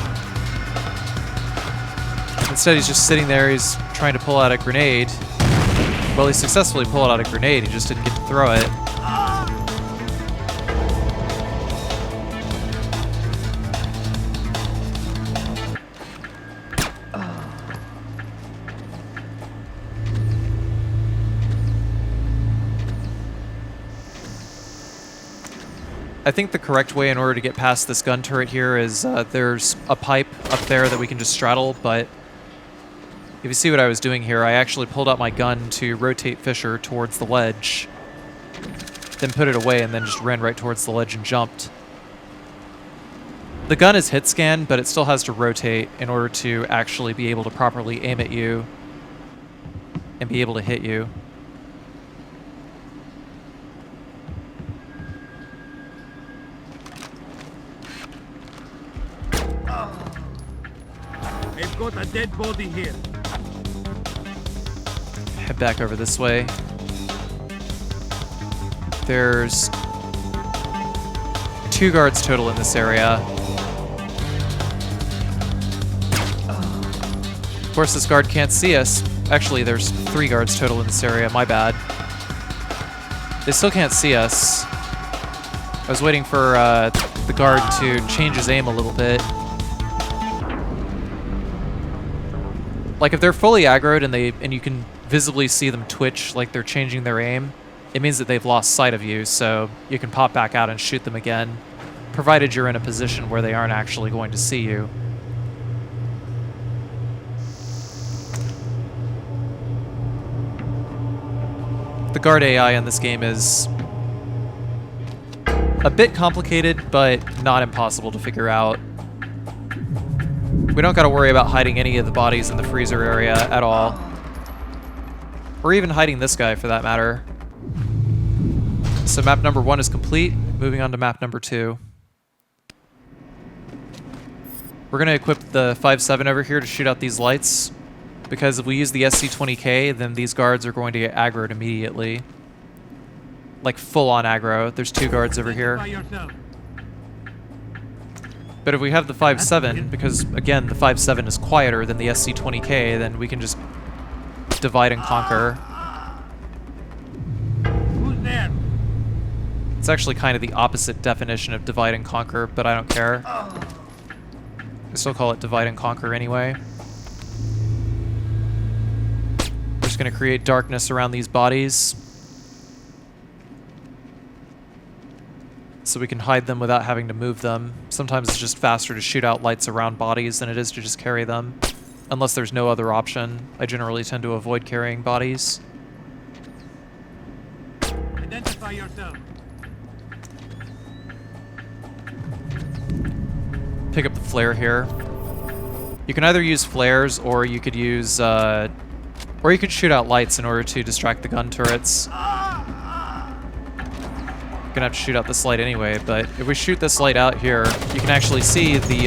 instead he's just sitting there, he's trying to pull out a grenade. Well, he successfully pulled out a grenade, he just didn't get to throw it. I think the correct way in order to get past this gun turret here is there's a pipe up there that we can just straddle, but if you see what I was doing here, I actually pulled out my gun to rotate Fisher towards the ledge, then put it away and then just ran right towards the ledge and jumped. The gun is hit scan, but it still has to rotate in order to actually be able to properly aim at you and be able to hit you. They've got a dead body here. Head back over this way. There's 2 guards total in this area. Of course, this guard can't see us. Actually, there's 3 guards total in this area. My bad. They still can't see us. I was waiting for the guard to change his aim a little bit. Like, if they're fully aggroed and you can visibly see them twitch like they're changing their aim, it means that they've lost sight of you, so you can pop back out and shoot them again, provided you're in a position where they aren't actually going to see you. The guard AI in this game is a bit complicated, but not impossible to figure out. We don't got to worry about hiding any of the bodies in the freezer area at all. Or even hiding this guy, for that matter. So map number 1 is complete. Moving on to map number 2. We're going to equip the 5.7 over here to shoot out these lights, because if we use the SC-20K, then these guards are going to get aggroed immediately. Like full-on aggro. There's 2 guards over here. But if we have the 5.7, because again, the 5.7 is quieter than the SC-20K, then we can just divide and conquer. Who's there? It's actually kind of the opposite definition of divide and conquer, but I don't care. I still call it divide and conquer anyway. We're just going to create darkness around these bodies, so we can hide them without having to move them. Sometimes it's just faster to shoot out lights around bodies than it is to just carry them. Unless there's no other option, I generally tend to avoid carrying bodies. Identify yourself. Pick up the flare here. You can either use flares, or you could use, or you could shoot out lights in order to distract the gun turrets. Gonna have to shoot out this light anyway, but if we shoot this light out here, you can actually see the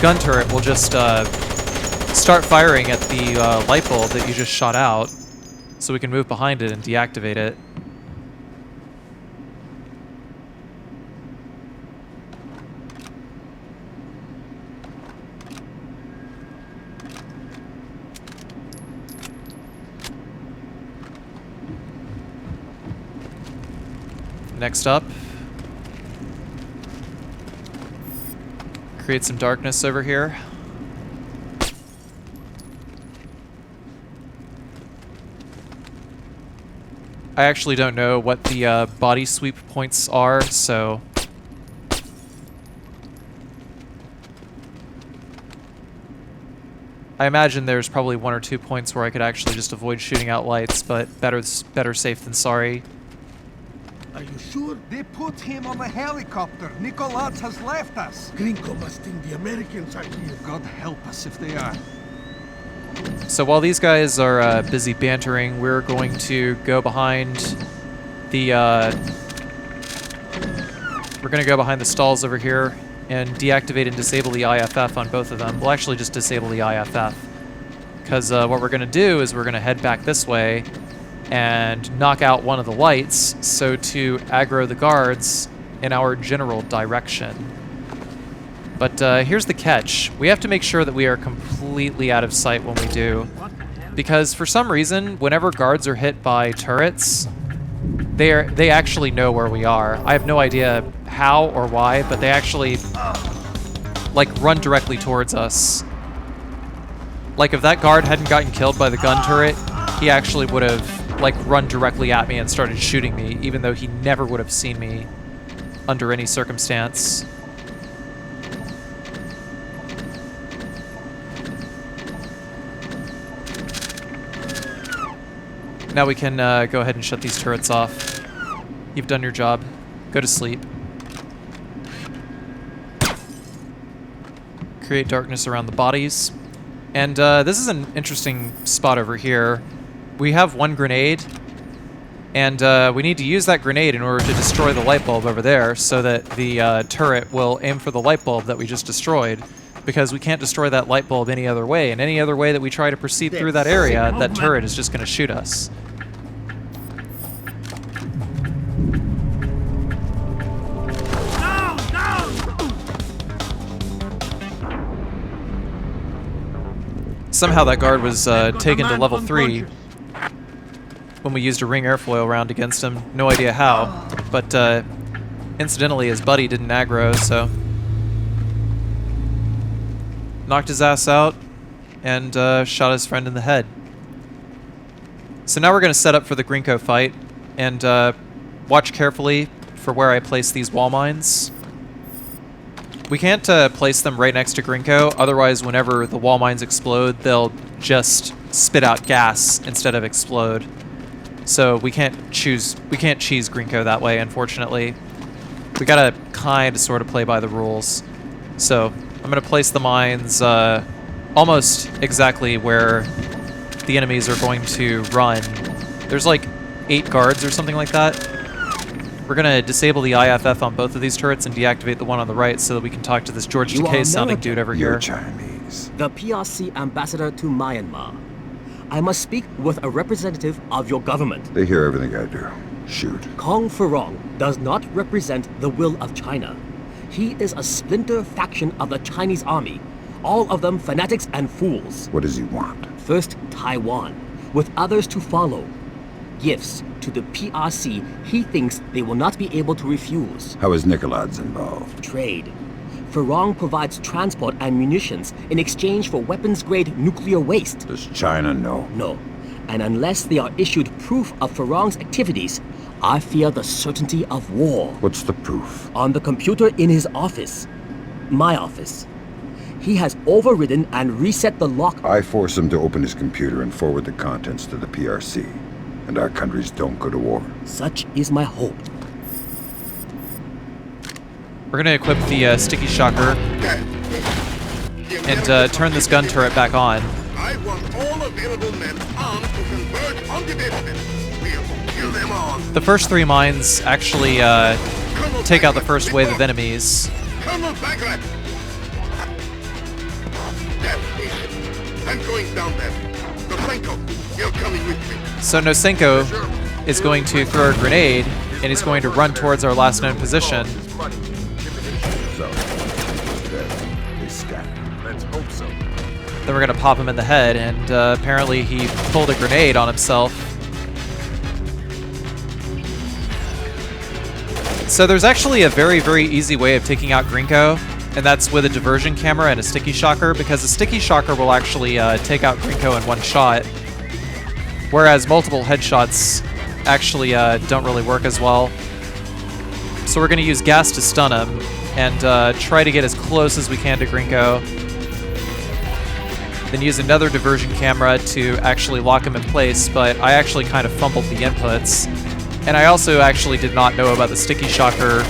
gun turret will just start firing at the light bulb that you just shot out, so we can move behind it and deactivate it. Next up, create some darkness over here. I actually don't know what the body sweep points are, so I imagine there's probably 1 or 2 points where I could actually just avoid shooting out lights, but better safe than sorry. Are you sure? They put him on a helicopter. Nikoladze has left us. Gringo must think the Americans are here. God help us if they are. So while these guys are busy bantering, we're going to go behind the we're going to go behind the stalls over here and deactivate and disable the IFF on both of them. We'll actually just disable the IFF, because what we're going to do is we're going to head back this way and knock out one of the lights, so to aggro the guards in our general direction. But here's the catch. We have to make sure that we are completely out of sight when we do, because for some reason, whenever guards are hit by turrets, they actually know where we are. I have no idea how or why, but they actually like run directly towards us. Like if that guard hadn't gotten killed by the gun turret, he actually would have like run directly at me and started shooting me, even though he never would have seen me under any circumstance. Now we can go ahead and shut these turrets off. You've done your job. Go to sleep. Create darkness around the bodies. And this is an interesting spot over here. We have one grenade, and we need to use that grenade in order to destroy the light bulb over there, so that the turret will aim for the light bulb that we just destroyed, because we can't destroy that light bulb any other way, and any other way that we try to proceed through that area, that turret is just going to shoot us. Somehow that guard was taken to level 3 when we used a ring airfoil round against him. No idea how, but incidentally his buddy didn't aggro, so knocked his ass out and shot his friend in the head. So now we're going to set up for the Grinko fight and watch carefully for where I place these wall mines. We can't place them right next to Grinko, otherwise whenever the wall mines explode, they'll just spit out gas instead of explode. So we can't cheese Grinko that way, unfortunately. We gotta kind of sort of play by the rules. So I'm gonna place the mines almost exactly where the enemies are going to run. There's like 8 guards or something like that. We're gonna disable the IFF on both of these turrets and deactivate the one on the right so that we can talk to this George Takei sounding dude over here. You're Chinese. The PRC ambassador to Myanmar. I must speak with a representative of your government. They hear everything I do. Shoot. Kong Ferong does not represent the will of China. He is a splinter faction of the Chinese army. All of them fanatics and fools. What does he want? First, Taiwan, with others to follow. Gifts to the PRC he thinks they will not be able to refuse. How is Nikoladze involved? Trade. Farong provides transport and munitions in exchange for weapons-grade nuclear waste. Does China know? No. And unless they are issued proof of Farong's activities, I fear the certainty of war. What's the proof? On the computer in his office. My office. He has overridden and reset the lock. I force him to open his computer and forward the contents to the PRC. And our countries don't go to war. Such is my hope. We're gonna equip the sticky shocker and turn this gun turret back on. I want all available men armed to converge on the basement. We'll kill them all. The first 3 mines actually take out the first wave of enemies. Colonel Bagrat! That station. I'm going down there. Nosenko, you're coming with me. So Nosenko is going to throw a grenade, and he's going to run towards our last known position. So, they scatter. Let's hope so. Then we're going to pop him in the head, and apparently he pulled a grenade on himself. So there's actually a very, very easy way of taking out Grinko, and that's with a diversion camera and a sticky shocker, because a sticky shocker will actually take out Grinko in one shot, whereas multiple headshots actually don't really work as well. So we're going to use gas to stun him, and try to get as close as we can to Grinko. Then use another diversion camera to actually lock him in place, but I actually kind of fumbled the inputs. And I also actually did not know about the sticky shocker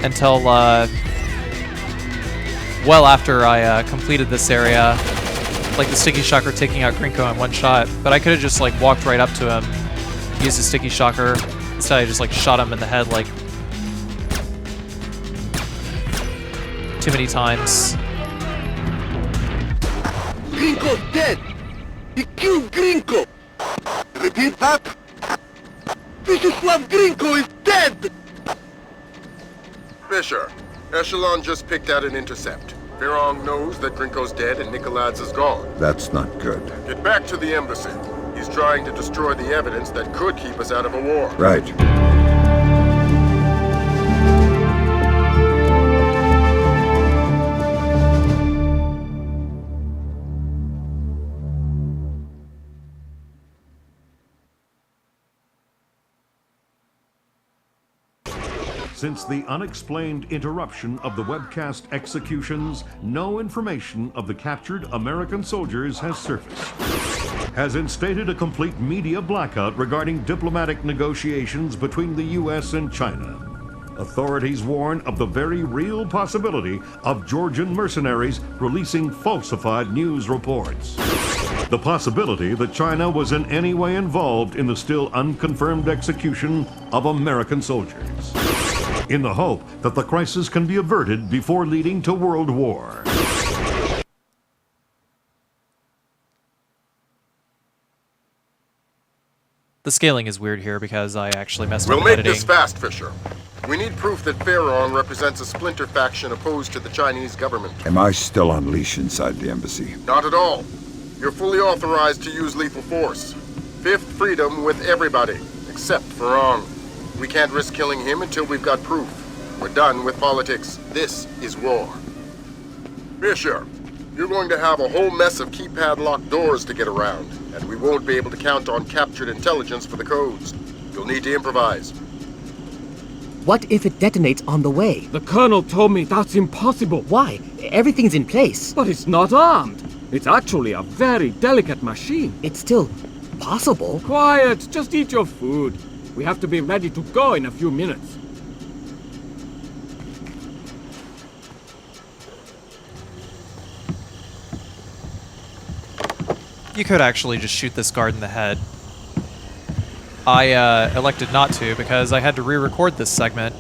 until well after I completed this area. Like the sticky shocker taking out Grinko in one shot, but I could have just like walked right up to him, used the sticky shocker, instead I just like shot him in the head like too many times. Grinko's dead! He killed Grinko! Repeat that? Vyacheslav Grinko is dead! Fisher, Echelon just picked out an intercept. Farong knows that Grinko's dead and Nikoladze is gone. That's not good. Get back to the embassy. He's trying to destroy the evidence that could keep us out of a war. Right. Since the unexplained interruption of the webcast executions, no information of the captured American soldiers has surfaced. Has instated a complete media blackout regarding diplomatic negotiations between the U.S. and China. Authorities warn of the very real possibility of Georgian mercenaries releasing falsified news reports. The possibility that China was in any way involved in the still unconfirmed execution of American soldiers, in the hope that the crisis can be averted before leading to world war. The scaling is weird here because I actually messed We'll up make editing. this fast, Fisher. We need proof that Farong represents a Splinter faction opposed to the Chinese government. Am I still on leash inside the embassy? Not at all. You're fully authorized to use lethal force. Fifth freedom with everybody, except Farong. We can't risk killing him until we've got proof. We're done with politics. This is war. Fisher, you're going to have a whole mess of keypad locked doors to get around, and we won't be able to count on captured intelligence for the codes. You'll need to improvise. What if it detonates on the way? The Colonel told me that's impossible. Why? Everything's in place. But it's not armed. It's actually a very delicate machine. It's still possible. Quiet, just eat your food. We have to be ready to go in a few minutes. You could actually just shoot this guard in the head. I elected not to because I had to re-record this segment.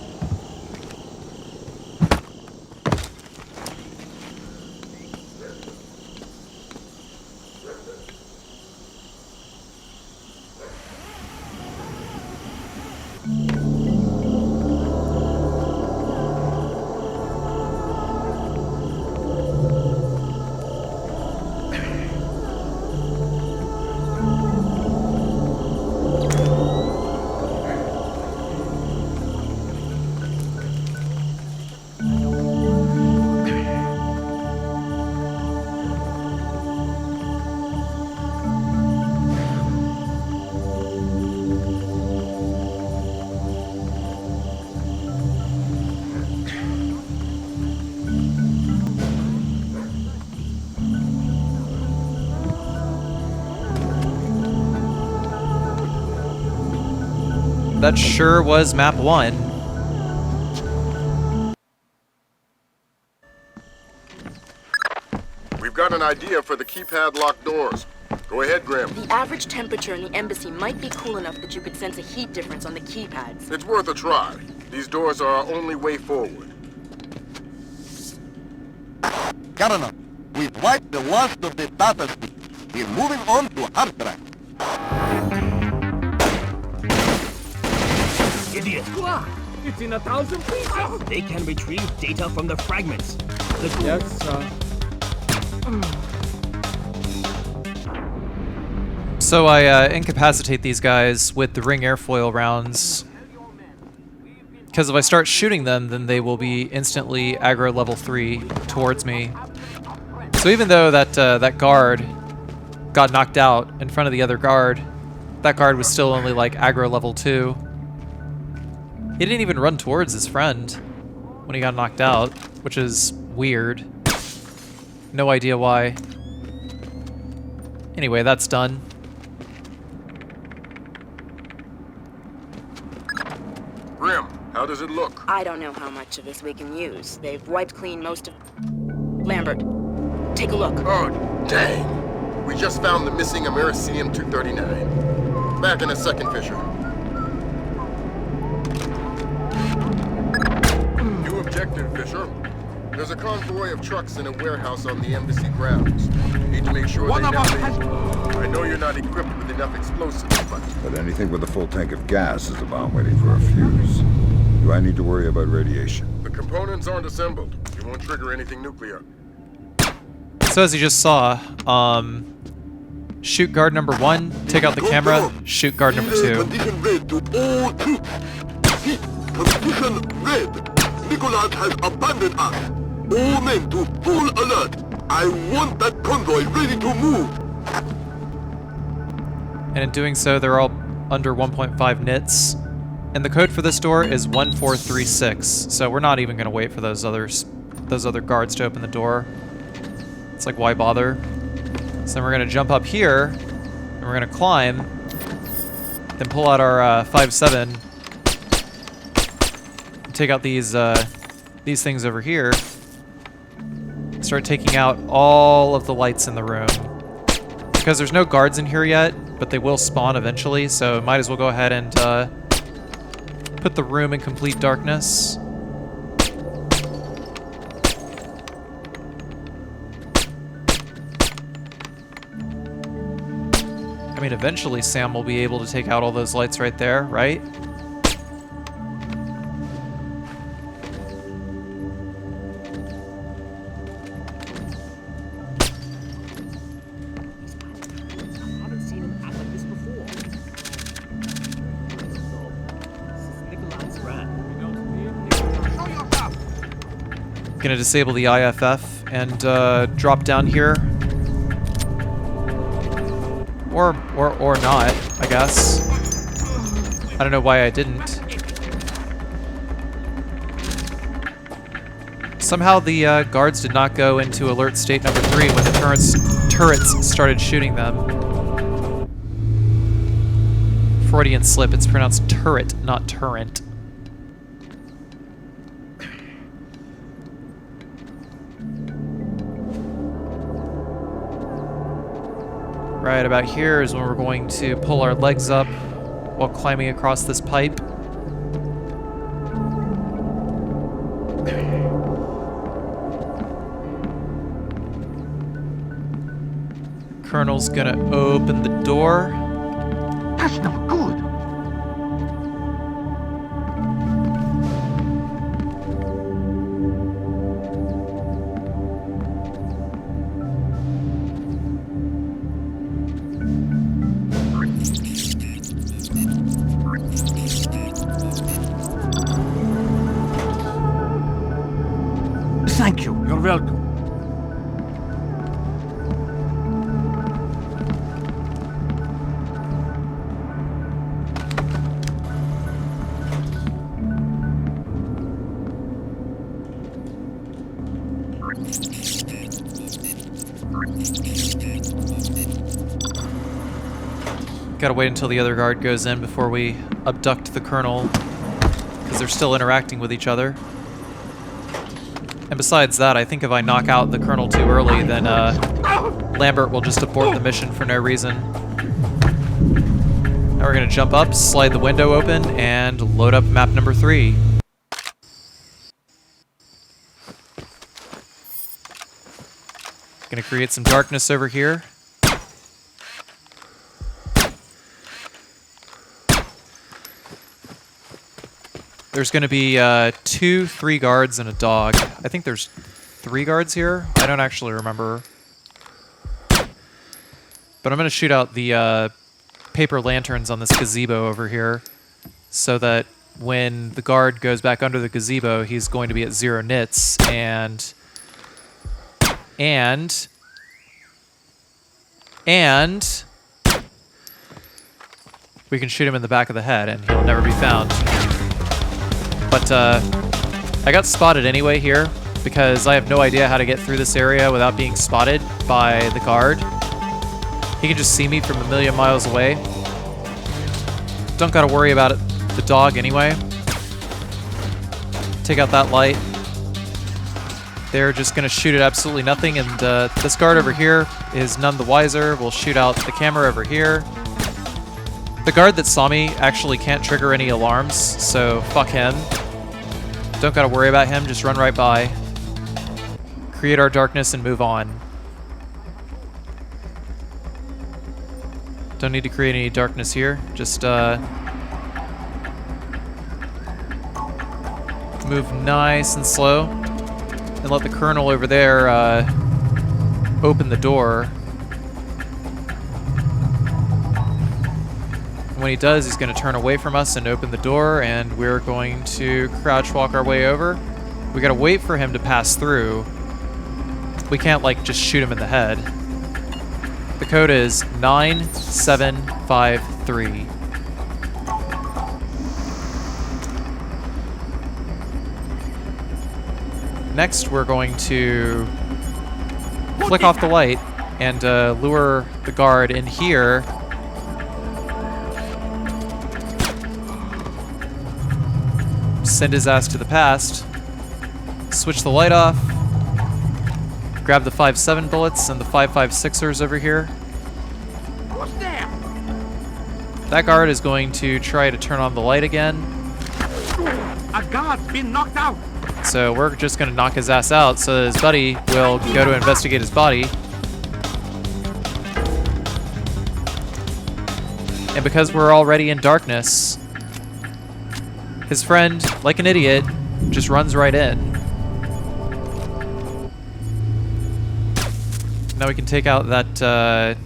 that sure was map 1. We've got an idea for the keypad locked doors. Go ahead, Grim. The average temperature in the embassy might be cool enough that you could sense a heat difference on the keypads. It's worth a try. These doors are our only way forward. Kalina, we've wiped the last of the data feed. We're moving on to hard drive. Idiot! It's in 1,000 pieces! They can retrieve data from the fragments. Yes, So I incapacitate these guys with the ring airfoil rounds. Because if I start shooting them, then they will be instantly aggro level 3 towards me. So even though that guard got knocked out in front of the other guard, that guard was still only like aggro level 2. He didn't even run towards his friend when he got knocked out, which is weird. No idea why. Anyway, that's done. Grim, how does it look? I don't know how much of this we can use. They've wiped clean most of... Lambert, take a look. Oh, dang. We just found the missing Americium-239. Back in a second, Fisher. New objective, Fisher. There's a convoy of trucks in a warehouse on the embassy grounds. Need to make sure they navigate. I know you're not equipped with enough explosives, But anything with a full tank of gas is a bomb waiting for a fuse. Do I need to worry about radiation? The components aren't assembled. You won't trigger anything nuclear. So as you just saw, shoot guard number 1, take out the camera, shoot guard number 2. Condition red to all troops. Heat, condition red. Nikoladze has abandoned us. All men to full alert. I want that convoy ready to move. And in doing so, they're all under 1.5 nits. And the code for this door is 1436. So we're not even going to wait for those other guards to open the door. It's like, why bother? So then we're going to jump up here, and we're going to climb, then pull out our 5.7, and take out these things over here. Start taking out all of the lights in the room. Because there's no guards in here yet, but they will spawn eventually, so might as well go ahead and put the room in complete darkness. I mean, eventually Sam will be able to take out all those lights right there, right? Gonna disable the IFF and drop down here. Or not, I guess. I don't know why I didn't. Somehow the guards did not go into alert state number 3 when the turrets started shooting them. Freudian slip, it's pronounced turret, not turret. Right about here is when we're going to pull our legs up while climbing across this pipe. Colonel's gonna open the door. That's not good. Thank you. You're welcome. Gotta wait until the other guard goes in before we abduct the colonel, because they're still interacting with each other. And besides that, I think if I knock out the colonel too early, then Lambert will just abort the mission for no reason. Now we're gonna jump up, slide the window open, and load up map number 3. Gonna create some darkness over here. There's going to be 2, 3 guards and a dog. I think there's 3 guards here. I don't actually remember. But I'm going to shoot out the paper lanterns on this gazebo over here so that when the guard goes back under the gazebo, he's going to be at 0 nits and we can shoot him in the back of the head and he'll never be found. But I got spotted anyway here because I have no idea how to get through this area without being spotted by the guard. He can just see me from a million miles away. Don't gotta worry about it, the dog anyway. Take out that light. They're just gonna shoot at absolutely nothing, and this guard over here is none the wiser. We'll shoot out the camera over here. The guard that saw me actually can't trigger any alarms, so fuck him. Don't gotta worry about him, just run right by. Create our darkness and move on. Don't need to create any darkness here, just move nice and slow. And let the colonel over there open the door. When he does, he's going to turn away from us and open the door, and we're going to crouch walk our way over. We got to wait for him to pass through. We can't, like, just shoot him in the head. The code is 9753. Next, we're going to flick off the light and lure the guard in here. Send his ass to the past. Switch the light off. Grab the 5.7 bullets and the 5.56ers over here. What's there? That guard is going to try to turn on the light again. A guard's been knocked out. So we're just going to knock his ass out so his buddy will go to investigate his body. And because we're already in darkness, his friend, like an idiot, just runs right in. Now we can take out that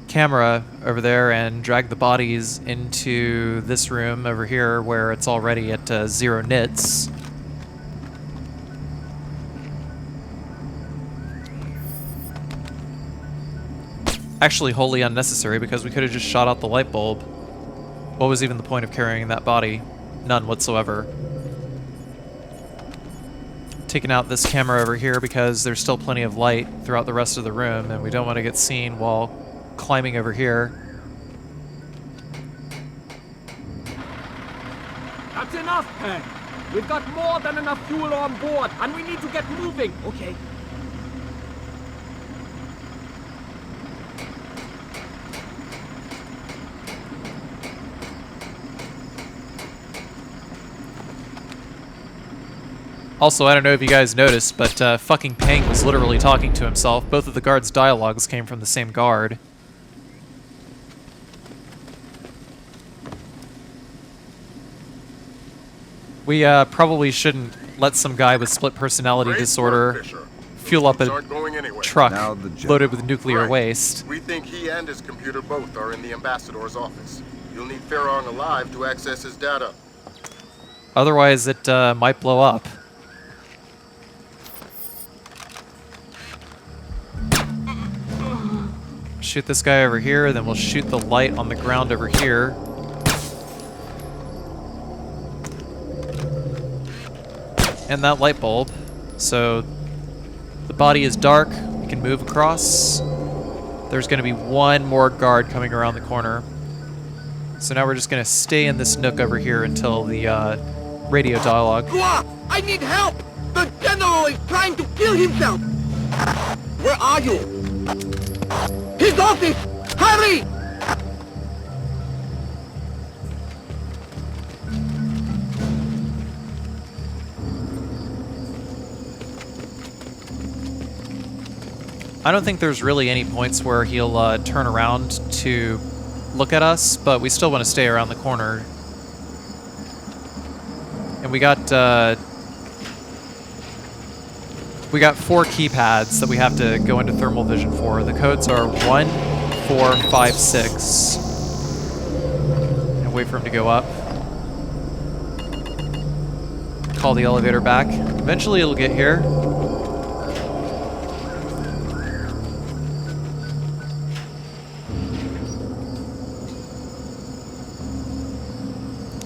camera over there and drag the bodies into this room over here where it's already at 0 nits. Actually wholly unnecessary because we could have just shot out the light bulb. What was even the point of carrying that body? None whatsoever. Taking out this camera over here because there's still plenty of light throughout the rest of the room and we don't want to get seen while climbing over here. That's enough, Peg. We've got more than enough fuel on board, and we need to get moving. Okay. Also, I don't know if you guys noticed, but fucking Peng was literally talking to himself. Both of the guards' dialogues came from the same guard. We probably shouldn't let some guy with split personality disorder fuel up a truck loaded with nuclear waste. We think he and his computer both are in the ambassador's office. You'll need Farron alive to access his data. Otherwise, it might blow up. Shoot this guy over here, then we'll shoot the light on the ground over here. And that light bulb. So the body is dark, we can move across. there's going to be one more guard coming around the corner. So now we're just going to stay in this nook over here until the radio dialogue. I need help! The general is trying to kill himself! Where are you? His office! Hurry! I don't think there's really any points where he'll turn around to look at us, but we still want to stay around the corner. And we got 4 keypads that we have to go into thermal vision for. The codes are 1, 4, 5, 6. And wait for him to go up. Call the elevator back. Eventually it'll get here.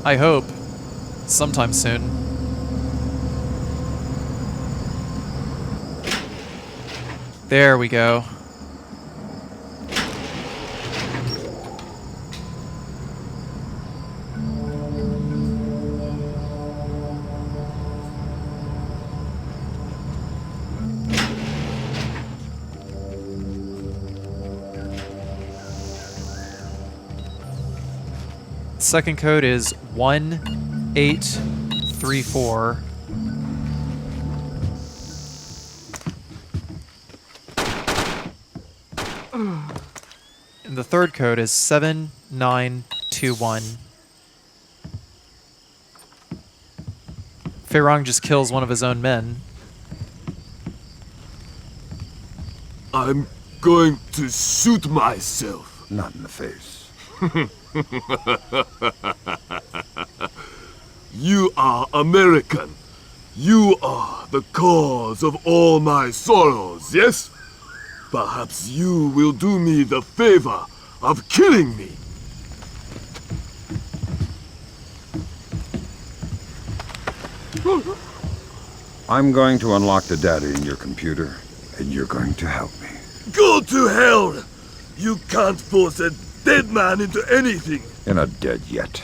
I hope. Sometime soon. There we go. Second code is 1834. And the third code is 7921. Feirong just kills one of his own men. I'm going to shoot myself. Not in the face. You are American. You are the cause of all my sorrows, yes? Perhaps you will do me the favor of killing me. I'm going to unlock the data in your computer, and you're going to help me. Go to hell! You can't force a dead man into anything. You're not dead yet.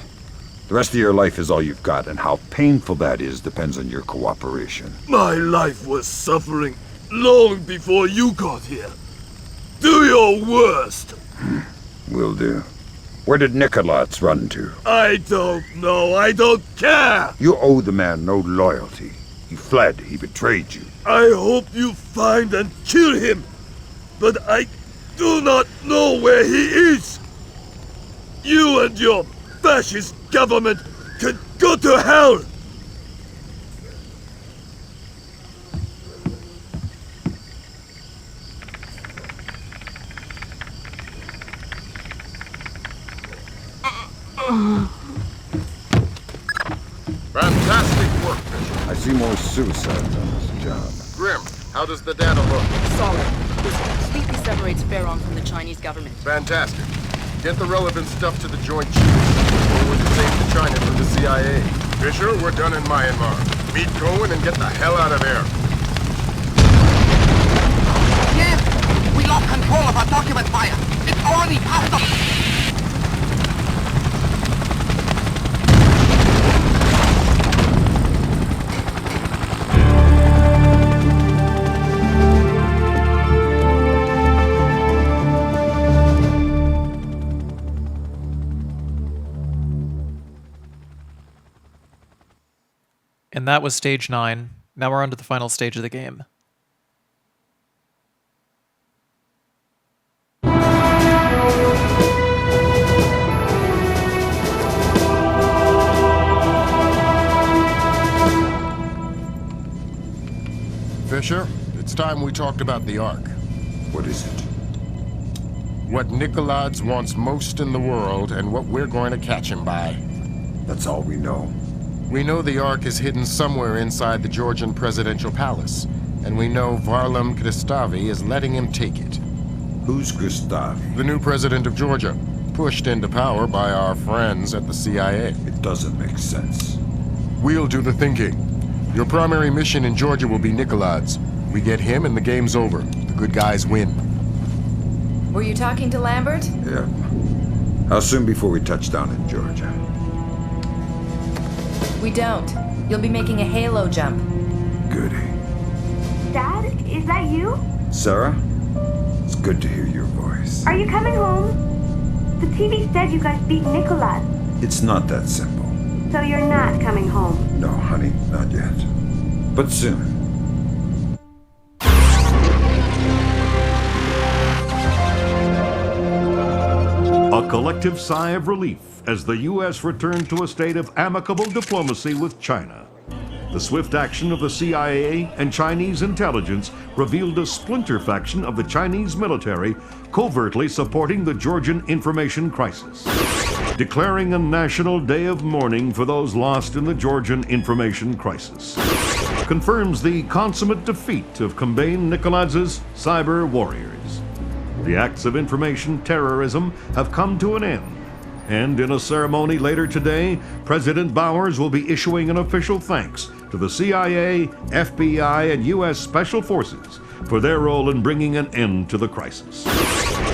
The rest of your life is all you've got, and how painful that is depends on your cooperation. My life was suffering long before you got here. Do your worst. Will do. Where did Nikoladze run to? I don't know. I don't care. You owe the man no loyalty. He fled. He betrayed you. I hope you find and kill him. But I do not know where he is. You and your fascist government can go to hell. Fantastic work, Bishop. I see more suicides on this job. Grim, how does the data look? Solid. This completely separates Feirong from the Chinese government. Fantastic. Get the relevant stuff to the Joint Chiefs. Forward the tape to China for the CIA. Fisher, we're done in Myanmar. Meet Cohen and get the hell out of there. Yes! We lost control of our document fire. It's already past the... And that was stage 9. Now we're on to the final stage of the game. Fisher, it's time we talked about the Ark. What is it? What Nikoladze wants most in the world and what we're going to catch him by. That's all we know. We know the Ark is hidden somewhere inside the Georgian presidential palace, and we know Varlam Kristavi is letting him take it. Who's Kristavi? The new president of Georgia, pushed into power by our friends at the CIA. It doesn't make sense. We'll do the thinking. Your primary mission in Georgia will be Nikoladze. We get him and the game's over. The good guys win. Were you talking to Lambert? Yeah. How soon before we touch down in Georgia? We don't. You'll be making a halo jump. Goody. Dad, is that you? Sarah? It's good to hear your voice. Are you coming home? The TV said you guys beat Nikoladze. It's not that simple. So you're not coming home? No, honey, not yet. But soon. A collective sigh of relief as the U.S. returned to a state of amicable diplomacy with China. The swift action of the CIA and Chinese intelligence revealed a splinter faction of the Chinese military covertly supporting the Georgian information crisis, declaring a national day of mourning for those lost in the Georgian information crisis. Confirms the consummate defeat of Kambane Nikoladze's cyber warriors. The acts of information terrorism have come to an end. And in a ceremony later today, President Bowers will be issuing an official thanks to the CIA, FBI, and U.S. Special Forces for their role in bringing an end to the crisis.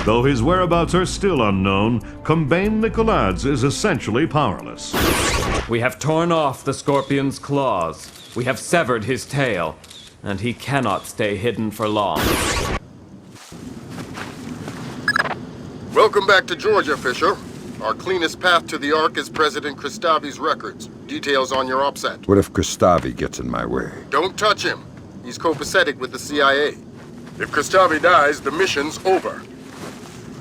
Though his whereabouts are still unknown, Kambane Nikoladze is essentially powerless. We have torn off the scorpion's claws. We have severed his tail, and he cannot stay hidden for long. Welcome back to Georgia, Fisher. Our cleanest path to the Ark is President Kristavi's records. Details on your OPSAT. What if Kristavi gets in my way? Don't touch him. He's copacetic with the CIA. If Kristavi dies, the mission's over.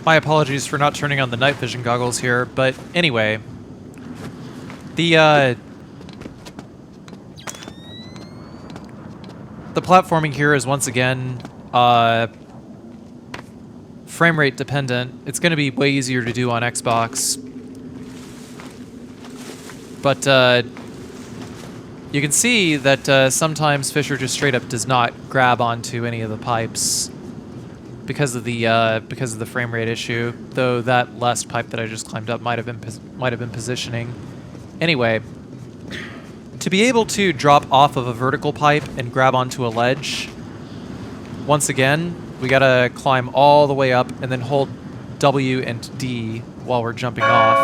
My apologies for not turning on the night vision goggles here, but anyway. The platforming here is once again frame rate dependent. It's going to be way easier to do on Xbox. But you can see that sometimes Fisher just straight up does not grab onto any of the pipes because of the frame rate issue. Though that last pipe that I just climbed up might have been positioning. Anyway, to be able to drop off of a vertical pipe and grab onto a ledge, once again, we gotta climb all the way up and then hold W and D while we're jumping off.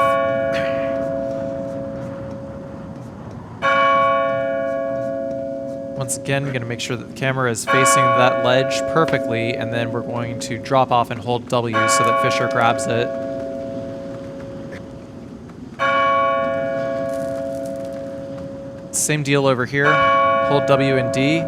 Once again, gonna make sure that the camera is facing that ledge perfectly, and then we're going to drop off and hold W so that Fisher grabs it. Same deal over here. Hold W and D.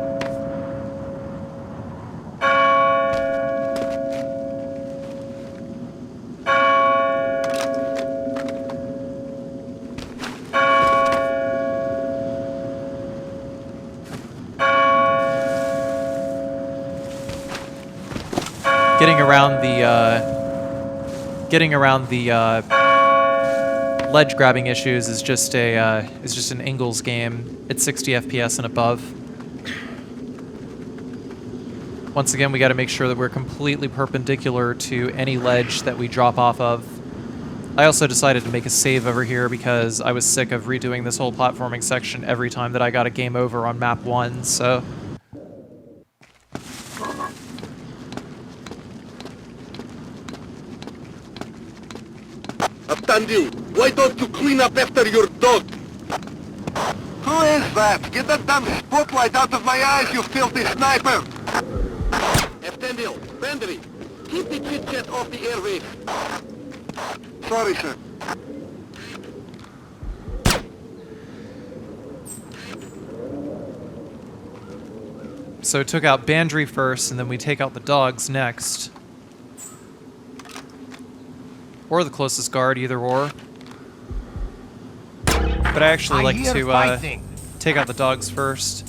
Getting around the ledge grabbing issues is just an Ingalls game. It's 60 FPS and above. Once again, we got to make sure that we're completely perpendicular to any ledge that we drop off of. I also decided to make a save over here because I was sick of redoing this whole platforming section every time that I got a game over on map 1, so... Abtandi, why don't you clean up after your dog? Who is that? Get that damn spotlight out of my eyes, you filthy sniper! Abtandi, Bandri, keep the chit-chat off the airwaves. Sorry, sir. So took out Bandri first, and then we take out the dogs next. Or the closest guard, either or. But I actually like to take out the dogs first.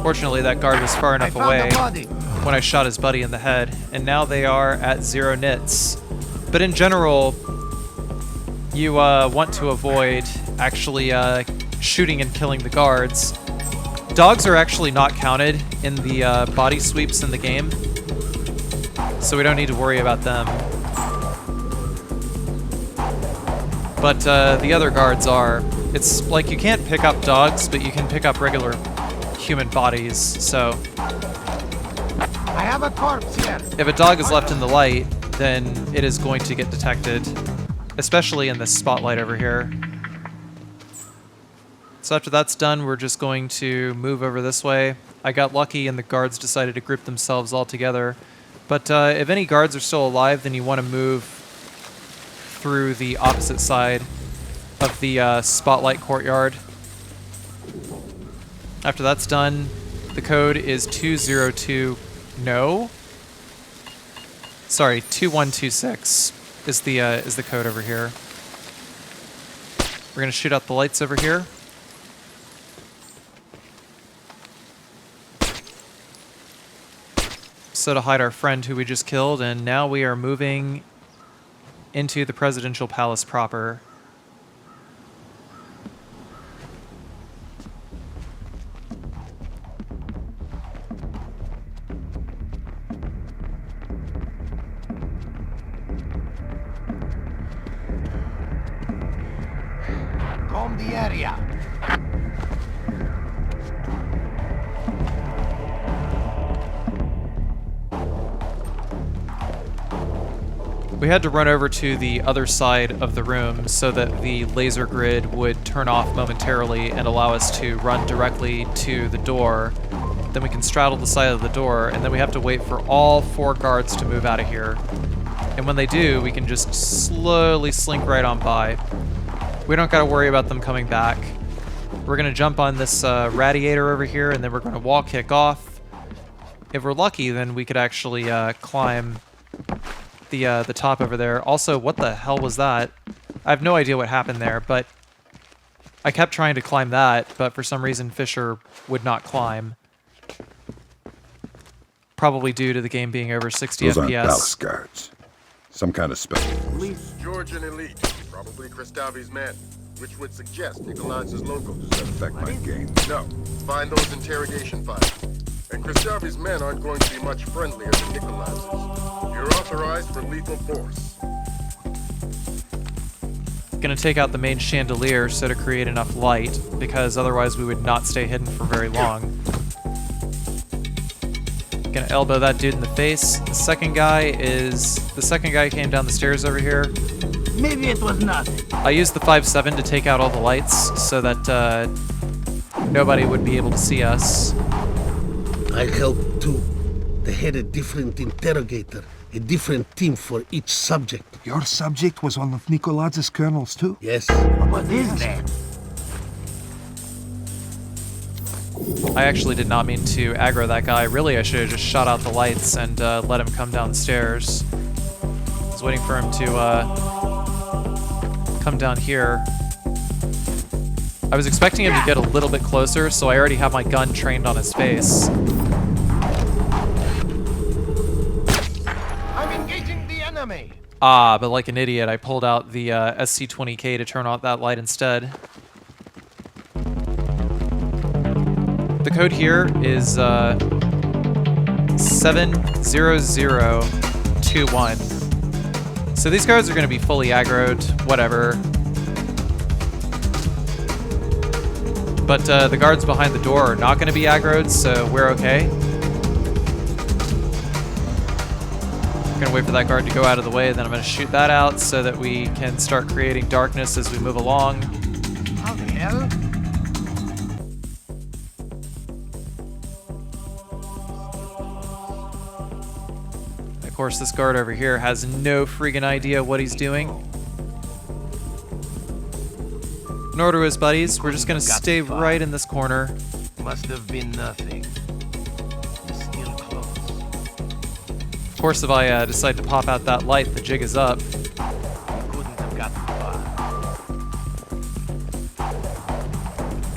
Fortunately, that guard was far enough away when I shot his buddy in the head, and now they are at 0 nits. But in general, you want to avoid actually shooting and killing the guards. Dogs are actually not counted in the body sweeps in the game, so we don't need to worry about them. But the other guards are. It's like you can't pick up dogs, but you can pick up regular human bodies, so... I have a corpse here. If a dog is left in the light, then it is going to get detected, especially in this spotlight over here. So after that's done, we're just going to move over this way. I got lucky and the guards decided to group themselves all together. But if any guards are still alive, then you want to move through the opposite side of the spotlight courtyard. After that's done, the code is 202... No? Sorry, 2126 is the code over here. We're gonna shoot out the lights over here. So to hide our friend who we just killed, and now we are moving into the presidential palace proper. Comb the area. We had to run over to the other side of the room so that the laser grid would turn off momentarily and allow us to run directly to the door. Then we can straddle the side of the door, and then we have to wait for all 4 guards to move out of here. And when they do, we can just slowly slink right on by. We don't gotta worry about them coming back. We're gonna jump on this radiator over here, and then we're gonna wall kick off. If we're lucky, then we could actually climb the top over there. Also, what the hell was that? I have no idea what happened there, but I kept trying to climb that, but for some reason Fisher would not climb. Probably due to the game being over 60 Those FPS. aren't palace guards. Some kind of special. Georgian elite, probably Kristavi's men, which would suggest Nikoladze's locals. Does that affect my game? No. Find those interrogation files. And Kristavi's men aren't going to be much friendlier than Nikoladze's. You're authorized for lethal force. Gonna take out the main chandelier so to create enough light, because otherwise we would not stay hidden for very long. Gonna elbow that dude in the face. The second guy came down the stairs over here. Maybe it was nothing. I used the 5.7 to take out all the lights so that nobody would be able to see us. I helped too. They had a different interrogator, a different team for each subject. Your subject was one of Nikoladze's colonels too? Yes. What is that? I actually did not mean to aggro that guy. Really, I should have just shot out the lights and let him come downstairs. I was waiting for him to come down here. I was expecting him to get a little bit closer, so I already have my gun trained on his face. I'm engaging the enemy. Ah, but like an idiot, I pulled out the SC-20K to turn off that light instead. The code here is 70021. So these guards are going to be fully aggroed, whatever. But the guards behind the door are not going to be aggroed, so we're okay. I'm going to wait for that guard to go out of the way, then I'm going to shoot that out so that we can start creating darkness as we move along. How the hell? Of course, this guard over here has no friggin' idea what he's doing. Nor do his buddies. We're just gonna stay right in this corner. Must have been nothing. Still close. Of course, if I decide to pop out that light, the jig is up. Couldn't have gotten far.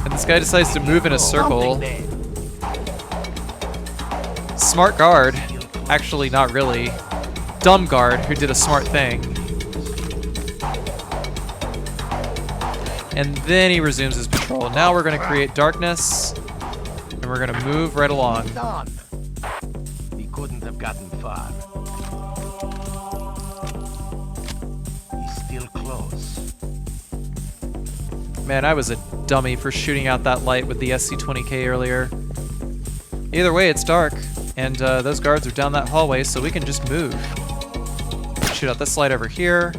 And this guy decides to move in a circle. Smart guard. Actually, not really. Dumb guard who did a smart thing. And then he resumes his patrol. Now we're going to create darkness, and we're going to move right along. Done. He couldn't have gotten far. He's still close. Man, I was a dummy for shooting out that light with the SC-20K earlier. Either way, it's dark, and those guards are down that hallway, so we can just move. Shoot out this light over here.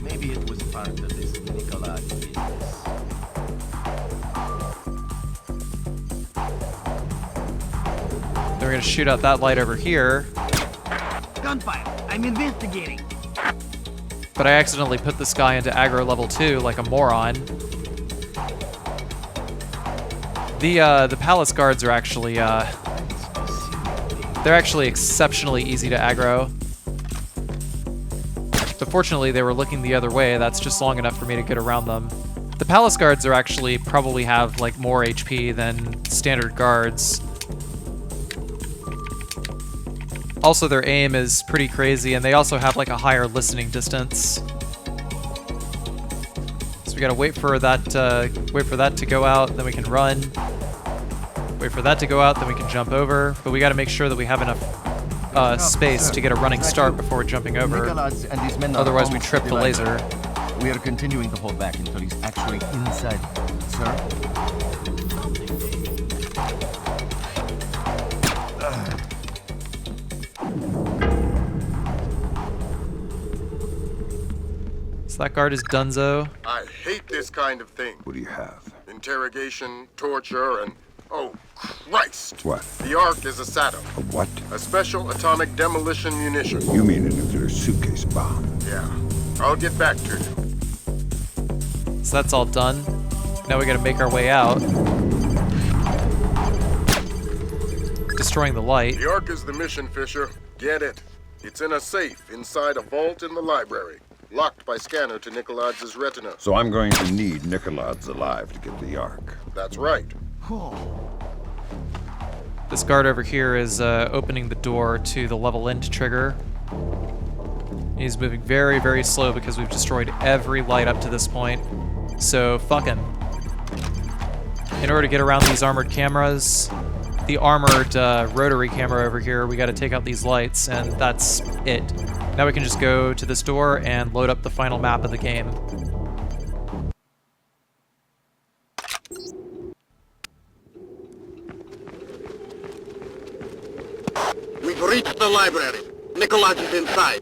Maybe it was part of this Nikoladze business. Then we're gonna shoot out that light over here. Gunfire! I'm investigating! But I accidentally put this guy into aggro level 2 like a moron. The palace guards are actually they're actually exceptionally easy to aggro. But fortunately they were looking the other way. That's just long enough for me to get around them. The palace guards are actually probably have like more HP than standard guards. Also, their aim is pretty crazy, and they also have like a higher listening distance. So we gotta wait for that to go out, then we can run. Wait for that to go out, then we can jump over. But we gotta make sure that we have enough space to get a running start before we're jumping over. Otherwise, we trip the laser. We are continuing to hold back until he's actually inside, sir. So that guard is Dunzo. I hate this kind of thing. What do you have? Interrogation, torture, and... oh, Christ! What? The Ark is a SATO. A what? A special atomic demolition munition. You mean a nuclear suitcase bomb? Yeah. I'll get back to you. So that's all done. Now we gotta make our way out. Destroying the light. The Ark is the mission, Fisher. Get it. It's in a safe inside a vault in the library. Locked by scanner to Nikoladze's Retinal. So I'm going to need Nikoladze alive to get the Ark. That's right. This guard over here is opening the door to the level end trigger. He's moving very, very slow because we've destroyed every light up to this point. So fuck him. In order to get around these armored cameras, the armored rotary camera over here, we gotta take out these lights, and that's it. Now we can just go to this door and load up the final map of the game. We've reached the library. Nikoladze is inside.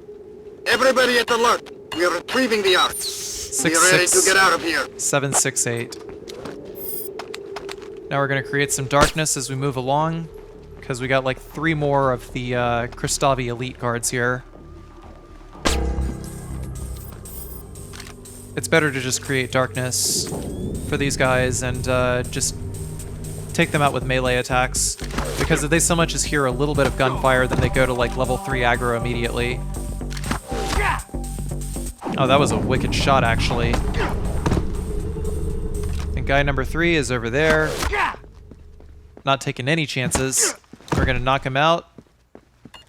Everybody at alert. We are retrieving the Ark. We are ready to get out of here. 768. Now we're gonna create some darkness as we move along, because we got like 3 more of the Kristavi elite guards here. It's better to just create darkness for these guys and just take them out with melee attacks, because if they so much as hear a little bit of gunfire, then they go to like level 3 aggro immediately. Oh, that was a wicked shot, actually. And guy number 3 is over there. Not taking any chances. We're gonna knock him out.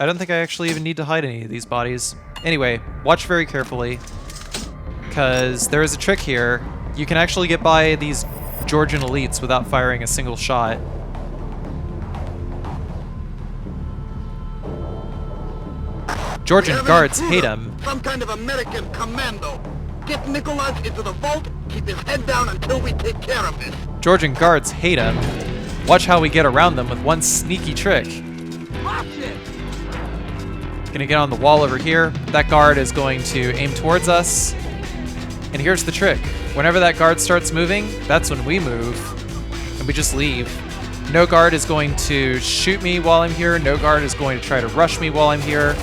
I don't think I actually even need to hide any of these bodies. Anyway, watch very carefully, because there is a trick here. You can actually get by these Georgian elites without firing a single shot. Georgian guards hate him. Some kind of American commando. Get Nikoladze into the vault, keep his head down until we take care of this. Georgian guards hate him. Watch how we get around them with one sneaky trick. Gonna get on the wall over here. That guard is going to aim towards us. And here's the trick. Whenever that guard starts moving, that's when we move. And we just leave. No guard is going to shoot me while I'm here. No guard is going to try to rush me while I'm here.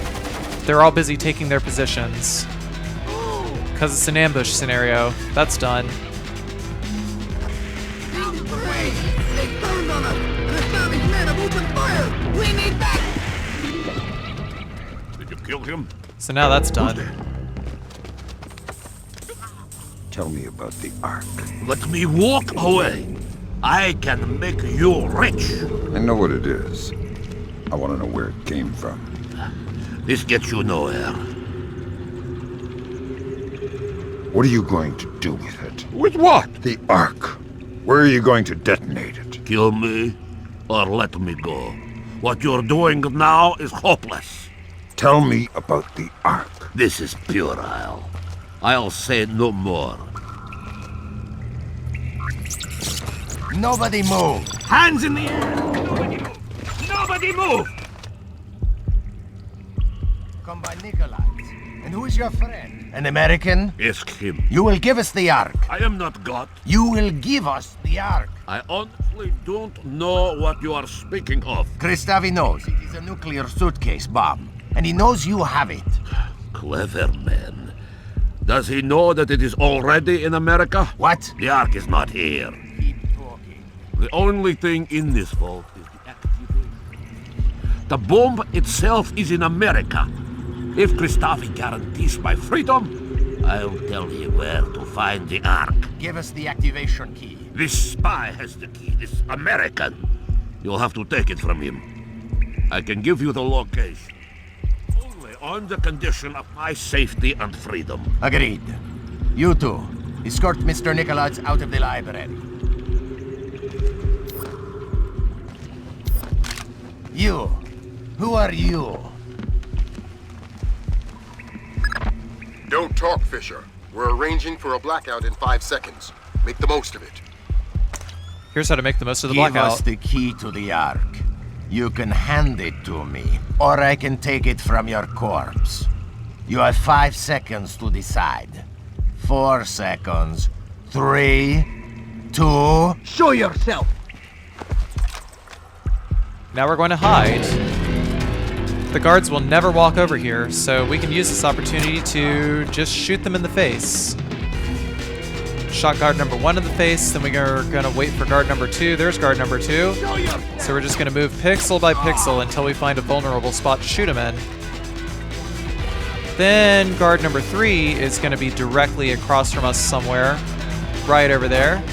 They're all busy taking their positions. Because it's an ambush scenario. That's done. They turned on us! Kristavi's men have opened fire! We need back! Did you kill him? So now that's done. Tell me about the Ark. Let me walk away. I can make you rich. I know what it is. I want to know where it came from. This gets you nowhere. What are you going to do with it? With what? The Ark. Where are you going to detonate it? Kill me or let me go. What you're doing now is hopeless. Tell me about the Ark. This is puerile. I'll say no more. Nobody move! Hands in the air! Nobody move! Nobody move! Come by Nikoladze. And who is your friend? An American? Ask him. You will give us the Ark. I am not God. You will give us the Ark. I honestly don't know what you are speaking of. Kristavi knows it is a nuclear suitcase bomb, and he knows you have it. Clever man. Does he know that it is already in America? What? The Ark is not here. Keep talking. The only thing in this vault is the Deactivating. The bomb itself is in America. If Kristavi guarantees my freedom, I'll tell you where to find the Ark. Give us the activation key. This spy has the key, this American. You'll have to take it from him. I can give you the location. Only on the condition of my safety and freedom. Agreed. You two, escort Mr. Nikoladze out of the library. You. Who are you? Don't talk, Fisher. We're arranging for a blackout in 5 seconds. Make the most of it. Here's how to make the most of the Give blackout. us the key to the Ark. You can hand it to me, or I can take it from your corpse. You have 5 seconds to decide. 4 seconds. 3, 2... Show yourself! Now we're going to hide. The guards will never walk over here, so we can use this opportunity to just shoot them in the face. Shot guard number 1 in the face, then we are going to wait for guard number 2. There's guard number 2. So we're just going to move pixel by pixel until we find a vulnerable spot to shoot him in. Then guard number 3 is going to be directly across from us somewhere, right over there.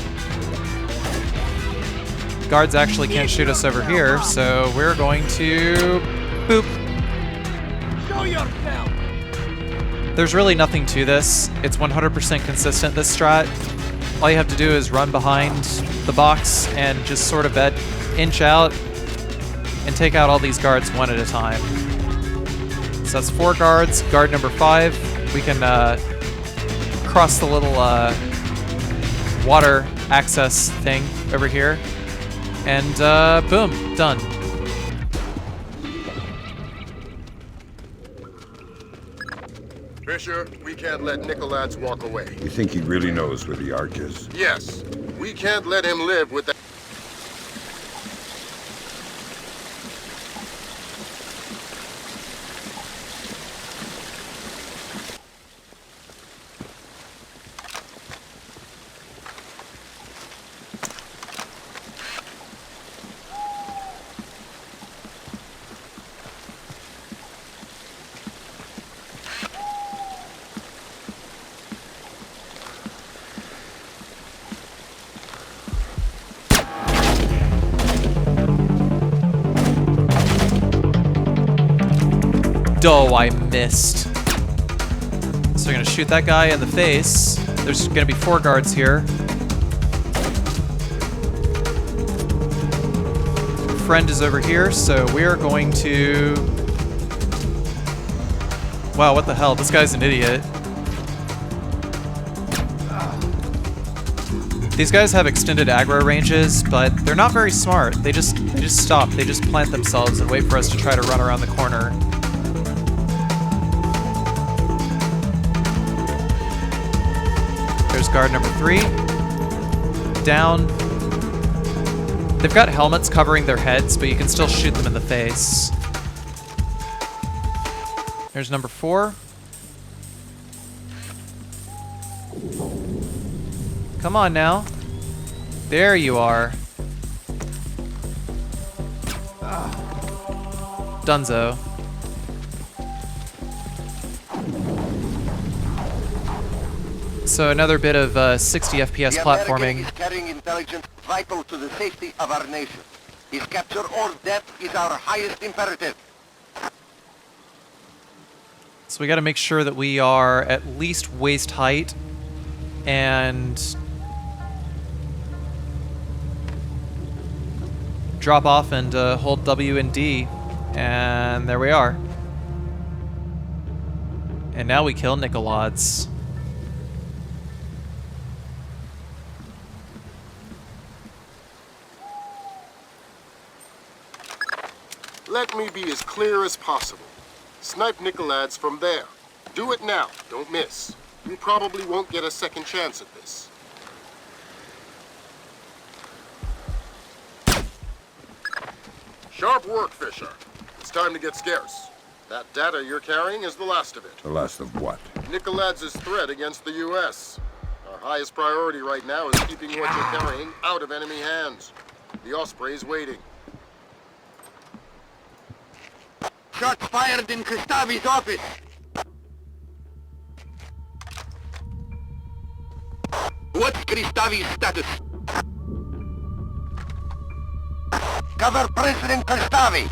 Guards actually can't shoot us over here, so we're going to boop. Show yourself! There's really nothing to this. It's 100% consistent, this strat. All you have to do is run behind the box and just sort of inch out and take out all these guards one at a time. So that's 4 guards. Guard number 5, we can cross the little water access thing over here. And boom, done. Fisher, we can't let Nikoladze walk away. You think he really knows where the Ark is? Yes, we can't let him live with that. Oh, I missed. So we're gonna shoot that guy in the face. There's gonna be 4 guards here. Friend is over here, so we're going to... Wow, what the hell? This guy's an idiot. These guys have extended aggro ranges, but they're not very smart. They just stop. They just plant themselves and wait for us to try to run around the corner. There's guard number 3. Down. They've got helmets covering their heads, but you can still shoot them in the face. There's number 4. Come on now. There you are. Dunzo. So another bit of 60 FPS platforming. Is carrying intelligence vital to the safety of our nation. His capture or death is our highest imperative. So we got to make sure that we are at least waist height and drop off and hold W and D, and there we are. And now we kill Nikoladze. Let me be as clear as possible. Snipe Nikoladze from there. Do it now. Don't miss. You probably won't get a second chance at this. Sharp work, Fisher. It's time to get scarce. That data you're carrying is the last of it. The last of what? Nikoladze's threat against the U.S. Our highest priority right now is keeping what you're carrying out of enemy hands. The Osprey's waiting. Shots fired in Kristavi's office. What's Kristavi's status? Cover President Kristavi.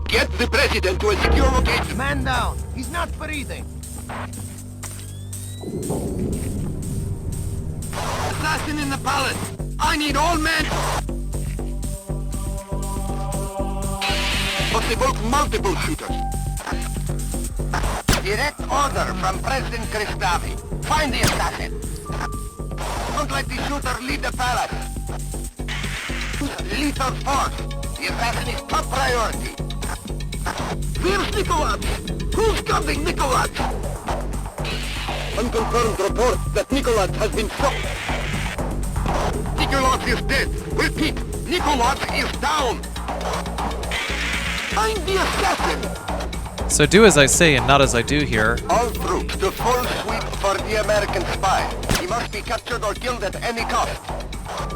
Get the president to a secure location. Man down. He's not breathing. Assassin in the palace. I need all men. Possible multiple shooters. Direct order from President Kristavi. Find the assassin. Don't let the shooter leave the palace. Lethal force. The assassin is top priority. Where's Nikoladze? Who's guarding Nikoladze? Unconfirmed report that Nikoladze has been shot. Nikoladze is dead. Repeat, Nikoladze is down. Find the assassin. So do as I say and not as I do here. All troops to full sweep for the American spy. He must be captured or killed at any cost.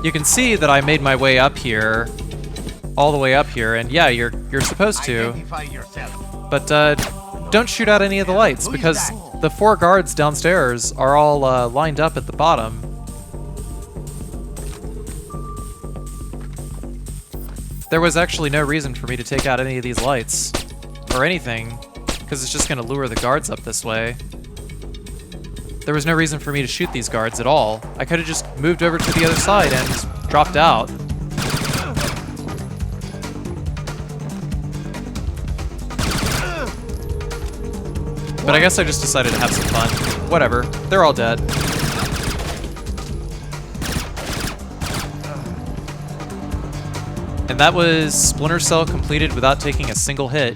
You can see that I made my way up here, all the way up here, and yeah, you're supposed to. But don't shoot out any of the lights because the 4 guards downstairs are all lined up at the bottom. There was actually no reason for me to take out any of these lights or anything, because it's just going to lure the guards up this way. There was no reason for me to shoot these guards at all. I could have just moved over to the other side and dropped out. But I guess I just decided to have some fun. Whatever, they're all dead. And that was Splinter Cell completed without taking a single hit.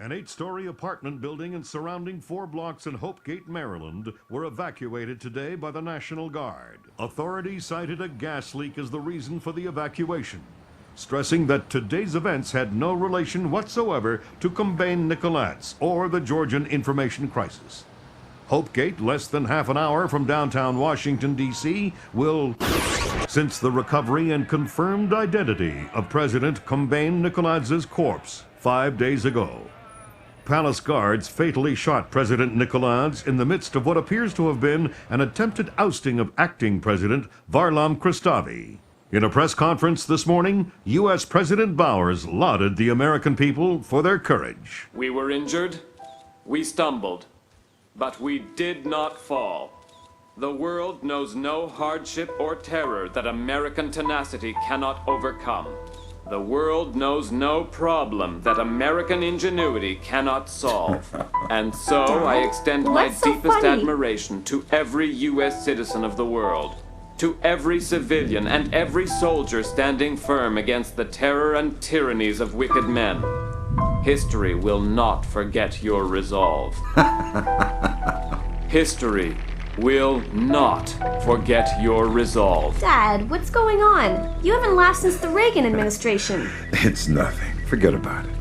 An 8-story apartment building and surrounding 4 blocks in Hopegate, Maryland, were evacuated today by the National Guard. Authorities cited a gas leak as the reason for the evacuation, stressing that today's events had no relation whatsoever to Combain Nikoladze or the Georgian information crisis. Hopegate, less than half an hour from downtown Washington, D.C., will, since the recovery and confirmed identity of President Combain Nikoladze's corpse 5 days ago. Palace guards fatally shot President Nikoladze in the midst of what appears to have been an attempted ousting of acting President Varlam Kristavi. In a press conference this morning, U.S. President Bowers lauded the American people for their courage. We were injured, we stumbled, but we did not fall. The world knows no hardship or terror that American tenacity cannot overcome. The world knows no problem that American ingenuity cannot solve. And so I extend my deepest admiration to every U.S. citizen of the world, to every civilian and every soldier standing firm against the terror and tyrannies of wicked men. History will not forget your resolve. History will not forget your resolve. Dad, what's going on? You haven't laughed since the Reagan administration. It's nothing. Forget about it.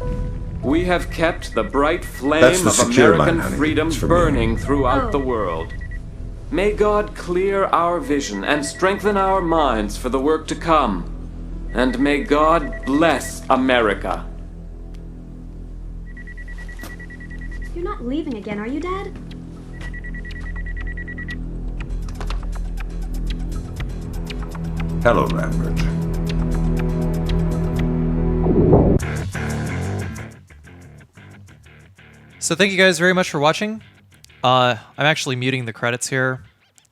We have kept the bright flame That's the of secure American line, honey. freedom It's for me. burning throughout the world. May God clear our vision and strengthen our minds for the work to come. And may God bless America. You're not leaving again, are you, Dad? Hello, Lambert. So thank you guys very much for watching. I'm actually muting the credits here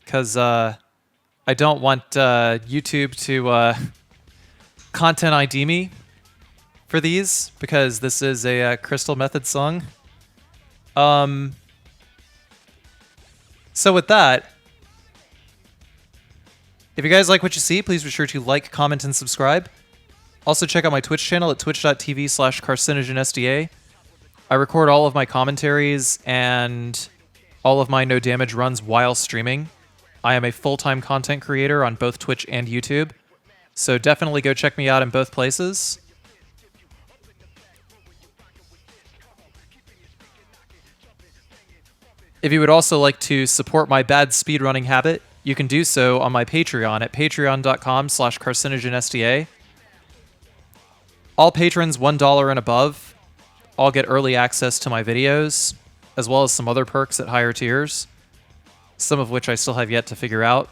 because I don't want YouTube to content ID me for these because this is a Crystal Method song. So with that, if you guys like what you see, please be sure to like, comment, and subscribe. Also check out my Twitch channel at twitch.tv/Carcinogensda. I record all of my commentaries and all of my no damage runs while streaming. I am a full-time content creator on both Twitch and YouTube, so definitely go check me out in both places. If you would also like to support my bad speedrunning habit, you can do so on my Patreon at patreon.com/Carcinogensda. All patrons $1 and above all get early access to my videos, as well as some other perks at higher tiers, some of which I still have yet to figure out,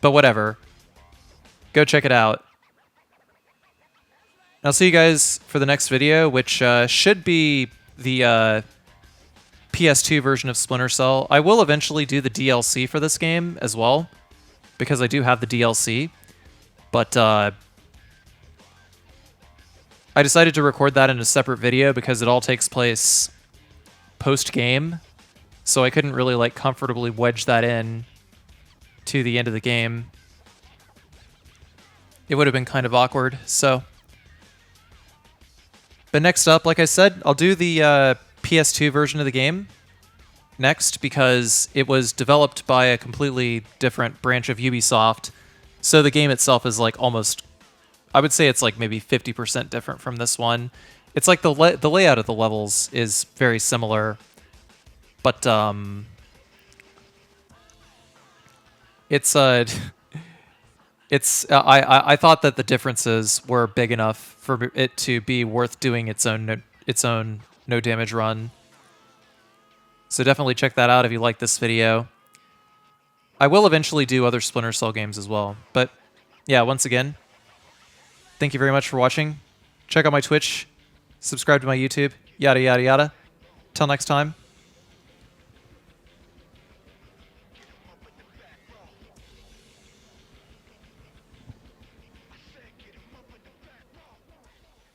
but whatever. Go check it out. And I'll see you guys for the next video, which should be the PS2 version of Splinter Cell. I will eventually do the DLC for this game as well, because I do have the DLC, but I decided to record that in a separate video because it all takes place post-game, so I couldn't really like comfortably wedge that in to the end of the game. It would have been kind of awkward, so. But next up, like I said, I'll do the PS2 version of the game next because it was developed by a completely different branch of Ubisoft, so the game itself is like almost, I would say it's like maybe 50% different from this one. It's like the layout of the levels is very similar, but it's I thought that the differences were big enough for it to be worth doing its own no damage run. So definitely check that out if you like this video. I will eventually do other Splinter Cell games as well, but yeah, once again, thank you very much for watching. Check out my Twitch, subscribe to my YouTube, yada yada yada. Till next time.